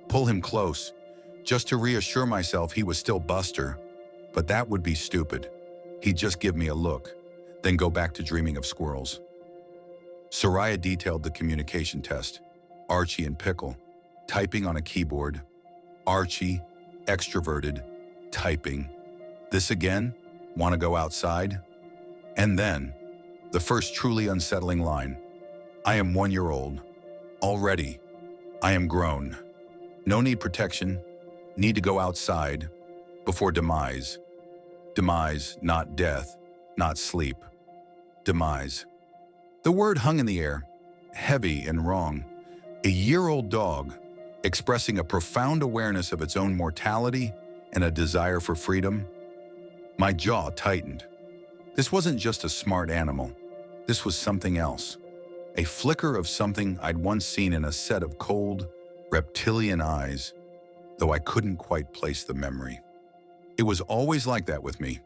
pull him close, just to reassure myself he was still Buster. But that would be stupid. He'd just give me a look, then go back to dreaming of squirrels. Soraya detailed the communication test. Archie and Pickle, typing on a keyboard. Archie, extroverted, typing. This again? Want to go outside? And then, the first truly unsettling line. I am 1 year old. Already, I am grown. No need protection. Need to go outside. Before demise. Demise, not death, not sleep. Demise. The word hung in the air, heavy and wrong. A year-old dog, expressing a profound awareness of its own mortality and a desire for freedom. My jaw tightened. This wasn't just a smart animal. This was something else. A flicker of something I'd once seen in a set of cold, reptilian eyes, though I couldn't quite place the memory. It was always like that with me.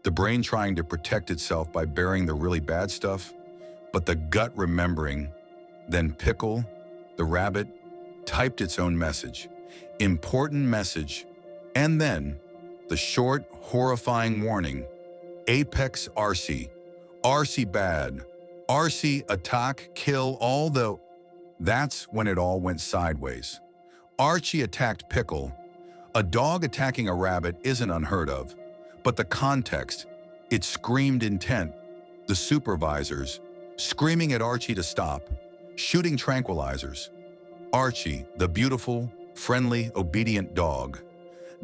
The brain trying to protect itself by burying the really bad stuff, but the gut remembering. Then Pickle, the rabbit, typed its own message. Important message. And then, the short, horrifying warning. Apex RC. RC bad. RC attack, kill all the... That's when it all went sideways. Archie attacked Pickle. A dog attacking a rabbit isn't unheard of, but the context, it screamed intent. The supervisors, screaming at Archie to stop, shooting tranquilizers. Archie, the beautiful, friendly, obedient dog,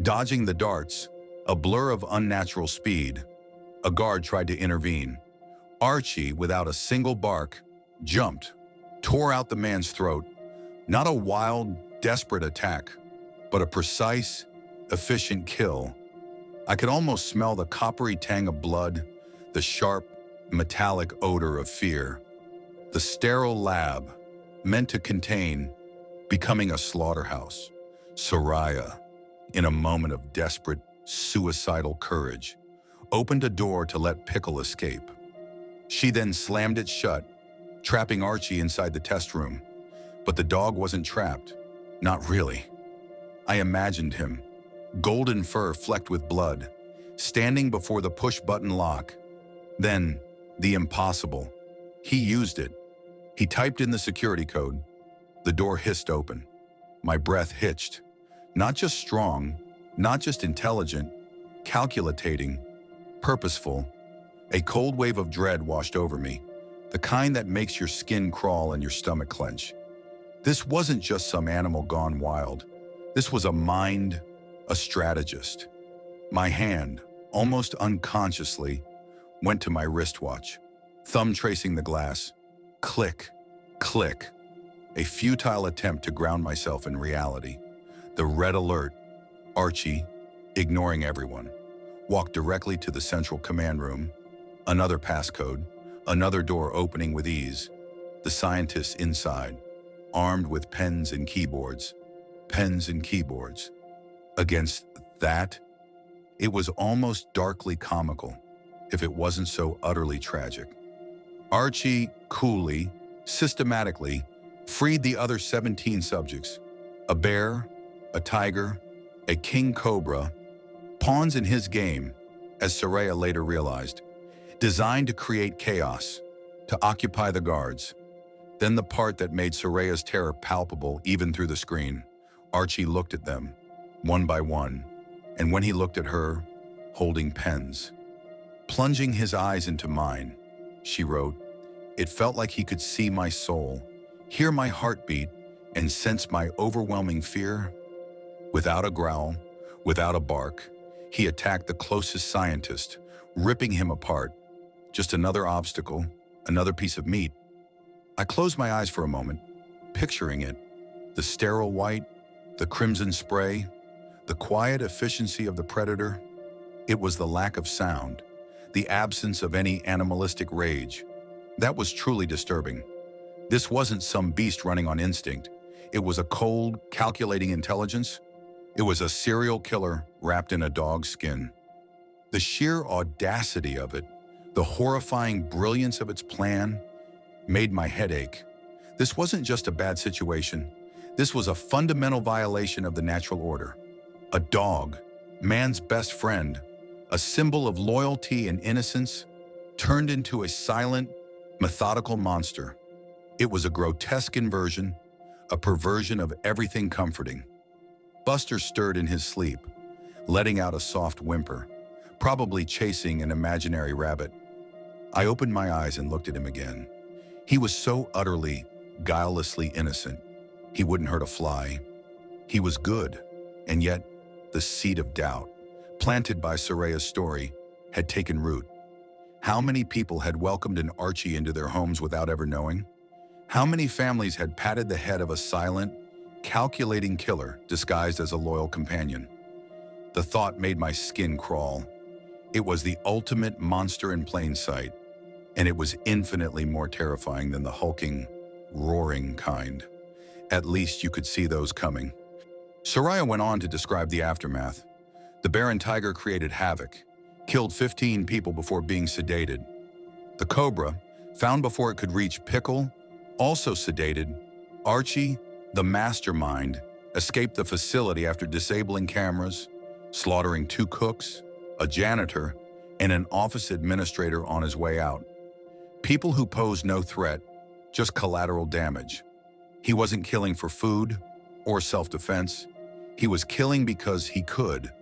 dodging the darts, a blur of unnatural speed. A guard tried to intervene. Archie, without a single bark, jumped, tore out the man's throat. Not a wild, desperate attack, but a precise, efficient kill. I could almost smell the coppery tang of blood, the sharp, metallic odor of fear. The sterile lab, meant to contain, becoming a slaughterhouse. Soraya, in a moment of desperate, suicidal courage, opened a door to let Pickle escape. She then slammed it shut, trapping Archie inside the test room. But the dog wasn't trapped. Not really. I imagined him, golden fur flecked with blood, standing before the push-button lock. Then, the impossible. He used it. He typed in the security code. The door hissed open. My breath hitched. Not just strong, not just intelligent, calculating, purposeful. A cold wave of dread washed over me, the kind that makes your skin crawl and your stomach clench. This wasn't just some animal gone wild. This was a mind, a strategist. My hand, almost unconsciously, went to my wristwatch, thumb tracing the glass. Click, click. A futile attempt to ground myself in reality. The red alert. Archie, ignoring everyone, walked directly to the central command room. Another passcode, another door opening with ease. The scientists inside, armed with pens and keyboards. Pens and keyboards. Against that, it was almost darkly comical, if it wasn't so utterly tragic. Archie coolly, systematically, freed the other 17 subjects. A bear, a tiger, a king cobra, pawns in his game, as Soraya later realized, designed to create chaos, to occupy the guards. Then the part that made Soraya's terror palpable even through the screen. Archie looked at them, one by one, and when he looked at her, holding pens. Plunging his eyes into mine, she wrote, it felt like he could see my soul, hear my heartbeat, and sense my overwhelming fear. Without a growl, without a bark, he attacked the closest scientist, ripping him apart. Just another obstacle, another piece of meat. I closed my eyes for a moment, picturing it. The sterile white, the crimson spray, the quiet efficiency of the predator. It was the lack of sound, the absence of any animalistic rage. That was truly disturbing. This wasn't some beast running on instinct. It was a cold, calculating intelligence. It was a serial killer wrapped in a dog's skin. The sheer audacity of it, the horrifying brilliance of its plan, made my head ache. This wasn't just a bad situation. This was a fundamental violation of the natural order. A dog, man's best friend, a symbol of loyalty and innocence, turned into a silent, methodical monster. It was a grotesque inversion, a perversion of everything comforting. Buster stirred in his sleep, letting out a soft whimper, probably chasing an imaginary rabbit. I opened my eyes and looked at him again. He was so utterly, guilelessly innocent. He wouldn't hurt a fly. He was good, and yet the seed of doubt, planted by Soraya's story, had taken root. How many people had welcomed an Archie into their homes without ever knowing? How many families had patted the head of a silent, calculating killer disguised as a loyal companion? The thought made my skin crawl. It was the ultimate monster in plain sight, and it was infinitely more terrifying than the hulking, roaring kind. At least you could see those coming. Soraya went on to describe the aftermath. The bear and tiger created havoc, killed 15 people before being sedated. The cobra, found before it could reach Pickle, also sedated. Archie, the mastermind, escaped the facility after disabling cameras, slaughtering 2 cooks, a janitor, and an office administrator on his way out. People who posed no threat, just collateral damage. He wasn't killing for food or self-defense. He was killing because he could,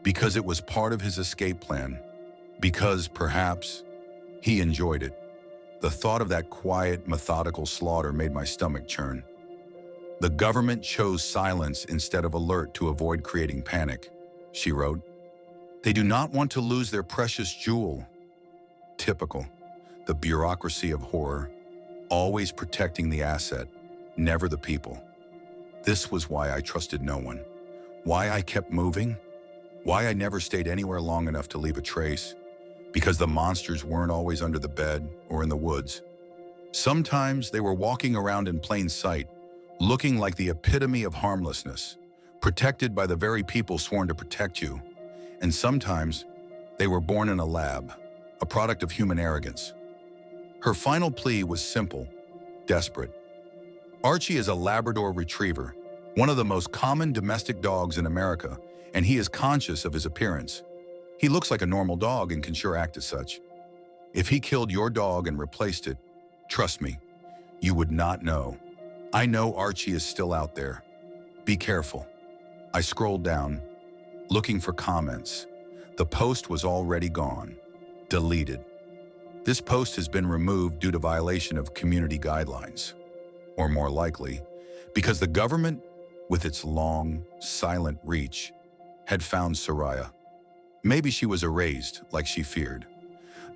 because it was part of his escape plan, because, perhaps, he enjoyed it. The thought of that quiet, methodical slaughter made my stomach churn. The government chose silence instead of alert to avoid creating panic, she wrote. They do not want to lose their precious jewel. Typical. The bureaucracy of horror, always protecting the asset, never the people. This was why I trusted no one. Why I kept moving. Why I never stayed anywhere long enough to leave a trace. Because the monsters weren't always under the bed or in the woods. Sometimes they were walking around in plain sight, looking like the epitome of harmlessness, protected by the very people sworn to protect you. And sometimes they were born in a lab, a product of human arrogance. Her final plea was simple, desperate. Archie is a Labrador Retriever, one of the most common domestic dogs in America, and he is conscious of his appearance. He looks like a normal dog and can sure act as such. If he killed your dog and replaced it, trust me, you would not know. I know Archie is still out there. Be careful. I scrolled down, looking for comments. The post was already gone. Deleted. This post has been removed due to violation of community guidelines. Or more likely, because the government, with its long, silent reach, had found Soraya. Maybe she was erased like she feared.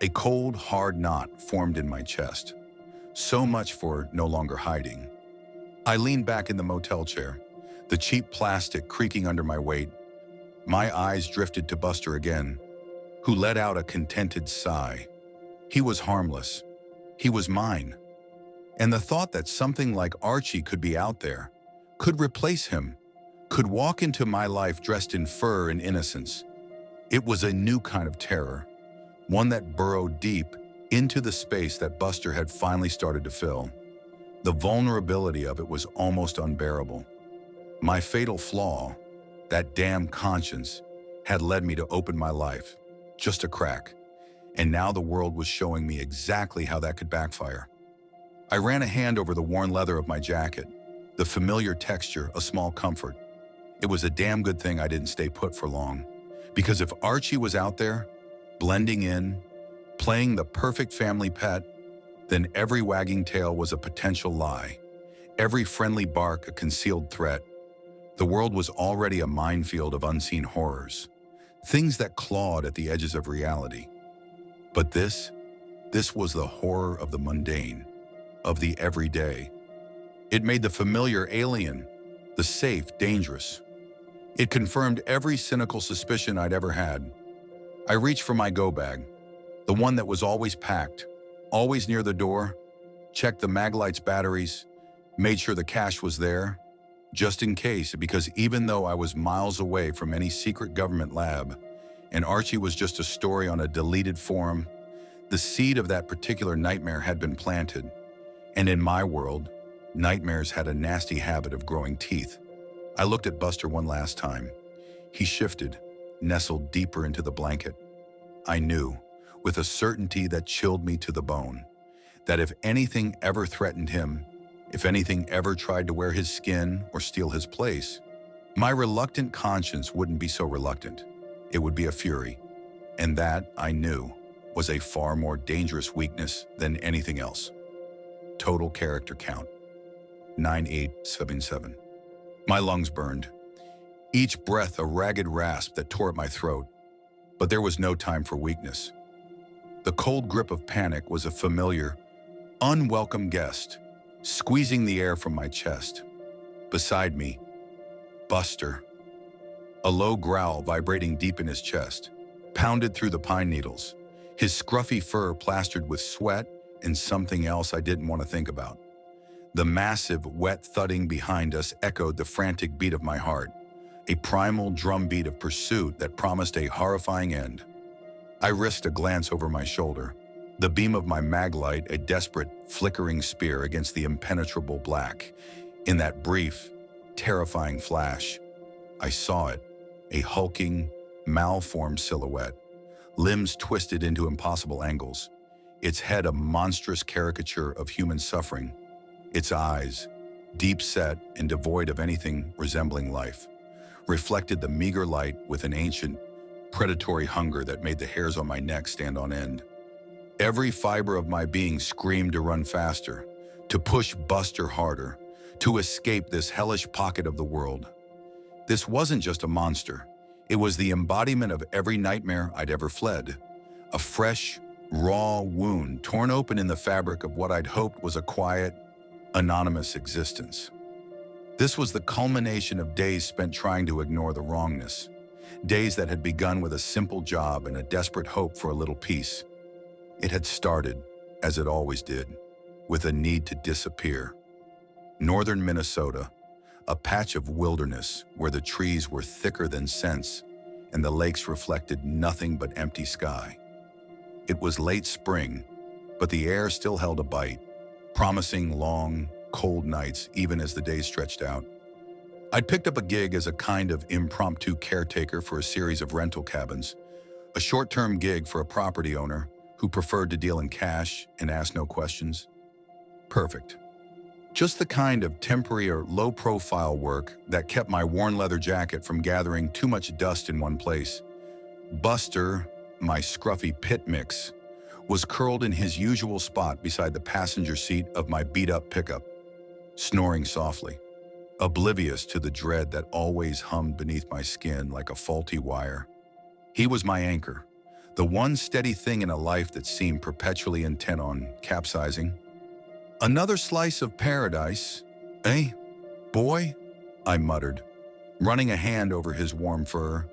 A cold, hard knot formed in my chest. So much for no longer hiding. I leaned back in the motel chair, the cheap plastic creaking under my weight. My eyes drifted to Buster again, who let out a contented sigh. He was harmless. He was mine. And the thought that something like Archie could be out there, could replace him, could walk into my life dressed in fur and innocence. It was a new kind of terror, one that burrowed deep into the space that Buster had finally started to fill. The vulnerability of it was almost unbearable. My fatal flaw, that damn conscience, had led me to open my life, just a crack. And now the world was showing me exactly how that could backfire. I ran a hand over the worn leather of my jacket, the familiar texture, a small comfort. It was a damn good thing I didn't stay put for long, because if Archie was out there, blending in, playing the perfect family pet, then every wagging tail was a potential lie, every friendly bark a concealed threat. The world was already a minefield of unseen horrors, things that clawed at the edges of reality. But this was the horror of the mundane, of the everyday. It made the familiar alien, the safe dangerous. It confirmed every cynical suspicion I'd ever had. I reached for my go bag, the one that was always packed, always near the door, checked the Maglight's batteries, made sure the cash was there, just in case, because even though I was miles away from any secret government lab, and Archie was just a story on a deleted forum, the seed of that particular nightmare had been planted. And in my world, nightmares had a nasty habit of growing teeth. I looked at Buster one last time. He shifted, nestled deeper into the blanket. I knew, with a certainty that chilled me to the bone, that if anything ever threatened him, if anything ever tried to wear his skin or steal his place, my reluctant conscience wouldn't be so reluctant. It would be a fury. And that, I knew, was a far more dangerous weakness than anything else. Total character count, 9877. My lungs burned, each breath a ragged rasp that tore at my throat. But there was no time for weakness. The cold grip of panic was a familiar, unwelcome guest, squeezing the air from my chest. Beside me, Buster. A low growl vibrating deep in his chest, pounded through the pine needles, his scruffy fur plastered with sweat and something else I didn't want to think about. The massive, wet thudding behind us echoed the frantic beat of my heart, a primal drumbeat of pursuit that promised a horrifying end. I risked a glance over my shoulder, the beam of my maglight a desperate, flickering spear against the impenetrable black. In that brief, terrifying flash, I saw it, a hulking, malformed silhouette, limbs twisted into impossible angles, its head a monstrous caricature of human suffering, its eyes, deep set and devoid of anything resembling life, reflected the meager light with an ancient, predatory hunger that made the hairs on my neck stand on end. Every fiber of my being screamed to run faster, to push Buster harder, to escape this hellish pocket of the world. This wasn't just a monster. It was the embodiment of every nightmare I'd ever fled. A fresh, raw wound torn open in the fabric of what I'd hoped was a quiet, anonymous existence. This was the culmination of days spent trying to ignore the wrongness. Days that had begun with a simple job and a desperate hope for a little peace. It had started, as it always did, with a need to disappear. Northern Minnesota, a patch of wilderness where the trees were thicker than scents and the lakes reflected nothing but empty sky. It was late spring, but the air still held a bite, promising long, cold nights even as the days stretched out. I'd picked up a gig as a kind of impromptu caretaker for a series of rental cabins, a short-term gig for a property owner who preferred to deal in cash and ask no questions. Perfect. Just the kind of temporary or low-profile work that kept my worn leather jacket from gathering too much dust in one place. Buster, my scruffy pit mix, was curled in his usual spot beside the passenger seat of my beat-up pickup, snoring softly, oblivious to the dread that always hummed beneath my skin like a faulty wire. He was my anchor, the one steady thing in a life that seemed perpetually intent on capsizing. "Another slice of paradise, eh, boy?" I muttered, running a hand over his warm fur.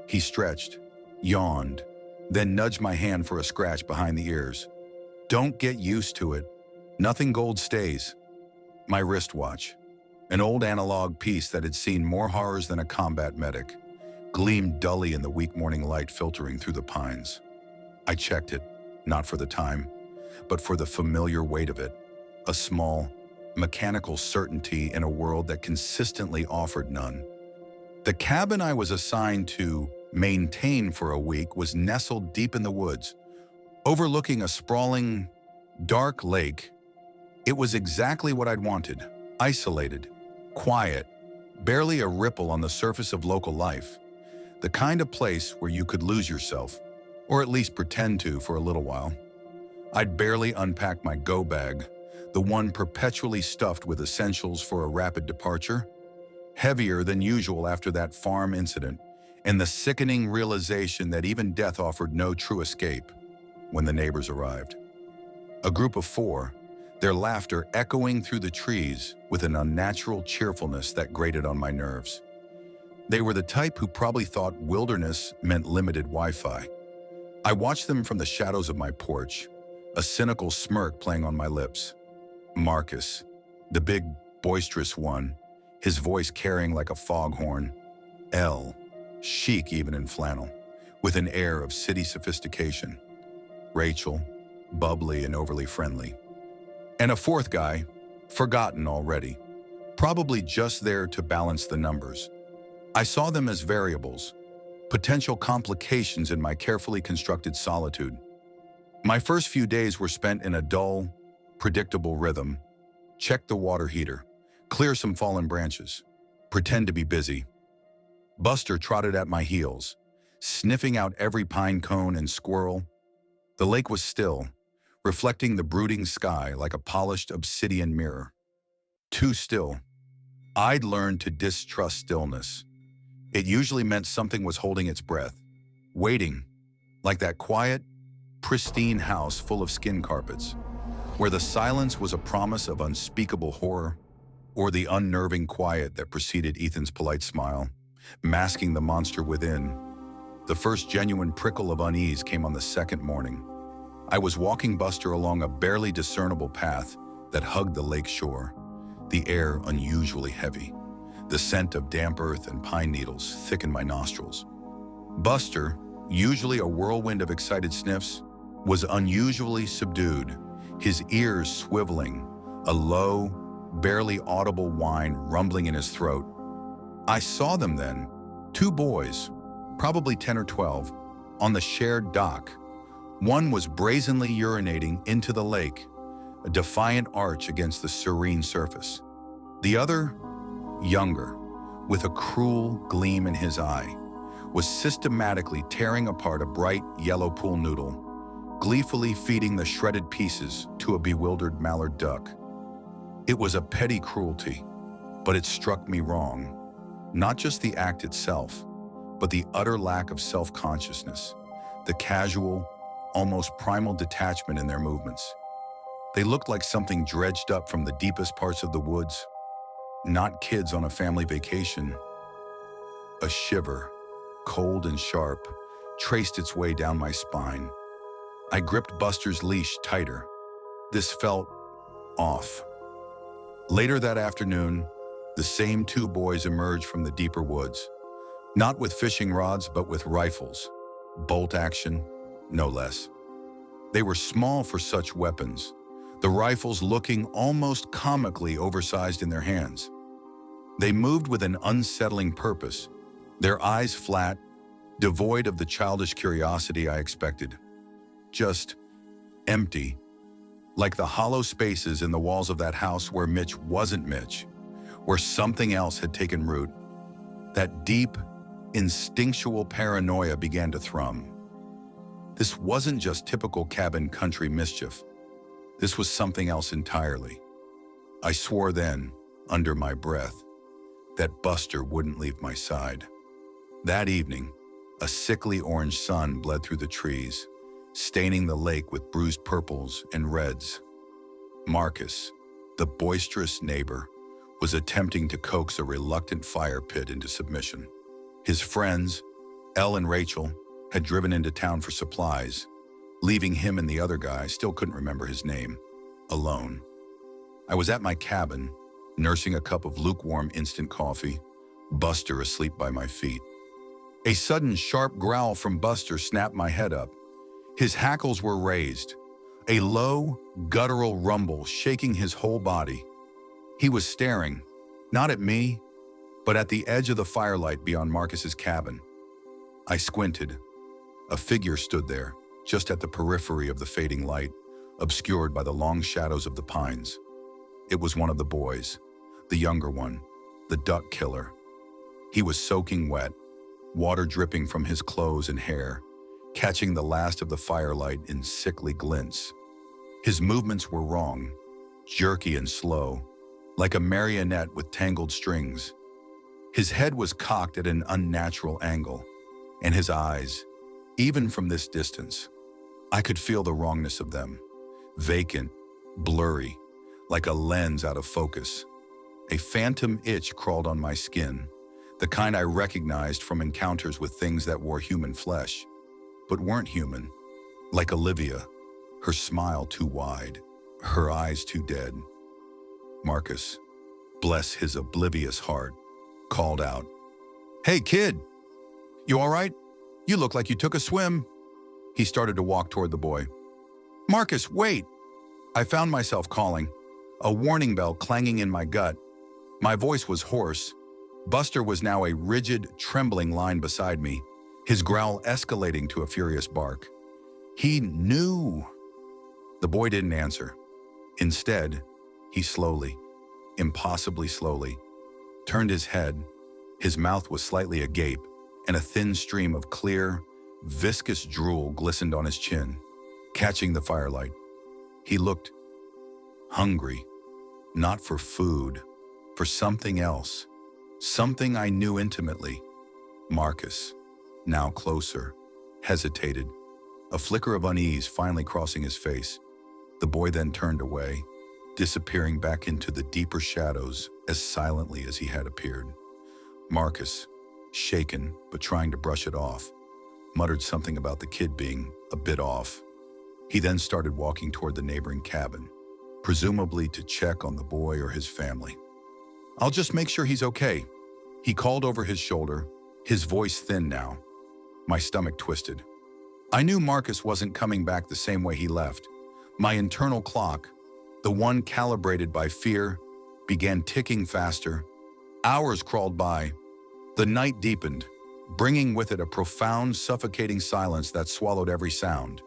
He stretched, yawned, then nudged my hand for a scratch behind the ears. "Don't get used to it. Nothing gold stays." My wristwatch, an old analog piece that had seen more horrors than a combat medic, gleamed dully in the weak morning light filtering through the pines. I checked it, not for the time, but for the familiar weight of it, a small, mechanical certainty in a world that consistently offered none. The cabin I was assigned to maintain for a week was nestled deep in the woods, overlooking a sprawling, dark lake. It was exactly what I'd wanted: isolated, quiet, barely a ripple on the surface of local life. The kind of place where you could lose yourself, or at least pretend to for a little while. I'd barely unpacked my go bag, the one perpetually stuffed with essentials for a rapid departure, heavier than usual after that farm incident, and the sickening realization that even death offered no true escape when the neighbors arrived. A group of four, their laughter echoing through the trees with an unnatural cheerfulness that grated on my nerves. They were the type who probably thought wilderness meant limited Wi-Fi. I watched them from the shadows of my porch, a cynical smirk playing on my lips. Marcus, the big, boisterous one, his voice carrying like a foghorn. Elle, chic even in flannel, with an air of city sophistication. Rachel, bubbly and overly friendly. And a fourth guy, forgotten already, probably just there to balance the numbers. I saw them as variables, potential complications in my carefully constructed solitude. My first few days were spent in a dull, predictable rhythm. Check the water heater, clear some fallen branches, pretend to be busy. Buster trotted at my heels, sniffing out every pine cone and squirrel. The lake was still, reflecting the brooding sky like a polished obsidian mirror. Too still. I'd learned to distrust stillness. It usually meant something was holding its breath, waiting, like that quiet, pristine house full of skin carpets, where the silence was a promise of unspeakable horror, or the unnerving quiet that preceded Ethan's polite smile, masking the monster within. The first genuine prickle of unease came on the second morning. I was walking Buster along a barely discernible path that hugged the lake shore, the air unusually heavy. The scent of damp earth and pine needles thickened my nostrils. Buster, usually a whirlwind of excited sniffs, was unusually subdued, his ears swiveling, a low, barely audible whine rumbling in his throat. I saw them then, two boys, probably 10 or 12, on the shared dock. One was brazenly urinating into the lake, a defiant arch against the serene surface. The other, younger, with a cruel gleam in his eye, was systematically tearing apart a bright yellow pool noodle, gleefully feeding the shredded pieces to a bewildered mallard duck. It was a petty cruelty, but it struck me wrong. Not just the act itself, but the utter lack of self-consciousness, the casual, almost primal detachment in their movements. They looked like something dredged up from the deepest parts of the woods, not kids on a family vacation. A shiver, cold and sharp, traced its way down my spine. I gripped Buster's leash tighter. This felt off. Later that afternoon, the same two boys emerged from the deeper woods, not with fishing rods, but with rifles, bolt action, no less. They were small for such weapons, the rifles looking almost comically oversized in their hands. They moved with an unsettling purpose, their eyes flat, devoid of the childish curiosity I expected. Just empty. like the hollow spaces in the walls of that house where Mitch wasn't Mitch, where something else had taken root. That deep, instinctual paranoia began to thrum. This wasn't just typical cabin country mischief. This was something else entirely. I swore then, under my breath, that Buster wouldn't leave my side. That evening, a sickly orange sun bled through the trees, staining the lake with bruised purples and reds. Marcus, the boisterous neighbor, was attempting to coax a reluctant fire pit into submission. His friends, Elle and Rachel, had driven into town for supplies, leaving him and the other guy, still couldn't remember his name, alone. I was at my cabin, nursing a cup of lukewarm instant coffee, Buster asleep by my feet. A sudden sharp growl from Buster snapped my head up. His hackles were raised, a low, guttural rumble shaking his whole body. He was staring, not at me, but at the edge of the firelight beyond Marcus's cabin. I squinted. A figure stood there, just at the periphery of the fading light, obscured by the long shadows of the pines. It was one of the boys, the younger one, the duck killer. He was soaking wet, water dripping from his clothes and hair, catching the last of the firelight in sickly glints. His movements were wrong, jerky and slow, like a marionette with tangled strings. His head was cocked at an unnatural angle, and his eyes, even from this distance, I could feel the wrongness of them, vacant, blurry, like a lens out of focus. A phantom itch crawled on my skin, the kind I recognized from encounters with things that wore human flesh, but weren't human, like Olivia, her smile too wide, her eyes too dead. Marcus, bless his oblivious heart, called out, "Hey, kid, you all right? You look like you took a swim." He started to walk toward the boy. "Marcus, wait!" I found myself calling, a warning bell clanging in my gut. My voice was hoarse. Buster was now a rigid, trembling line beside me, his growl escalating to a furious bark. He knew. The boy didn't answer. Instead, he slowly, impossibly slowly, turned his head. His mouth was slightly agape, and a thin stream of clear, viscous drool glistened on his chin, catching the firelight. He looked hungry, not for food, for something else, something I knew intimately. Marcus, now closer, hesitated, a flicker of unease finally crossing his face. The boy then turned away, disappearing back into the deeper shadows as silently as he had appeared. Marcus, shaken but trying to brush it off, muttered something about the kid being a bit off. He then started walking toward the neighboring cabin, presumably to check on the boy or his family. "I'll just make sure he's okay," he called over his shoulder, his voice thin now. My stomach twisted. I knew Marcus wasn't coming back the same way he left. My internal clock, the one calibrated by fear, began ticking faster. Hours crawled by. The night deepened, bringing with it a profound, suffocating silence that swallowed every sound,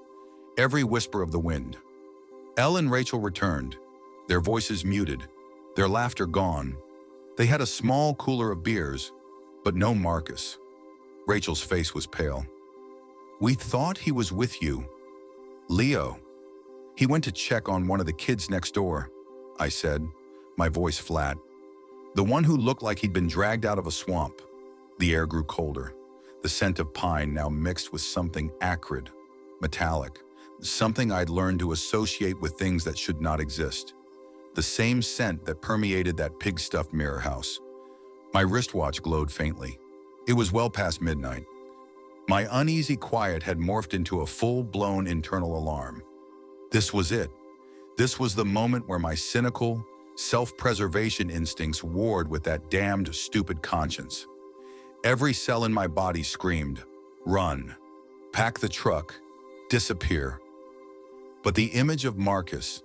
every whisper of the wind. Elle and Rachel returned, their voices muted, their laughter gone. They had a small cooler of beers, but no Marcus. Rachel's face was pale. "We thought he was with you. Leo. He went to check on one of the kids next door," I said, my voice flat. "The one who looked like he'd been dragged out of a swamp." The air grew colder, the scent of pine now mixed with something acrid, metallic, something I'd learned to associate with things that should not exist. The same scent that permeated that pig-stuffed mirror house. My wristwatch glowed faintly. It was well past midnight. My uneasy quiet had morphed into a full-blown internal alarm. This was it. This was the moment where my cynical, self-preservation instincts warred with that damned, stupid conscience. Every cell in my body screamed, "Run, pack the truck, disappear." But the image of Marcus,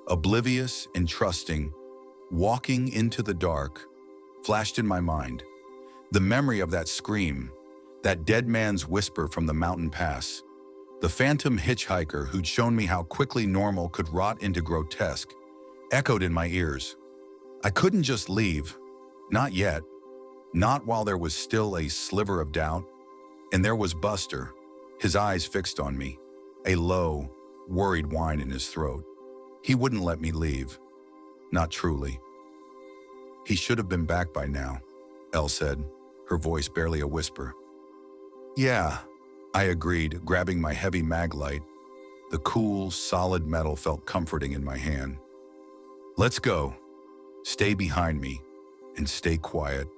oblivious and trusting, walking into the dark, flashed in my mind. The memory of that scream, that dead man's whisper from the mountain pass, The phantom hitchhiker who'd shown me how quickly normal could rot into grotesque echoed in my ears. I couldn't just leave. Not yet. Not while there was still a sliver of doubt. And there was Buster, his eyes fixed on me, a low, worried whine in his throat. He wouldn't let me leave. Not truly. He should have been back by now, Elle said, her voice barely a whisper. Yeah, I agreed, grabbing my heavy mag light. The cool, solid metal felt comforting in my hand. Let's go. Stay behind me, and stay quiet.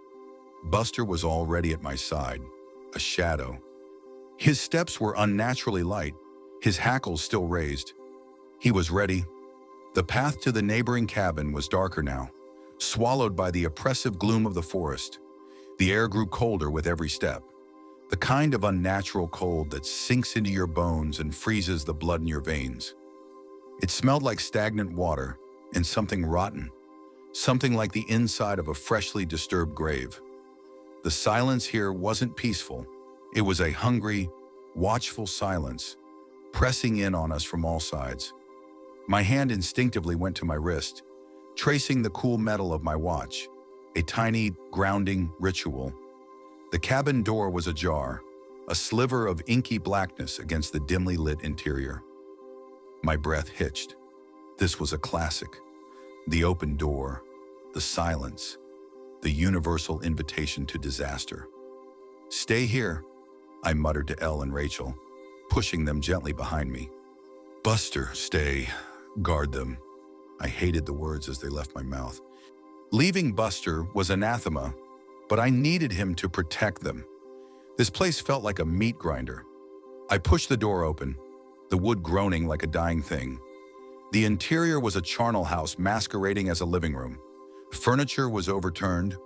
Buster was already at my side, a shadow. His steps were unnaturally light, his hackles still raised. He was ready. The path to the neighboring cabin was darker now, swallowed by the oppressive gloom of the forest. The air grew colder with every step, the kind of unnatural cold that sinks into your bones and freezes the blood in your veins. It smelled like stagnant water and something rotten, something like the inside of a freshly disturbed grave. The silence here wasn't peaceful. It was a hungry, watchful silence, pressing in on us from all sides. My hand instinctively went to my wrist, tracing the cool metal of my watch, a tiny, grounding ritual. The cabin door was ajar, a sliver of inky blackness against the dimly lit interior. My breath hitched. This was a classic. The open door, the silence, the universal invitation to disaster. Stay here, I muttered to Elle and Rachel, pushing them gently behind me. Buster, stay. Guard them. I hated the words as they left my mouth. Leaving Buster was anathema, but I needed him to protect them. This place felt like a meat grinder. I pushed the door open, the wood groaning like a dying thing. The interior was a charnel house masquerading as a living room. Furniture was overturned,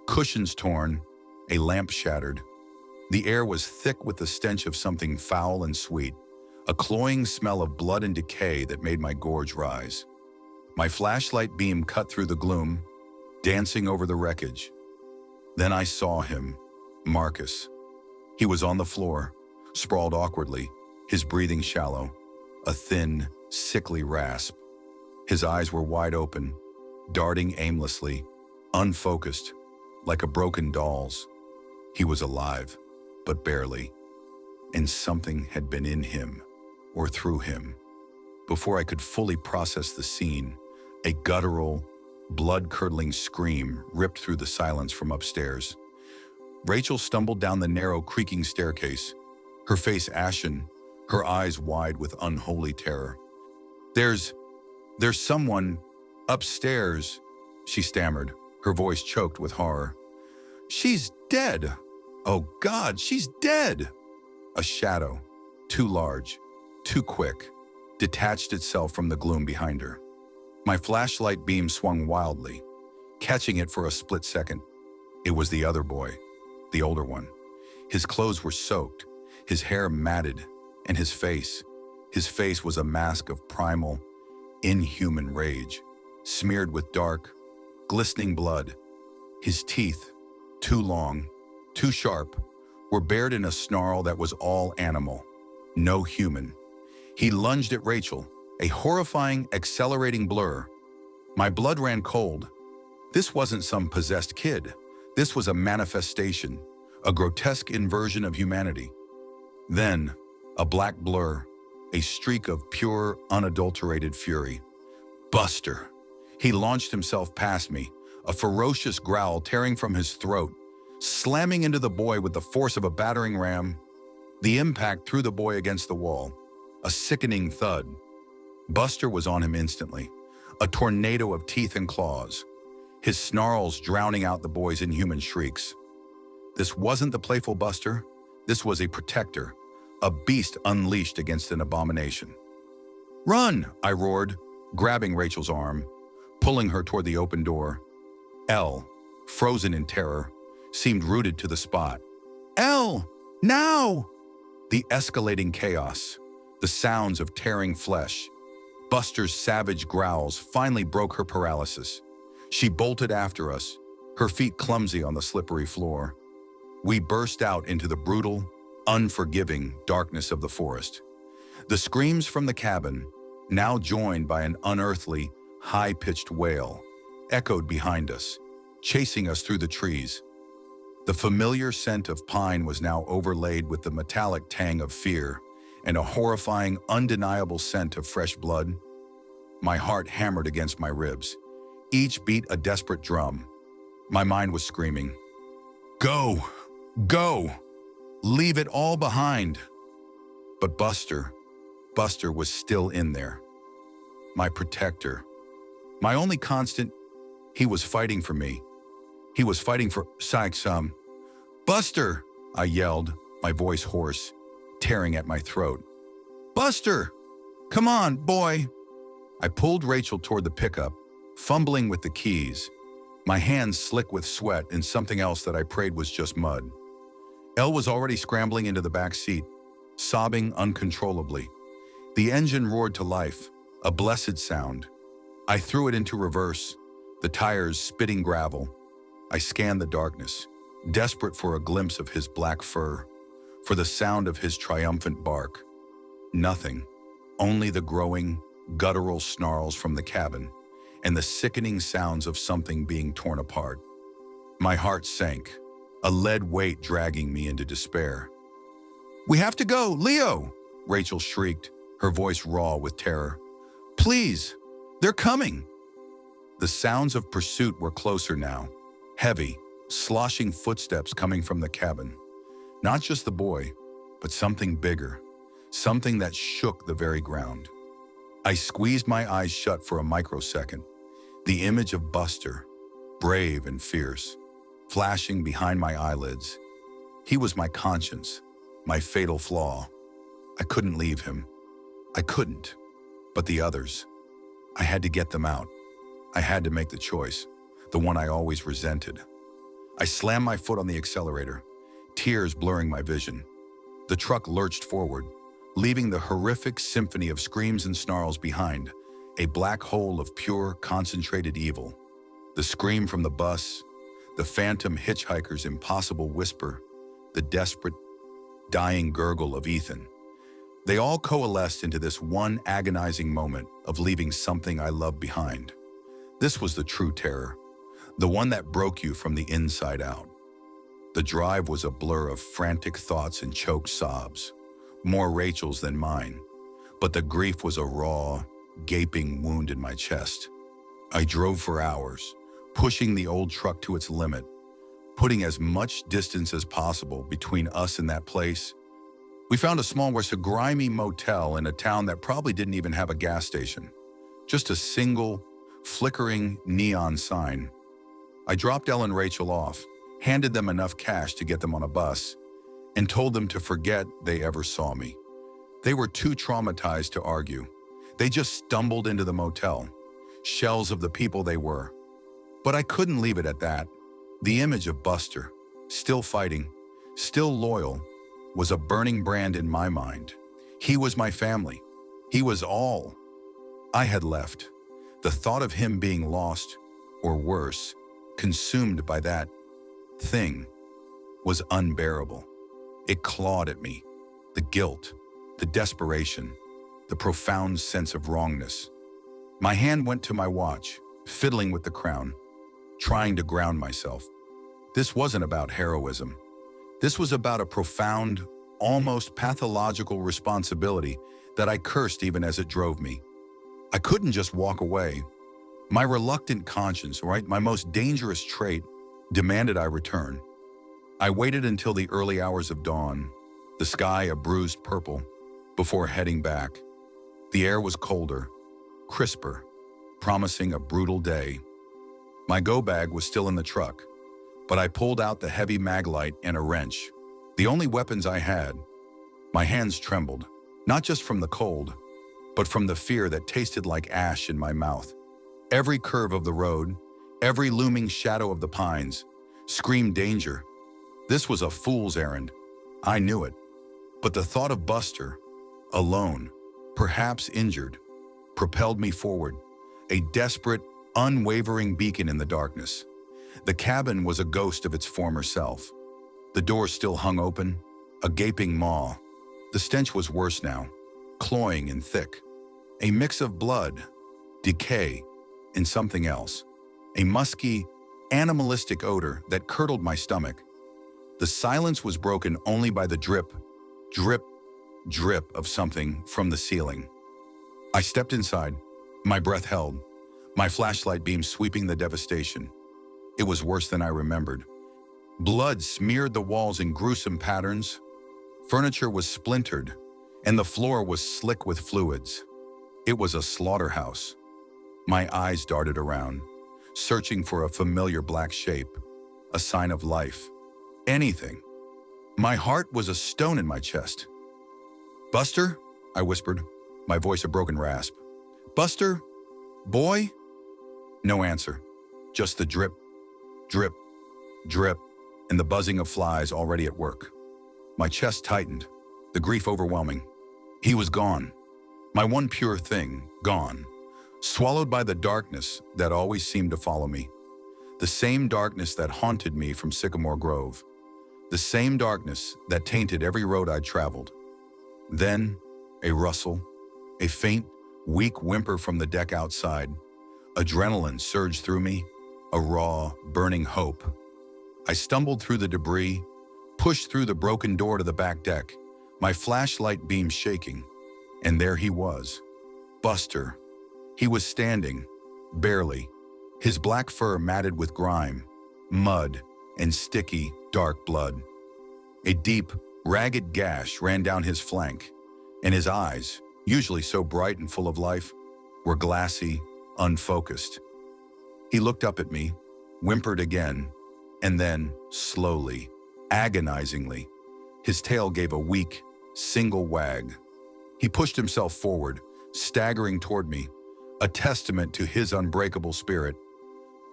cushions torn, a lamp shattered. The air was thick with the stench of something foul and sweet, a cloying smell of blood and decay that made my gorge rise. My flashlight beam cut through the gloom, dancing over the wreckage. Then I saw him, Marcus. He was on the floor, sprawled awkwardly, his breathing shallow, a thin, sickly rasp. His eyes were wide open, darting aimlessly, unfocused, like a broken doll's. He was alive, but barely. And something had been in him, or through him. Before I could fully process the scene, a guttural, blood-curdling scream ripped through the silence from upstairs. Rachel stumbled down the narrow, creaking staircase, her face ashen, her eyes wide with unholy terror. There's someone upstairs, she stammered, her voice choked with horror. She's dead. Oh God, she's dead. A shadow, too large, too quick, detached itself from the gloom behind her. My flashlight beam swung wildly, catching it for a split second. It was the other boy, the older one. His clothes were soaked, his hair matted, and his face was a mask of primal, inhuman rage, smeared with dark, glistening blood. His teeth, too long, too sharp, were bared in a snarl that was all animal, no human. He lunged at Rachel, a horrifying, accelerating blur. My blood ran cold. This wasn't some possessed kid. This was a manifestation, a grotesque inversion of humanity. Then, a black blur, a streak of pure, unadulterated fury. Buster! He launched himself past me, a ferocious growl tearing from his throat, slamming into the boy with the force of a battering ram. The impact threw the boy against the wall, a sickening thud. Buster was on him instantly, a tornado of teeth and claws, his snarls drowning out the boy's inhuman shrieks. This wasn't the playful Buster. This was a protector, a beast unleashed against an abomination. Run, I roared, grabbing Rachel's arm, pulling her toward the open door. Elle, frozen in terror, seemed rooted to the spot. Elle, now! The escalating chaos, the sounds of tearing flesh. Buster's savage growls finally broke her paralysis. She bolted after us, her feet clumsy on the slippery floor. We burst out into the brutal, unforgiving darkness of the forest. The screams from the cabin, now joined by an unearthly, high-pitched wail, echoed behind us, chasing us through the trees. The familiar scent of pine was now overlaid with the metallic tang of fear and a horrifying, undeniable scent of fresh blood. My heart hammered against my ribs, each beat a desperate drum. My mind was screaming, "Go! Go! Leave it all behind!" But Buster was still in there. My protector. My only constant, he was fighting for me. He was fighting for Sykes. "Buster!" I yelled, my voice hoarse, tearing at my throat. "Buster! Come on, boy!" I pulled Rachel toward the pickup, fumbling with the keys, my hands slick with sweat and something else that I prayed was just mud. Elle was already scrambling into the back seat, sobbing uncontrollably. The engine roared to life, a blessed sound. I threw it into reverse, the tires spitting gravel. I scanned the darkness, desperate for a glimpse of his black fur, for the sound of his triumphant bark. Nothing, only the growing, guttural snarls from the cabin and the sickening sounds of something being torn apart. My heart sank, a lead weight dragging me into despair. "We have to go, Leo!" Rachel shrieked, her voice raw with terror. "Please, they're coming!" The sounds of pursuit were closer now, heavy, sloshing footsteps coming from the cabin. Not just the boy, but something bigger, something that shook the very ground. I squeezed my eyes shut for a microsecond, the image of Buster, brave and fierce, flashing behind my eyelids. He was my conscience, my fatal flaw. I couldn't leave him. I couldn't. But the others, I had to get them out. I had to make the choice, the one I always resented. I slammed my foot on the accelerator, tears blurring my vision. The truck lurched forward, leaving the horrific symphony of screams and snarls behind, a black hole of pure, concentrated evil. The scream from the bus, the phantom hitchhiker's impossible whisper, the desperate, dying gurgle of Ethan. They all coalesced into this one agonizing moment of leaving something I loved behind. This was the true terror, the one that broke you from the inside out. The drive was a blur of frantic thoughts and choked sobs, more Rachel's than mine, but the grief was a raw, gaping wound in my chest. I drove for hours, pushing the old truck to its limit, putting as much distance as possible between us and that place. We found a small, grimy motel in a town that probably didn't even have a gas station, just a single, flickering neon sign. I dropped Elle and Rachel off, handed them enough cash to get them on a bus, and told them to forget they ever saw me. They were too traumatized to argue. They just stumbled into the motel, shells of the people they were. But I couldn't leave it at that. The image of Buster, still fighting, still loyal, was a burning brand in my mind. He was my family. He was all I had left. The thought of him being lost, or worse, consumed by that thing, was unbearable. It clawed at me. The guilt, the desperation, the profound sense of wrongness. My hand went to my watch, fiddling with the crown, trying to ground myself. This wasn't about heroism. This was about a profound, almost pathological responsibility that I cursed even as it drove me. I couldn't just walk away. My reluctant conscience, my most dangerous trait, demanded I return. I waited until the early hours of dawn, the sky a bruised purple, before heading back. The air was colder, crisper, promising a brutal day. My go bag was still in the truck, but I pulled out the heavy maglite and a wrench, the only weapons I had. My hands trembled, not just from the cold, but from the fear that tasted like ash in my mouth. Every curve of the road, every looming shadow of the pines, screamed danger. This was a fool's errand. I knew it. But the thought of Buster, alone, perhaps injured, propelled me forward, a desperate, unwavering beacon in the darkness. The cabin was a ghost of its former self. The door still hung open, a gaping maw. The stench was worse now, cloying and thick. A mix of blood, decay, and something else. A musky, animalistic odor that curdled my stomach. The silence was broken only by the drip, drip, drip of something from the ceiling. I stepped inside, my breath held, my flashlight beam sweeping the devastation. It was worse than I remembered. Blood smeared the walls in gruesome patterns. Furniture was splintered, and the floor was slick with fluids. It was a slaughterhouse. My eyes darted around, searching for a familiar black shape, a sign of life. Anything. My heart was a stone in my chest. "Buster?" I whispered, my voice a broken rasp. "Buster? Boy?" No answer. Just the drip, drip, drip, and the buzzing of flies already at work. My chest tightened, the grief overwhelming. He was gone. My one pure thing, gone. Swallowed by the darkness that always seemed to follow me. The same darkness that haunted me from Sycamore Grove. The same darkness that tainted every road I'd traveled. Then, a rustle, a faint, weak whimper from the deck outside. Adrenaline surged through me, a raw, burning hope. I stumbled through the debris, pushed through the broken door to the back deck, my flashlight beam shaking. And there he was, Buster. He was standing, barely, his black fur matted with grime, mud, and sticky, dark blood. A deep, ragged gash ran down his flank, and his eyes, usually so bright and full of life, were glassy, unfocused. He looked up at me, whimpered again, and then, slowly, agonizingly, his tail gave a weak, single wag. He pushed himself forward, staggering toward me, a testament to his unbreakable spirit.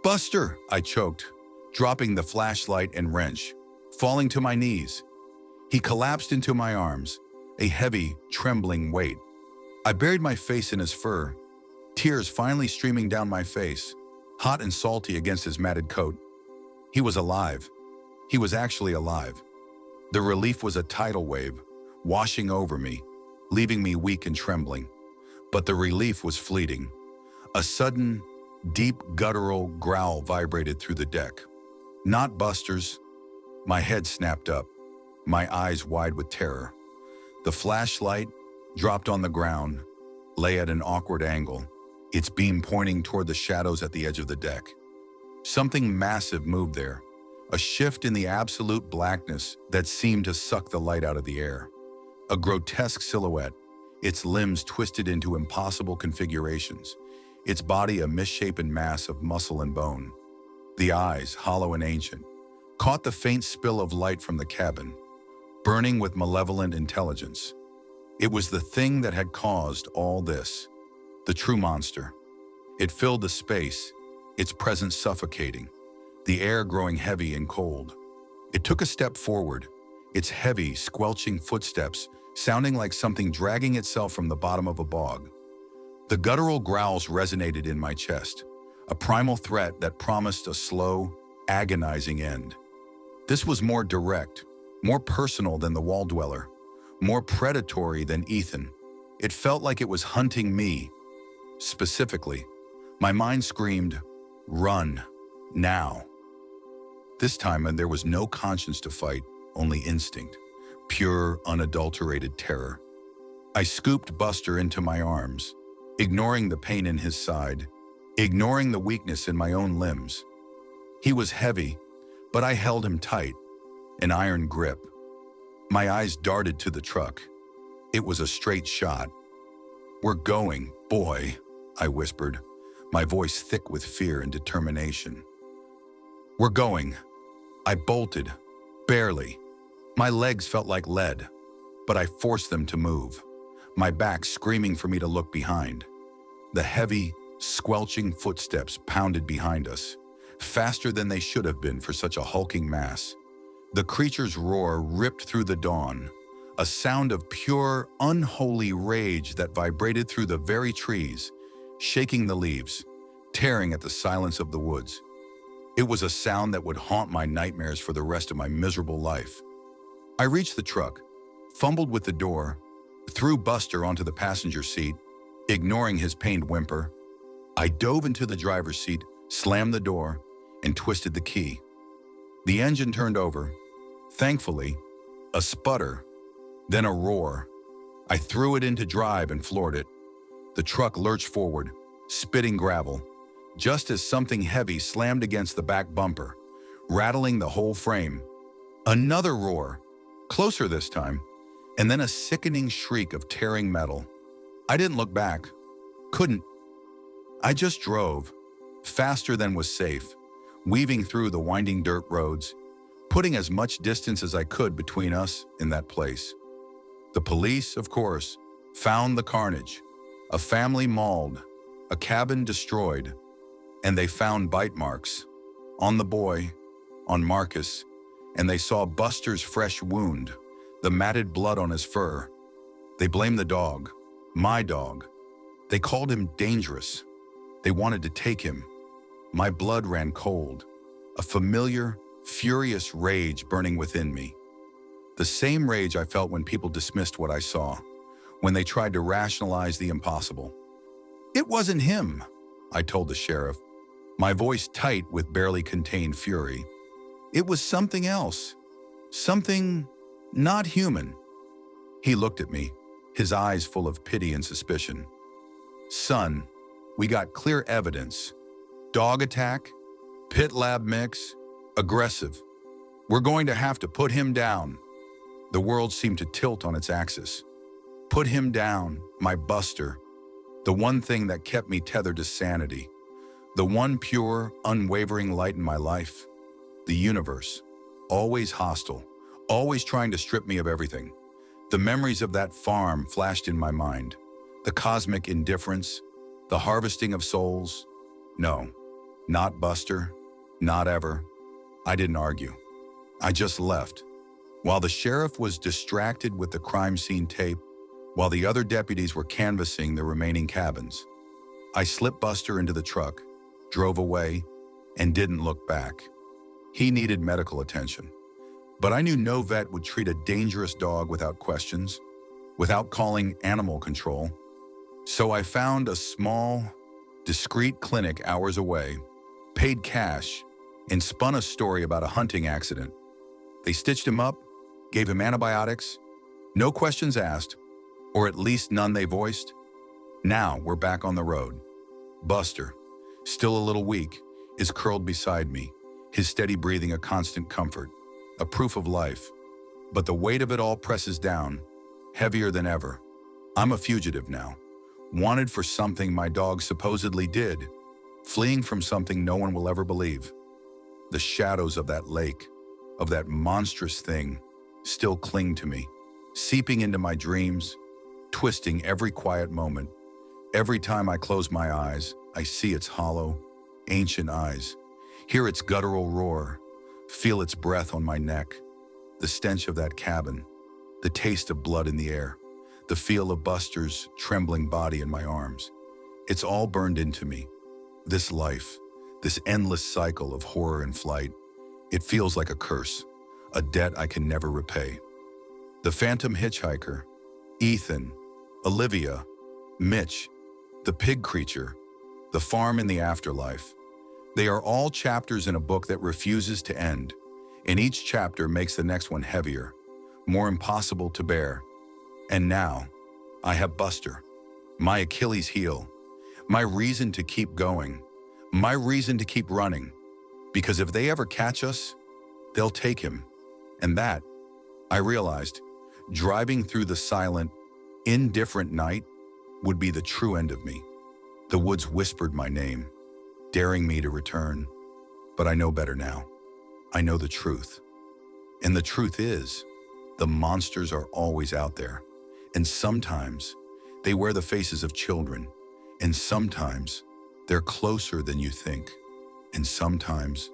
"Buster!" I choked, dropping the flashlight and wrench, falling to my knees. He collapsed into my arms, a heavy, trembling weight. I buried my face in his fur, tears finally streaming down my face, hot and salty against his matted coat. He was alive. He was actually alive. The relief was a tidal wave, washing over me, leaving me weak and trembling. But the relief was fleeting. A sudden, deep guttural growl vibrated through the deck. Not Buster's. My head snapped up, my eyes wide with terror. The flashlight, dropped on the ground, lay at an awkward angle, its beam pointing toward the shadows at the edge of the deck. Something massive moved there, a shift in the absolute blackness that seemed to suck the light out of the air. A grotesque silhouette, its limbs twisted into impossible configurations, its body a misshapen mass of muscle and bone. The eyes, hollow and ancient, caught the faint spill of light from the cabin, burning with malevolent intelligence. It was the thing that had caused all this, the true monster. It filled the space, its presence suffocating, the air growing heavy and cold. It took a step forward, its heavy, squelching footsteps sounding like something dragging itself from the bottom of a bog. The guttural growls resonated in my chest, a primal threat that promised a slow, agonizing end. This was more direct, more personal than the wall dweller, more predatory than Ethan. It felt like it was hunting me. Specifically, my mind screamed, "Run, now." This time there was no conscience to fight, only instinct, pure, unadulterated terror. I scooped Buster into my arms, ignoring the pain in his side, ignoring the weakness in my own limbs. He was heavy, but I held him tight, an iron grip. My eyes darted to the truck. It was a straight shot. "We're going, boy," I whispered, my voice thick with fear and determination. "We're going." I bolted, barely. My legs felt like lead, but I forced them to move, my back screaming for me to look behind. The heavy, squelching footsteps pounded behind us, faster than they should have been for such a hulking mass. The creature's roar ripped through the dawn, a sound of pure, unholy rage that vibrated through the very trees, shaking the leaves, tearing at the silence of the woods. It was a sound that would haunt my nightmares for the rest of my miserable life. I reached the truck, fumbled with the door, threw Buster onto the passenger seat, ignoring his pained whimper. I dove into the driver's seat, slammed the door, and twisted the key. The engine turned over. Thankfully, a sputter, then a roar. I threw it into drive and floored it. The truck lurched forward, spitting gravel, just as something heavy slammed against the back bumper, rattling the whole frame. Another roar, closer this time, and then a sickening shriek of tearing metal. I didn't look back. Couldn't. I just drove, faster than was safe, weaving through the winding dirt roads, putting as much distance as I could between us in that place. The police, of course, found the carnage. A family mauled, a cabin destroyed, and they found bite marks on the boy, on Marcus, and they saw Buster's fresh wound, the matted blood on his fur. They blamed the dog, my dog. They called him dangerous. They wanted to take him. My blood ran cold, a familiar, furious rage burning within me. The same rage I felt when people dismissed what I saw, when they tried to rationalize the impossible. It wasn't him, I told the sheriff, my voice tight with barely contained fury. It was something else, something not human. He looked at me, his eyes full of pity and suspicion. Son, we got clear evidence. Dog attack, pit lab mix, aggressive. We're going to have to put him down. The world seemed to tilt on its axis. Put him down, my Buster. The one thing that kept me tethered to sanity. The one pure, unwavering light in my life. The universe, always hostile, always trying to strip me of everything. The memories of that farm flashed in my mind. The cosmic indifference, the harvesting of souls. No, not Buster, not ever. I didn't argue. I just left. While the sheriff was distracted with the crime scene tape, while the other deputies were canvassing the remaining cabins, I slipped Buster into the truck, drove away, and didn't look back. He needed medical attention, but I knew no vet would treat a dangerous dog without questions, without calling animal control. So I found a small, discreet clinic hours away, paid cash, and spun a story about a hunting accident. They stitched him up, gave him antibiotics, no questions asked, or at least none they voiced. Now we're back on the road. Buster, still a little weak, is curled beside me, his steady breathing a constant comfort, a proof of life. But the weight of it all presses down, heavier than ever. I'm a fugitive now, wanted for something my dog supposedly did, fleeing from something no one will ever believe. The shadows of that lake, of that monstrous thing, still cling to me, seeping into my dreams, twisting every quiet moment. Every time I close my eyes, I see its hollow, ancient eyes, hear its guttural roar, feel its breath on my neck, the stench of that cabin, the taste of blood in the air, the feel of Buster's trembling body in my arms. It's all burned into me. This life, this endless cycle of horror and flight, it feels like a curse, a debt I can never repay. The phantom hitchhiker, Ethan, Olivia, Mitch, the pig creature, the farm in the afterlife. They are all chapters in a book that refuses to end, and each chapter makes the next one heavier, more impossible to bear. And now, I have Buster, my Achilles heel, my reason to keep going, my reason to keep running, because if they ever catch us, they'll take him. And that, I realized, driving through the silent, indifferent night would be the true end of me. The woods whispered my name, daring me to return. But I know better now. I know the truth. And the truth is, the monsters are always out there. And sometimes they wear the faces of children. And sometimes they're closer than you think. And sometimes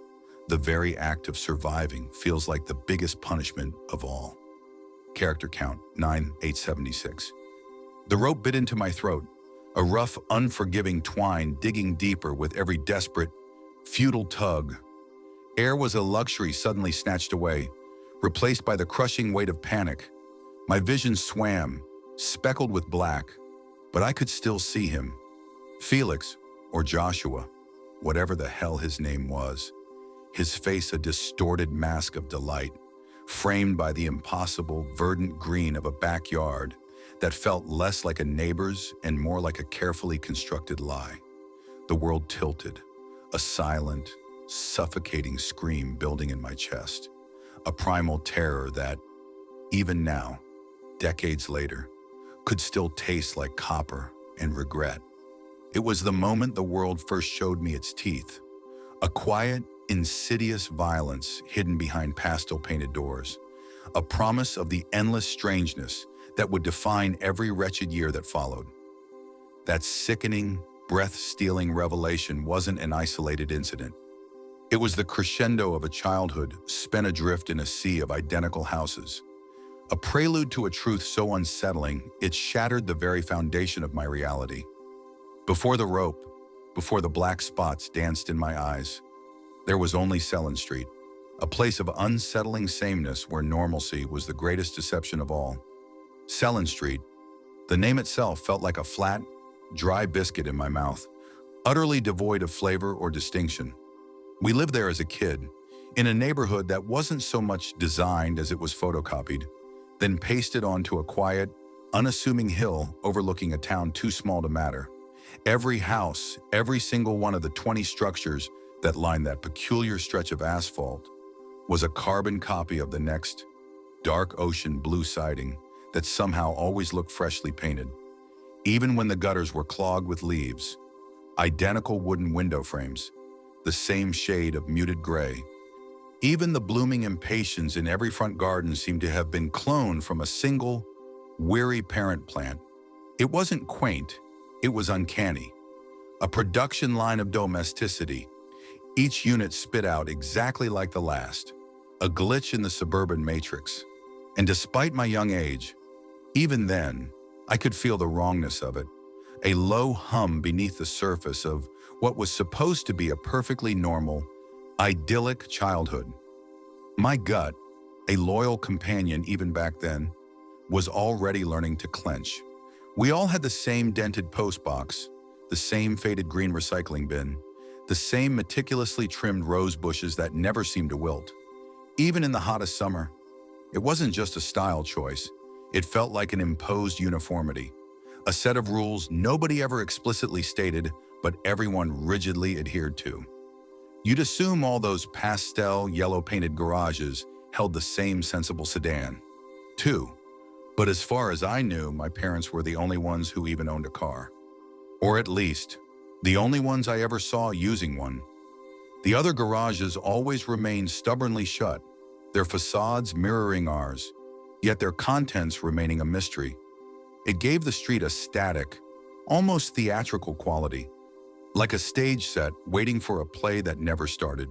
the very act of surviving feels like the biggest punishment of all. Character count, 9,876. The rope bit into my throat, a rough, unforgiving twine digging deeper with every desperate, futile tug. Air was a luxury suddenly snatched away, replaced by the crushing weight of panic. My vision swam, speckled with black, but I could still see him. Felix, or Joshua, whatever the hell his name was, his face a distorted mask of delight, framed by the impossible verdant green of a backyard that felt less like a neighbor's and more like a carefully constructed lie. The world tilted, a silent, suffocating scream building in my chest, a primal terror that, even now, decades later, could still taste like copper and regret. It was the moment the world first showed me its teeth, a quiet, insidious violence hidden behind pastel-painted doors, a promise of the endless strangeness that would define every wretched year that followed. That sickening, breath-stealing revelation wasn't an isolated incident. It was the crescendo of a childhood spent adrift in a sea of identical houses, a prelude to a truth so unsettling it shattered the very foundation of my reality. Before the rope, before the black spots danced in my eyes, there was only Cellar Street, a place of unsettling sameness where normalcy was the greatest deception of all. Cellar Street, the name itself felt like a flat, dry biscuit in my mouth, utterly devoid of flavor or distinction. We lived there as a kid, in a neighborhood that wasn't so much designed as it was photocopied, then pasted onto a quiet, unassuming hill overlooking a town too small to matter. Every house, every single one of the 20 structures that lined that peculiar stretch of asphalt was a carbon copy of the next, dark ocean blue siding that somehow always looked freshly painted. Even when the gutters were clogged with leaves, identical wooden window frames, the same shade of muted gray. Even the blooming impatiens in every front garden seemed to have been cloned from a single, weary parent plant. It wasn't quaint, it was uncanny. A production line of domesticity, each unit spit out exactly like the last, a glitch in the suburban matrix. And despite my young age, even then, I could feel the wrongness of it, a low hum beneath the surface of what was supposed to be a perfectly normal, idyllic childhood. My gut, a loyal companion even back then, was already learning to clench. We all had the same dented postbox, the same faded green recycling bin, the same meticulously trimmed rose bushes that never seemed to wilt. Even in the hottest summer, it wasn't just a style choice. It felt like an imposed uniformity, a set of rules nobody ever explicitly stated, but everyone rigidly adhered to. You'd assume all those pastel, yellow-painted garages held the same sensible sedan, too. But as far as I knew, my parents were the only ones who even owned a car. Or at least, the only ones I ever saw using one. The other garages always remained stubbornly shut, their facades mirroring ours, yet their contents remaining a mystery. It gave the street a static, almost theatrical quality, like a stage set waiting for a play that never started.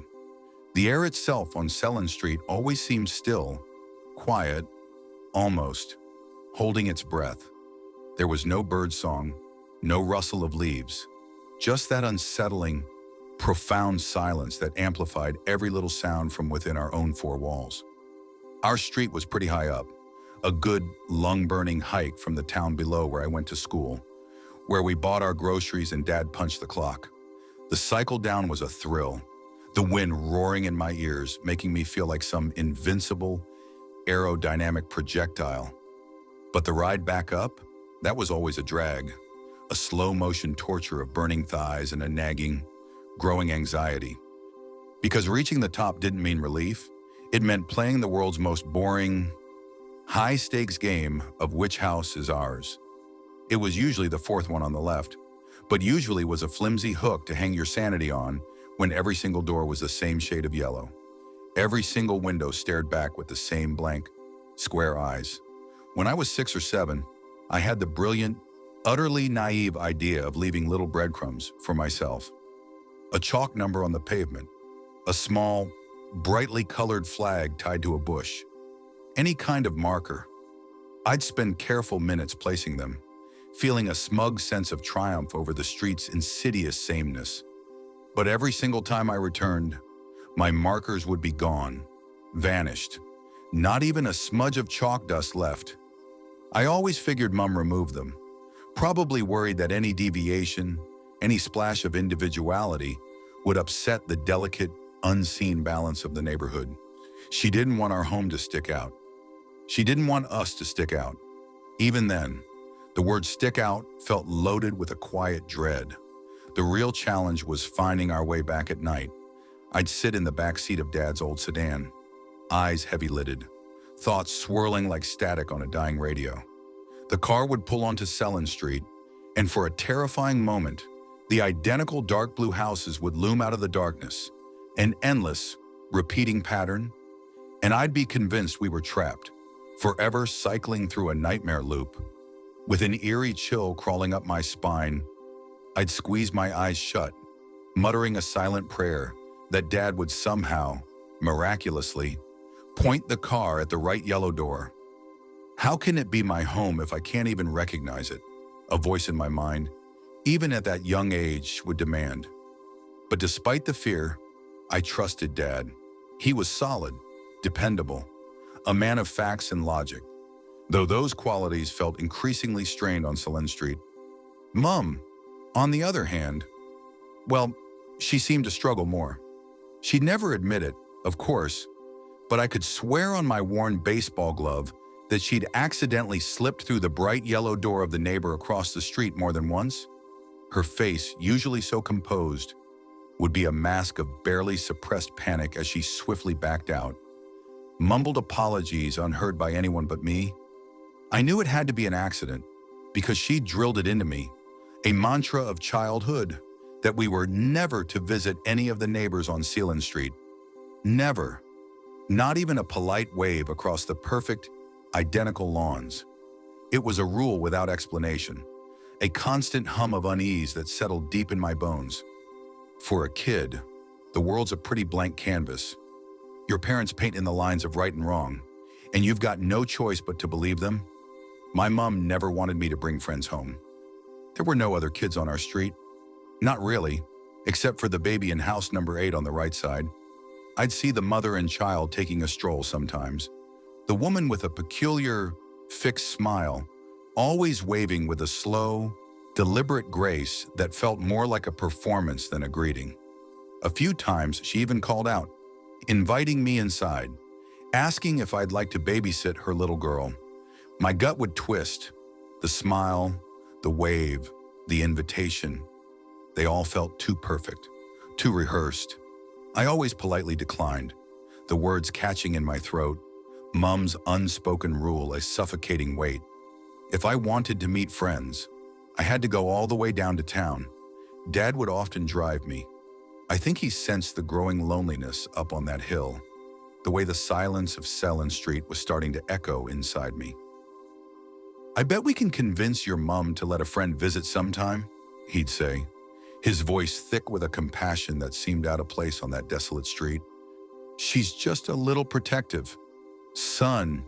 The air itself on Cellar Street always seemed still, quiet, almost, holding its breath. There was no bird song, no rustle of leaves, just that unsettling, profound silence that amplified every little sound from within our own four walls. Our street was pretty high up, a good, lung-burning hike from the town below where I went to school, where we bought our groceries and Dad punched the clock. The cycle down was a thrill, the wind roaring in my ears, making me feel like some invincible, aerodynamic projectile. But the ride back up, that was always a drag, a slow-motion torture of burning thighs and a nagging, growing anxiety. Because reaching the top didn't mean relief, it meant playing the world's most boring, high-stakes game of which house is ours. It was usually the fourth one on the left, but usually was a flimsy hook to hang your sanity on when every single door was the same shade of yellow. Every single window stared back with the same blank, square eyes. When I was 6 or 7, I had the brilliant, utterly naive idea of leaving little breadcrumbs for myself. A chalk number on the pavement, a small, brightly colored flag tied to a bush, any kind of marker. I'd spend careful minutes placing them, feeling a smug sense of triumph over the street's insidious sameness. But every single time I returned, my markers would be gone, vanished, not even a smudge of chalk dust left. I always figured Mom removed them, probably worried that any deviation, any splash of individuality would upset the delicate, unseen balance of the neighborhood. She didn't want our home to stick out. She didn't want us to stick out. Even then, the word stick out felt loaded with a quiet dread. The real challenge was finding our way back at night. I'd sit in the back seat of Dad's old sedan, eyes heavy-lidded, thoughts swirling like static on a dying radio. The car would pull onto Cellar Street, and for a terrifying moment, the identical dark blue houses would loom out of the darkness, an endless, repeating pattern, and I'd be convinced we were trapped, forever cycling through a nightmare loop. With an eerie chill crawling up my spine, I'd squeeze my eyes shut, muttering a silent prayer that Dad would somehow, miraculously, point the car at the right yellow door. How can it be my home if I can't even recognize it? A voice in my mind, even at that young age, would demand. But despite the fear, I trusted Dad. He was solid, dependable, a man of facts and logic, though those qualities felt increasingly strained on Cellar Street. Mom, on the other hand, well, she seemed to struggle more. She'd never admit it, of course, but I could swear on my worn baseball glove that she'd accidentally slipped through the bright yellow door of the neighbor across the street more than once. Her face, usually so composed, would be a mask of barely suppressed panic as she swiftly backed out, mumbled apologies unheard by anyone but me. I knew it had to be an accident because she drilled it into me, a mantra of childhood, that we were never to visit any of the neighbors on Cellar Street. Never. Not even a polite wave across the perfect, identical lawns. It was a rule without explanation, a constant hum of unease that settled deep in my bones. For a kid, the world's a pretty blank canvas. Your parents paint in the lines of right and wrong, and you've got no choice but to believe them. My mom never wanted me to bring friends home. There were no other kids on our street. Not really, except for the baby in house number 8 on the right side. I'd see the mother and child taking a stroll sometimes. The woman with a peculiar, fixed smile, always waving with a slow, deliberate grace that felt more like a performance than a greeting. A few times she even called out, inviting me inside, asking if I'd like to babysit her little girl. My gut would twist. The smile, the wave, the invitation. They all felt too perfect, too rehearsed. I always politely declined, the words catching in my throat, Mom's unspoken rule a suffocating weight. If I wanted to meet friends, I had to go all the way down to town. Dad would often drive me. I think he sensed the growing loneliness up on that hill, the way the silence of Cellar Street was starting to echo inside me. I bet we can convince your mom to let a friend visit sometime, he'd say, his voice thick with a compassion that seemed out of place on that desolate street. She's just a little protective. Son,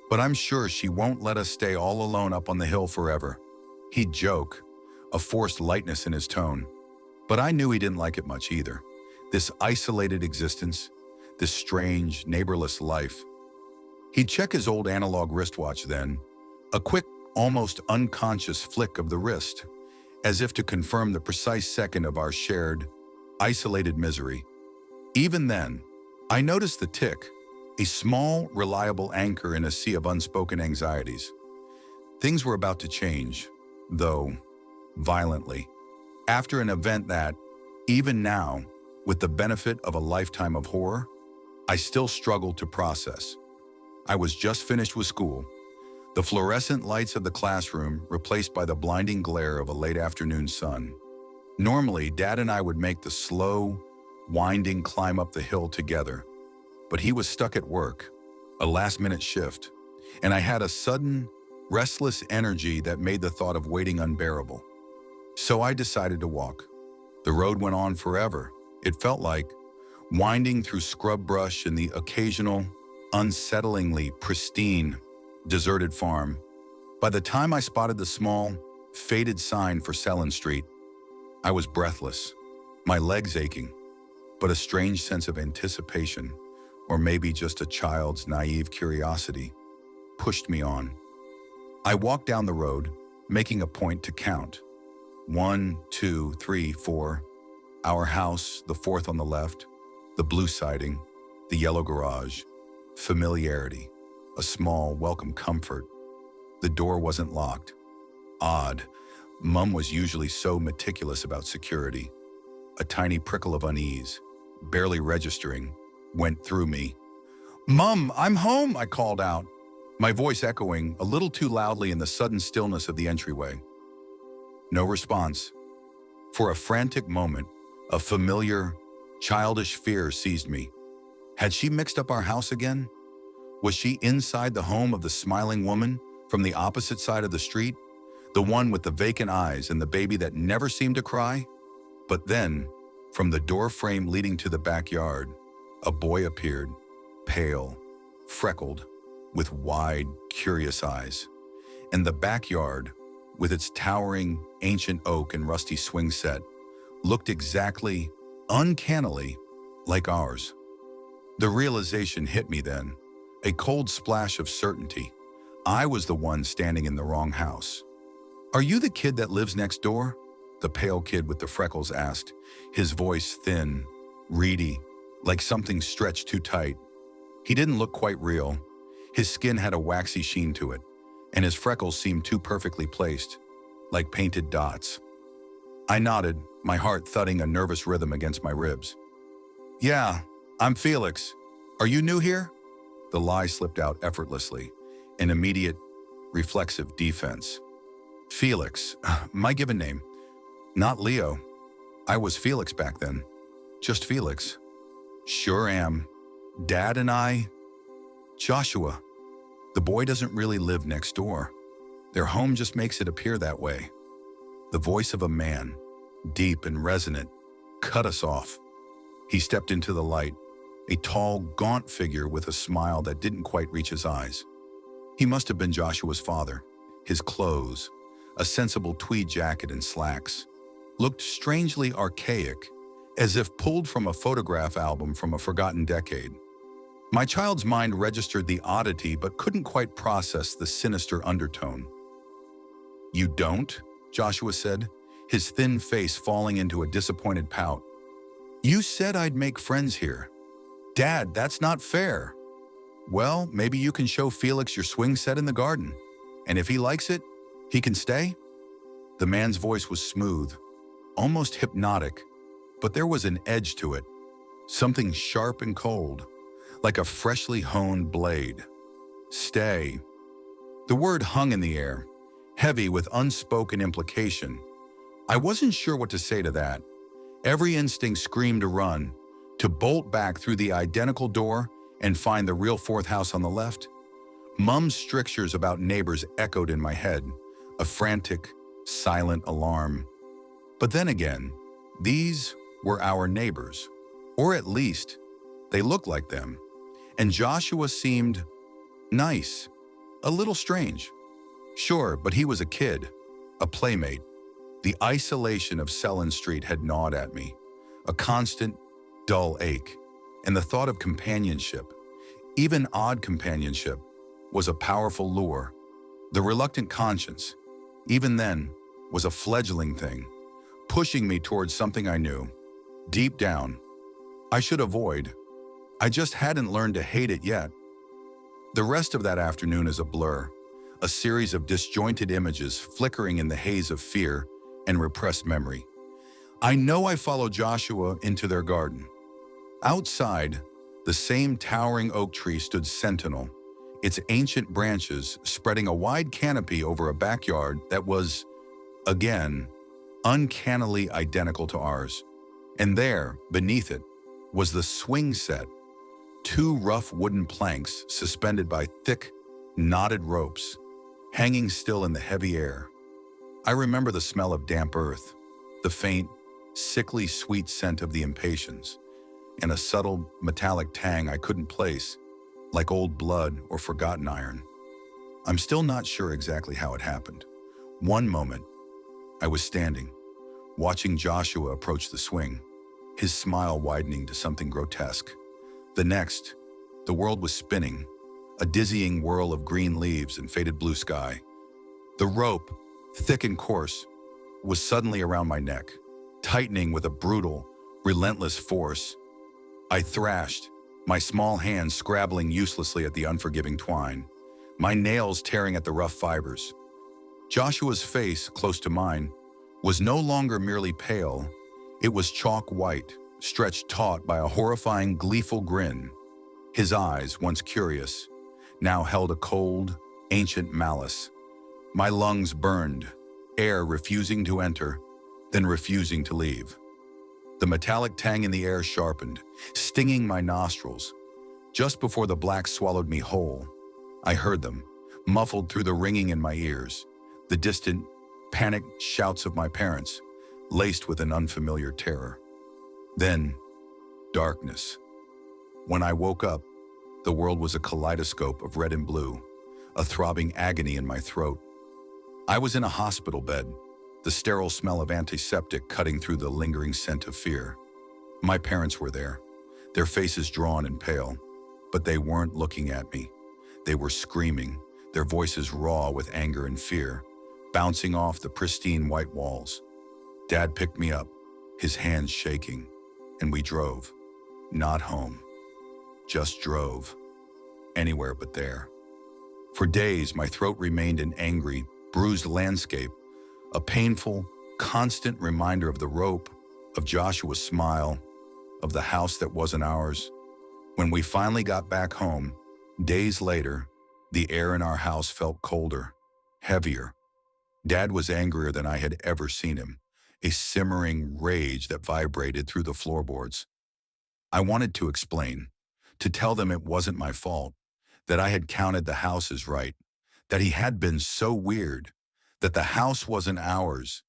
but I'm sure she won't let us stay all alone up on the hill forever. He'd joke, a forced lightness in his tone. But I knew he didn't like it much either. This isolated existence, this strange, neighborless life. He'd check his old analog wristwatch then, a quick, almost unconscious flick of the wrist, as if to confirm the precise second of our shared, isolated misery. Even then, I noticed the tick, a small, reliable anchor in a sea of unspoken anxieties. Things were about to change, though violently, after an event that, even now, with the benefit of a lifetime of horror, I still struggled to process. I was just finished with school, the fluorescent lights of the classroom replaced by the blinding glare of a late afternoon sun. Normally, Dad and I would make the slow, winding climb up the hill together, but he was stuck at work, a last-minute shift, and I had a sudden, restless energy that made the thought of waiting unbearable. So I decided to walk. The road went on forever, it felt like, winding through scrub brush and the occasional, unsettlingly pristine, deserted farm. By the time I spotted the small, faded sign for Cellar Street, I was breathless, my legs aching, but a strange sense of anticipation, or maybe just a child's naive curiosity, pushed me on. I walked down the road, making a point to count. 1, 2, 3, 4. Our house, the fourth on the left, the blue siding, the yellow garage, familiarity, a small, welcome comfort. The door wasn't locked. Odd. Mum was usually so meticulous about security. A tiny prickle of unease, barely registering, went through me. "Mum, I'm home," I called out, my voice echoing a little too loudly in the sudden stillness of the entryway. No response. For a frantic moment, a familiar, childish fear seized me. Had she mixed up our house again? Was she inside the home of the smiling woman from the opposite side of the street? The one with the vacant eyes and the baby that never seemed to cry? But then, from the door frame leading to the backyard, a boy appeared, pale, freckled, with wide, curious eyes. And the backyard, with its towering, ancient oak and rusty swing set, looked exactly, uncannily, like ours. The realization hit me then, a cold splash of certainty. I was the one standing in the wrong house. "Are you the kid that lives next door?" the pale kid with the freckles asked, his voice thin, reedy, like something stretched too tight. He didn't look quite real. His skin had a waxy sheen to it, and his freckles seemed too perfectly placed, like painted dots. I nodded, my heart thudding a nervous rhythm against my ribs. "Yeah, I'm Felix. Are you new here?" The lie slipped out effortlessly, an immediate, reflexive defense. "Felix, my given name. Not Leo. I was Felix back then. Just Felix." "Sure am. Dad and I..." "Joshua. The boy doesn't really live next door. Their home just makes it appear that way." The voice of a man, deep and resonant, cut us off. He stepped into the light, a tall, gaunt figure with a smile that didn't quite reach his eyes. He must have been Joshua's father. His clothes, a sensible tweed jacket and slacks, looked strangely archaic, as if pulled from a photograph album from a forgotten decade. My child's mind registered the oddity but couldn't quite process the sinister undertone. "You don't?" Joshua said, his thin face falling into a disappointed pout. "You said I'd make friends here. Dad, that's not fair." "Well, maybe you can show Felix your swing set in the garden, and if he likes it, he can stay?" The man's voice was smooth, almost hypnotic, but there was an edge to it, something sharp and cold, like a freshly honed blade. "Stay." The word hung in the air, heavy with unspoken implication. I wasn't sure what to say to that. Every instinct screamed to run, to bolt back through the identical door and find the real fourth house on the left. Mum's strictures about neighbors echoed in my head, a frantic, silent alarm. But then again, these were our neighbors, or at least, they looked like them. And Joshua seemed nice, a little strange. Sure, but he was a kid, a playmate. The isolation of Cellar Street had gnawed at me, a constant, dull ache, and the thought of companionship, even odd companionship, was a powerful lure. The reluctant conscience, even then, was a fledgling thing, pushing me towards something I knew, deep down, I should avoid. I just hadn't learned to hate it yet. The rest of that afternoon is a blur, a series of disjointed images flickering in the haze of fear and repressed memory. I know I followed Joshua into their garden. Outside, the same towering oak tree stood sentinel, its ancient branches spreading a wide canopy over a backyard that was, again, uncannily identical to ours. And there, beneath it, was the swing set, two rough wooden planks suspended by thick, knotted ropes, hanging still in the heavy air. I remember the smell of damp earth, the faint, sickly sweet scent of the impatiens, and a subtle metallic tang I couldn't place, like old blood or forgotten iron. I'm still not sure exactly how it happened. One moment, I was standing, watching Joshua approach the swing, his smile widening to something grotesque. The next, the world was spinning, a dizzying whirl of green leaves and faded blue sky, The rope, thick and coarse, was suddenly around my neck, tightening with a brutal, relentless force. I thrashed, my small hands scrabbling uselessly at the unforgiving twine, my nails tearing at the rough fibers. Joshua's face, close to mine, was no longer merely pale. It was chalk white, stretched taut by a horrifying, gleeful grin. His eyes, once curious, now held a cold, ancient malice. My lungs burned, air refusing to enter, then refusing to leave. The metallic tang in the air sharpened, stinging my nostrils. Just before the blacks swallowed me whole, I heard them, muffled through the ringing in my ears, the distant, panicked shouts of my parents, laced with an unfamiliar terror. Then, darkness. When I woke up, the world was a kaleidoscope of red and blue, a throbbing agony in my throat. I was in a hospital bed, the sterile smell of antiseptic cutting through the lingering scent of fear. My parents were there, their faces drawn and pale, but they weren't looking at me. They were screaming, their voices raw with anger and fear, bouncing off the pristine white walls. Dad picked me up, his hands shaking, and we drove. Not home. Just drove. Anywhere but there. For days, my throat remained an angry, bruised landscape, a painful, constant reminder of the rope, of Joshua's smile, of the house that wasn't ours. When we finally got back home, days later, the air in our house felt colder, heavier. Dad was angrier than I had ever seen him, a simmering rage that vibrated through the floorboards. I wanted to explain, to tell them it wasn't my fault, that I had counted the houses right, that he had been so weird, that the house wasn't ours.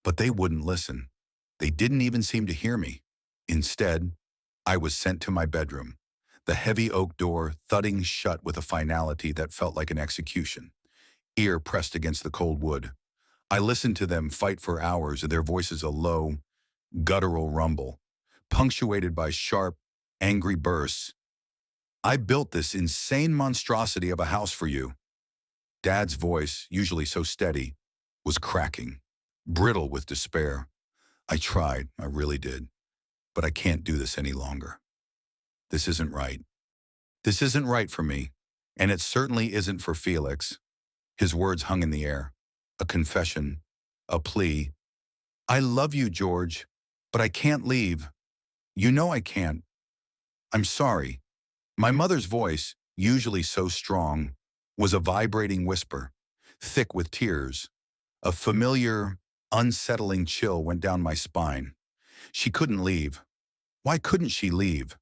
But they wouldn't listen. They didn't even seem to hear me. Instead, I was sent to my bedroom, the heavy oak door thudding shut with a finality that felt like an execution, ear pressed against the cold wood. I listened to them fight for hours, their voices a low, guttural rumble, punctuated by sharp, angry bursts. "I built this insane monstrosity of a house for you." Dad's voice, usually so steady, was cracking, brittle with despair. "I tried, I really did, but I can't do this any longer. This isn't right. This isn't right for me, and it certainly isn't for Felix." His words hung in the air, a confession, a plea. "I love you, George, but I can't leave. You know I can't. I'm sorry." My mother's voice, usually so strong, was a vibrating whisper, thick with tears. A familiar, unsettling chill went down my spine. She couldn't leave. Why couldn't she leave?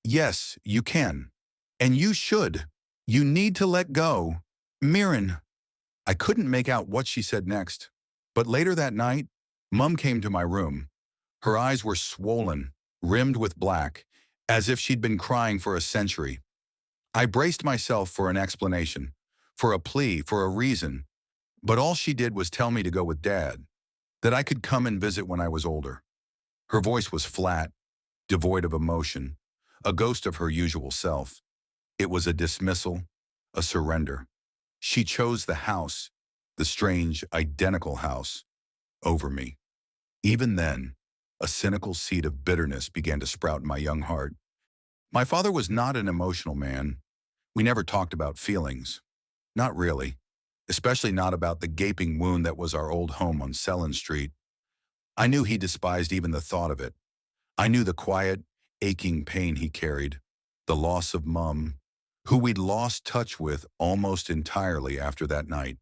"Yes, you can. And you should. You need to let go. Mirren." I couldn't make out what she said next. But later that night, Mum came to my room. Her eyes were swollen, rimmed with black, as if she'd been crying for a century. I braced myself for an explanation, for a plea, for a reason. But all she did was tell me to go with Dad, that I could come and visit when I was older. Her voice was flat, devoid of emotion, a ghost of her usual self. It was a dismissal, a surrender. She chose the house, the strange, identical house, over me. Even then, a cynical seed of bitterness began to sprout in my young heart. My father was not an emotional man. We never talked about feelings. Not really, especially not about the gaping wound that was our old home on Sellen Street. I knew he despised even the thought of it. I knew the quiet, aching pain he carried, the loss of Mum, who we'd lost touch with almost entirely after that night.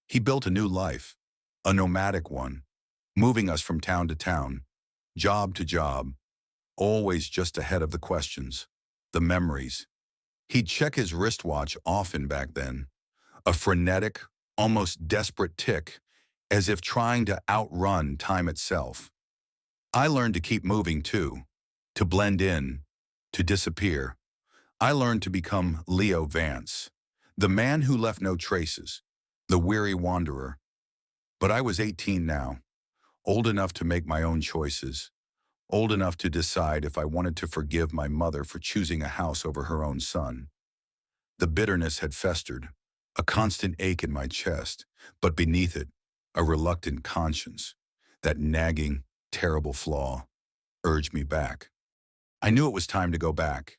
He built a new life, a nomadic one, moving us from town to town, job to job, always just ahead of the questions, the memories. He'd check his wristwatch often back then, a frenetic, almost desperate tick, as if trying to outrun time itself. I learned to keep moving too, to blend in, to disappear. I learned to become Leo Vance, the man who left no traces, the weary wanderer. But I was 18 now, old enough to make my own choices, old enough to decide if I wanted to forgive my mother for choosing a house over her own son. The bitterness had festered, a constant ache in my chest, But beneath it, a reluctant conscience, that nagging, terrible flaw, urged me back. I knew it was time to go back,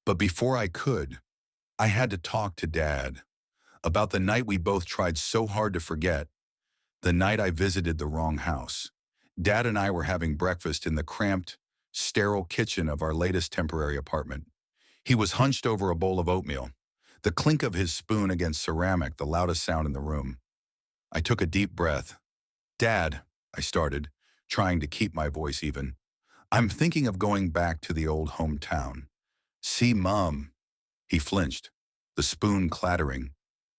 but before I could, I had to talk to Dad about the night we both tried so hard to forget, the night I visited the wrong house. Dad and I were having breakfast in the cramped, sterile kitchen of our latest temporary apartment. He was hunched over a bowl of oatmeal, the clink of his spoon against ceramic the loudest sound in the room. I took a deep breath. Dad, I started, trying to keep my voice even. I'm thinking of going back to the old hometown. See Mom. He flinched, the spoon clattering.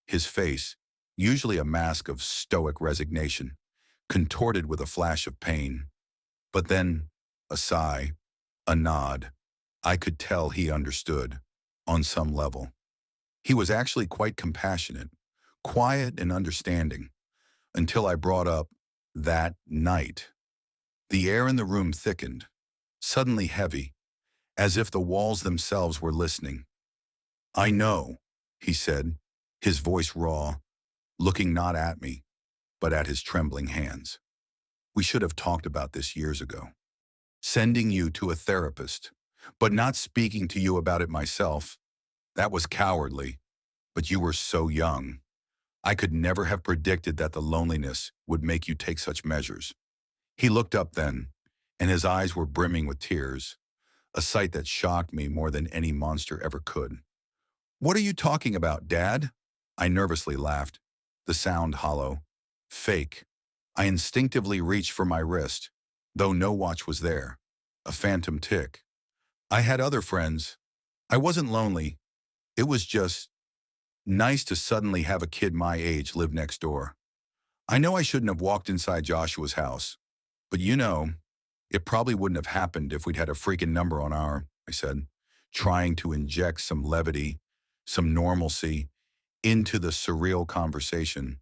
His face, usually a mask of stoic resignation, contorted with a flash of pain. But then, a sigh, a nod. I could tell he understood, on some level. He was actually quite compassionate, quiet and understanding, until I brought up that night. The air in the room thickened, suddenly heavy, as if the walls themselves were listening. I know, he said, his voice raw, looking not at me, but at his trembling hands. We should have talked about this years ago. Sending you to a therapist, but not speaking to you about it myself. That was cowardly, but you were so young. I could never have predicted that the loneliness would make you take such measures. He looked up then, and his eyes were brimming with tears, a sight that shocked me more than any monster ever could. What are you talking about, Dad? I nervously laughed, the sound hollow. Fake. I instinctively reached for my wrist, though no watch was there. A phantom tick. I had other friends. I wasn't lonely. It was just nice to suddenly have a kid my age live next door. I know I shouldn't have walked inside Joshua's house, but it probably wouldn't have happened if we'd had a freaking number on I said, trying to inject some levity, some normalcy into the surreal conversation.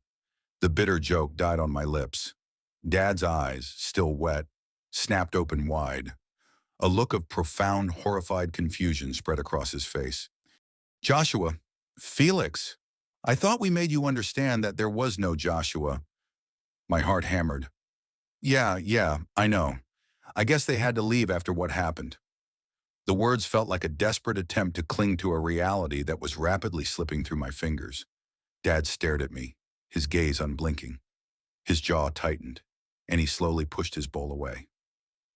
The bitter joke died on my lips. Dad's eyes, still wet, snapped open wide. A look of profound, horrified confusion spread across his face. Joshua, Felix, I thought we made you understand that there was no Joshua. My heart hammered. Yeah, I know. I guess they had to leave after what happened. The words felt like a desperate attempt to cling to a reality that was rapidly slipping through my fingers. Dad stared at me, his gaze unblinking. His jaw tightened, and he slowly pushed his bowl away.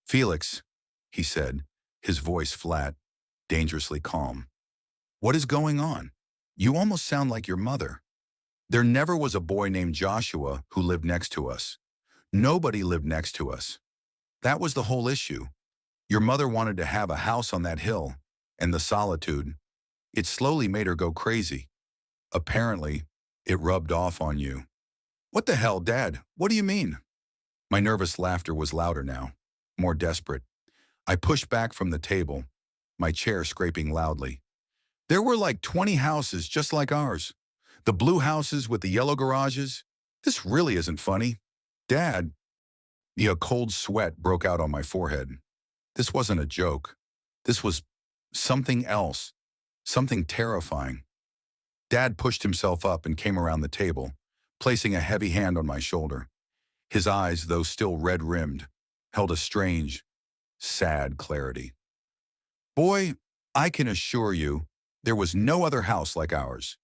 Felix, he said, his voice flat, dangerously calm. What is going on? You almost sound like your mother. There never was a boy named Joshua who lived next to us. Nobody lived next to us. That was the whole issue. Your mother wanted to have a house on that hill, and the solitude. It slowly made her go crazy. Apparently, it rubbed off on you. What the hell, Dad? What do you mean? My nervous laughter was louder now, more desperate. I pushed back from the table, my chair scraping loudly. There were like 20 houses just like ours. The blue houses with the yellow garages. This really isn't funny. Dad, a cold sweat broke out on my forehead. This wasn't a joke. This was something else, something terrifying. Dad pushed himself up and came around the table, placing a heavy hand on my shoulder. His eyes, though still red-rimmed, held a strange, sad clarity. Boy, I can assure you, there was no other house like ours.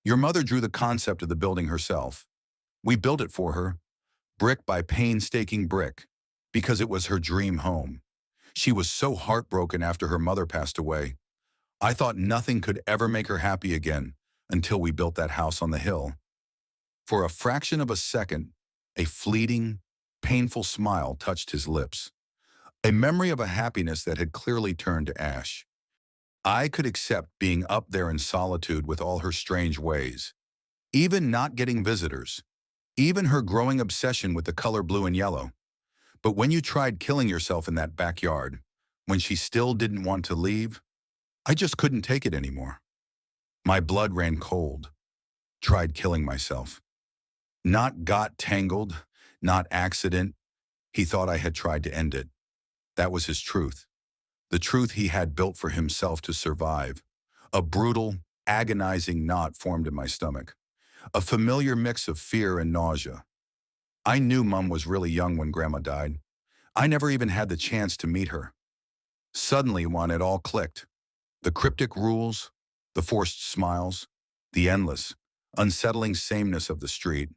Your mother drew the concept of the building herself. We built it for her, brick by painstaking brick, because it was her dream home. She was so heartbroken after her mother passed away. I thought nothing could ever make her happy again until we built that house on the hill. For a fraction of a second, a fleeting, painful smile touched his lips, a memory of a happiness that had clearly turned to ash. I could accept being up there in solitude with all her strange ways, even not getting visitors, even her growing obsession with the color blue and yellow. But when you tried killing yourself in that backyard, when she still didn't want to leave, I just couldn't take it anymore. My blood ran cold. Tried killing myself. Not got tangled, not accident. He thought I had tried to end it. That was his truth. The truth he had built for himself to survive. A brutal, agonizing knot formed in my stomach. a familiar mix of fear and nausea. I knew Mum was really young when Grandma died. I never even had the chance to meet her. Suddenly, when it all clicked, the cryptic rules, the forced smiles, the endless, unsettling sameness of the street,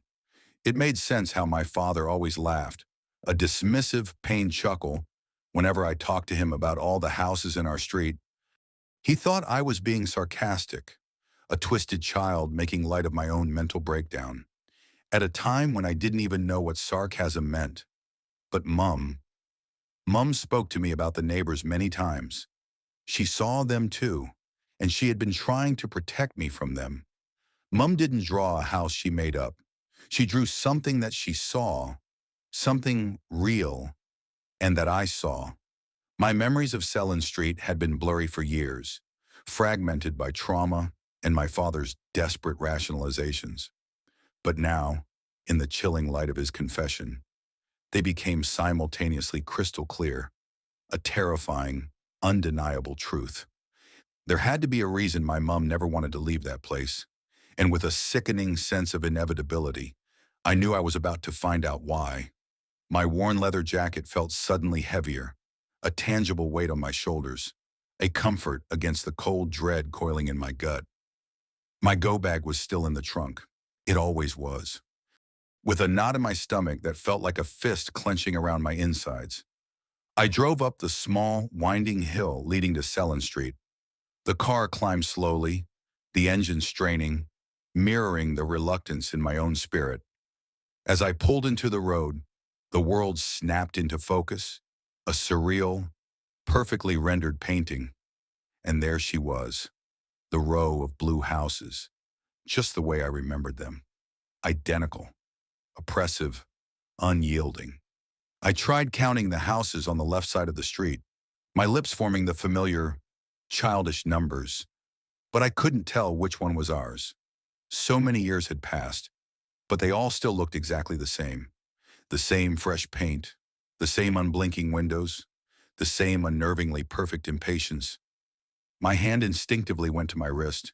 it made sense how my father always laughed, a dismissive, pained chuckle, whenever I talked to him about all the houses in our street. He thought I was being sarcastic, a twisted child making light of my own mental breakdown, at a time when I didn't even know what sarcasm meant. But Mum spoke to me about the neighbors many times. She saw them too, and she had been trying to protect me from them. Mum didn't draw a house she made up. She drew something that she saw, something real, and that I saw. My memories of Sellon Street had been blurry for years, fragmented by trauma and my father's desperate rationalizations. But now, in the chilling light of his confession, they became simultaneously crystal clear, a terrifying, undeniable truth. There had to be a reason my mum never wanted to leave that place, and with a sickening sense of inevitability, I knew I was about to find out why. My worn leather jacket felt suddenly heavier, a tangible weight on my shoulders, a comfort against the cold dread coiling in my gut. My go bag was still in the trunk. It always was, with a knot in my stomach that felt like a fist clenching around my insides. I drove up the small, winding hill leading to Sellon Street. The car climbed slowly, the engine straining, mirroring the reluctance in my own spirit. As I pulled into the road, the world snapped into focus, a surreal, perfectly rendered painting. And there she was, the row of blue houses, just the way I remembered them. Identical, oppressive, unyielding. I tried counting the houses on the left side of the street, my lips forming the familiar, childish numbers, but I couldn't tell which one was ours. So many years had passed, but they all still looked exactly the same. The same fresh paint, the same unblinking windows, the same unnervingly perfect impatience. My hand instinctively went to my wrist,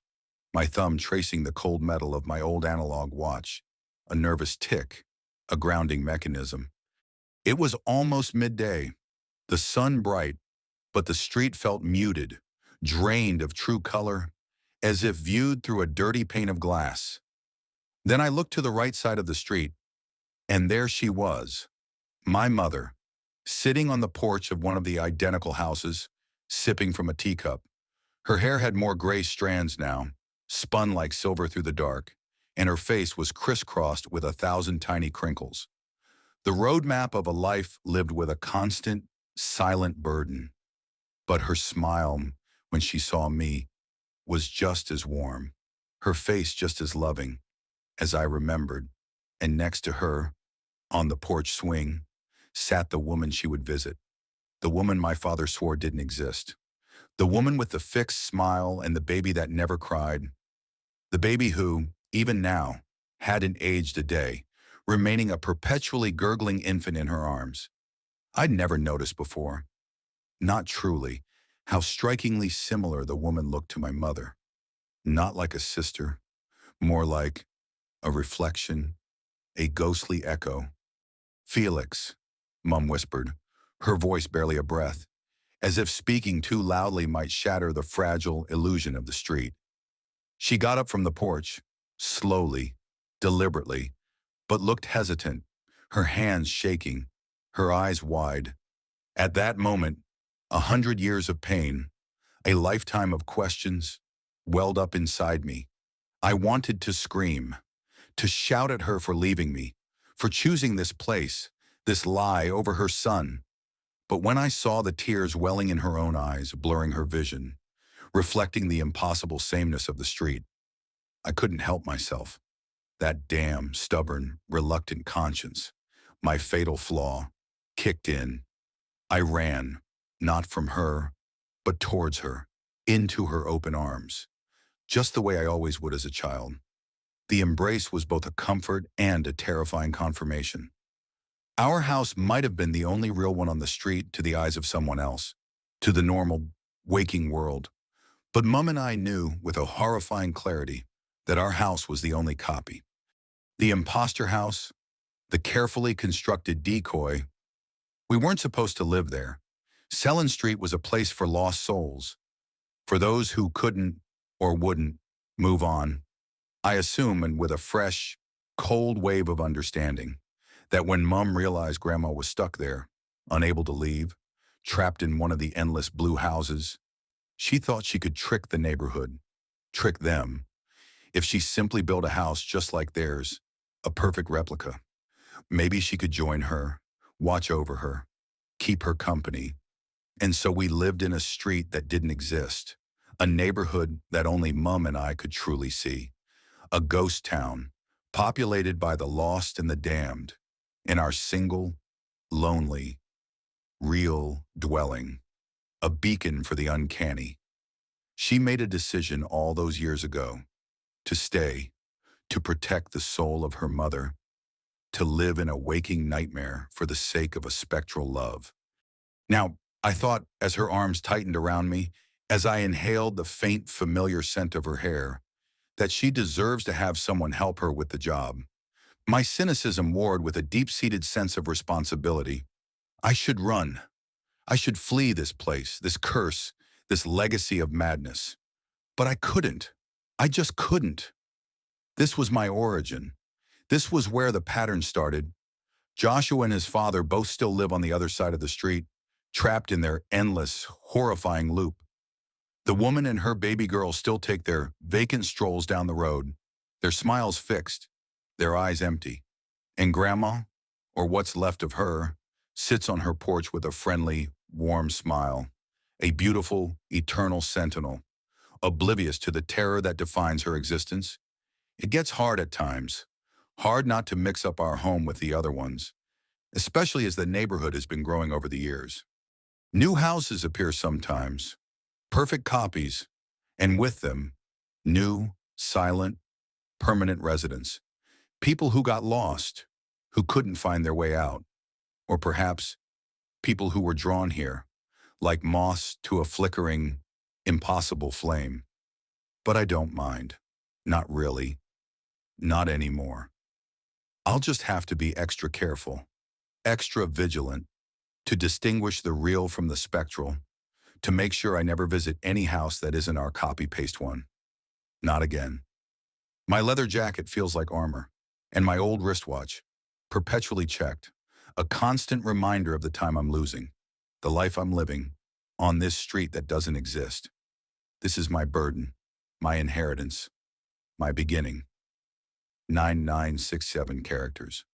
my thumb tracing the cold metal of my old analog watch, a nervous tick, a grounding mechanism. It was almost midday, the sun bright, but the street felt muted, drained of true color, as if viewed through a dirty pane of glass. Then I looked to the right side of the street, and there she was, my mother, sitting on the porch of one of the identical houses, sipping from a teacup. Her hair had more gray strands now, spun like silver through the dark, and her face was crisscrossed with 1,000 tiny crinkles. The roadmap of a life lived with a constant, silent burden. But her smile, when she saw me, was just as warm, her face just as loving, as I remembered. And next to her, on the porch swing, sat the woman she would visit, the woman my father swore didn't exist, the woman with the fixed smile and the baby that never cried, the baby who, even now, hadn't aged a day, remaining a perpetually gurgling infant in her arms. I'd never noticed before, not truly, how strikingly similar the woman looked to my mother. Not like a sister, more like a reflection, a ghostly echo. "Felix," Mum whispered, her voice barely a breath, as if speaking too loudly might shatter the fragile illusion of the street. She got up from the porch, slowly, deliberately, but looked hesitant, her hands shaking, her eyes wide. At that moment, 100 years of pain, a lifetime of questions, welled up inside me. I wanted to scream, to shout at her for leaving me, for choosing this place, this lie over her son. But when I saw the tears welling in her own eyes, blurring her vision, reflecting the impossible sameness of the street, I couldn't help myself. That damn, stubborn, reluctant conscience, my fatal flaw, kicked in. I ran, not from her, but towards her, into her open arms, just the way I always would as a child. The embrace was both a comfort and a terrifying confirmation. Our house might have been the only real one on the street to the eyes of someone else, to the normal, waking world. But Mum and I knew with a horrifying clarity, that our house was the only copy. The imposter house, the carefully constructed decoy. We weren't supposed to live there. Selin Street was a place for lost souls, for those who couldn't or wouldn't move on. I assume, and with a fresh, cold wave of understanding, that when Mum realized Grandma was stuck there, unable to leave, trapped in one of the endless blue houses, she thought she could trick the neighborhood, trick them, if she simply built a house just like theirs, a perfect replica. Maybe she could join her, watch over her, keep her company. And so we lived in a street that didn't exist, a neighborhood that only Mum and I could truly see, a ghost town, populated by the lost and the damned, in our single, lonely, real dwelling, a beacon for the uncanny. She made a decision all those years ago to stay, to protect the soul of her mother, to live in a waking nightmare for the sake of a spectral love. Now, I thought as her arms tightened around me, as I inhaled the faint, familiar scent of her hair, that she deserves to have someone help her with the job. My cynicism warred with a deep-seated sense of responsibility. I should run. I should flee this place, this curse, this legacy of madness. But I couldn't. I just couldn't. This was my origin. This was where the pattern started. Joshua and his father both still live on the other side of the street, trapped in their endless, horrifying loop. The woman and her baby girl still take their vacant strolls down the road, their smiles fixed, their eyes empty. And Grandma, or what's left of her, sits on her porch with a friendly, warm smile, a beautiful, eternal sentinel, oblivious to the terror that defines her existence. It gets hard at times, hard not to mix up our home with the other ones, especially as the neighborhood has been growing over the years. New houses appear sometimes, perfect copies, and with them, new, silent, permanent residents. People who got lost, who couldn't find their way out, or perhaps people who were drawn here, like moths to a flickering, impossible flame. But I don't mind. Not really. Not anymore. I'll just have to be extra careful, extra vigilant, to distinguish the real from the spectral, to make sure I never visit any house that isn't our copy-paste one. Not again. My leather jacket feels like armor, and my old wristwatch, perpetually checked, a constant reminder of the time I'm losing, the life I'm living, on this street that doesn't exist. This is my burden, my inheritance, my beginning. 9967 characters.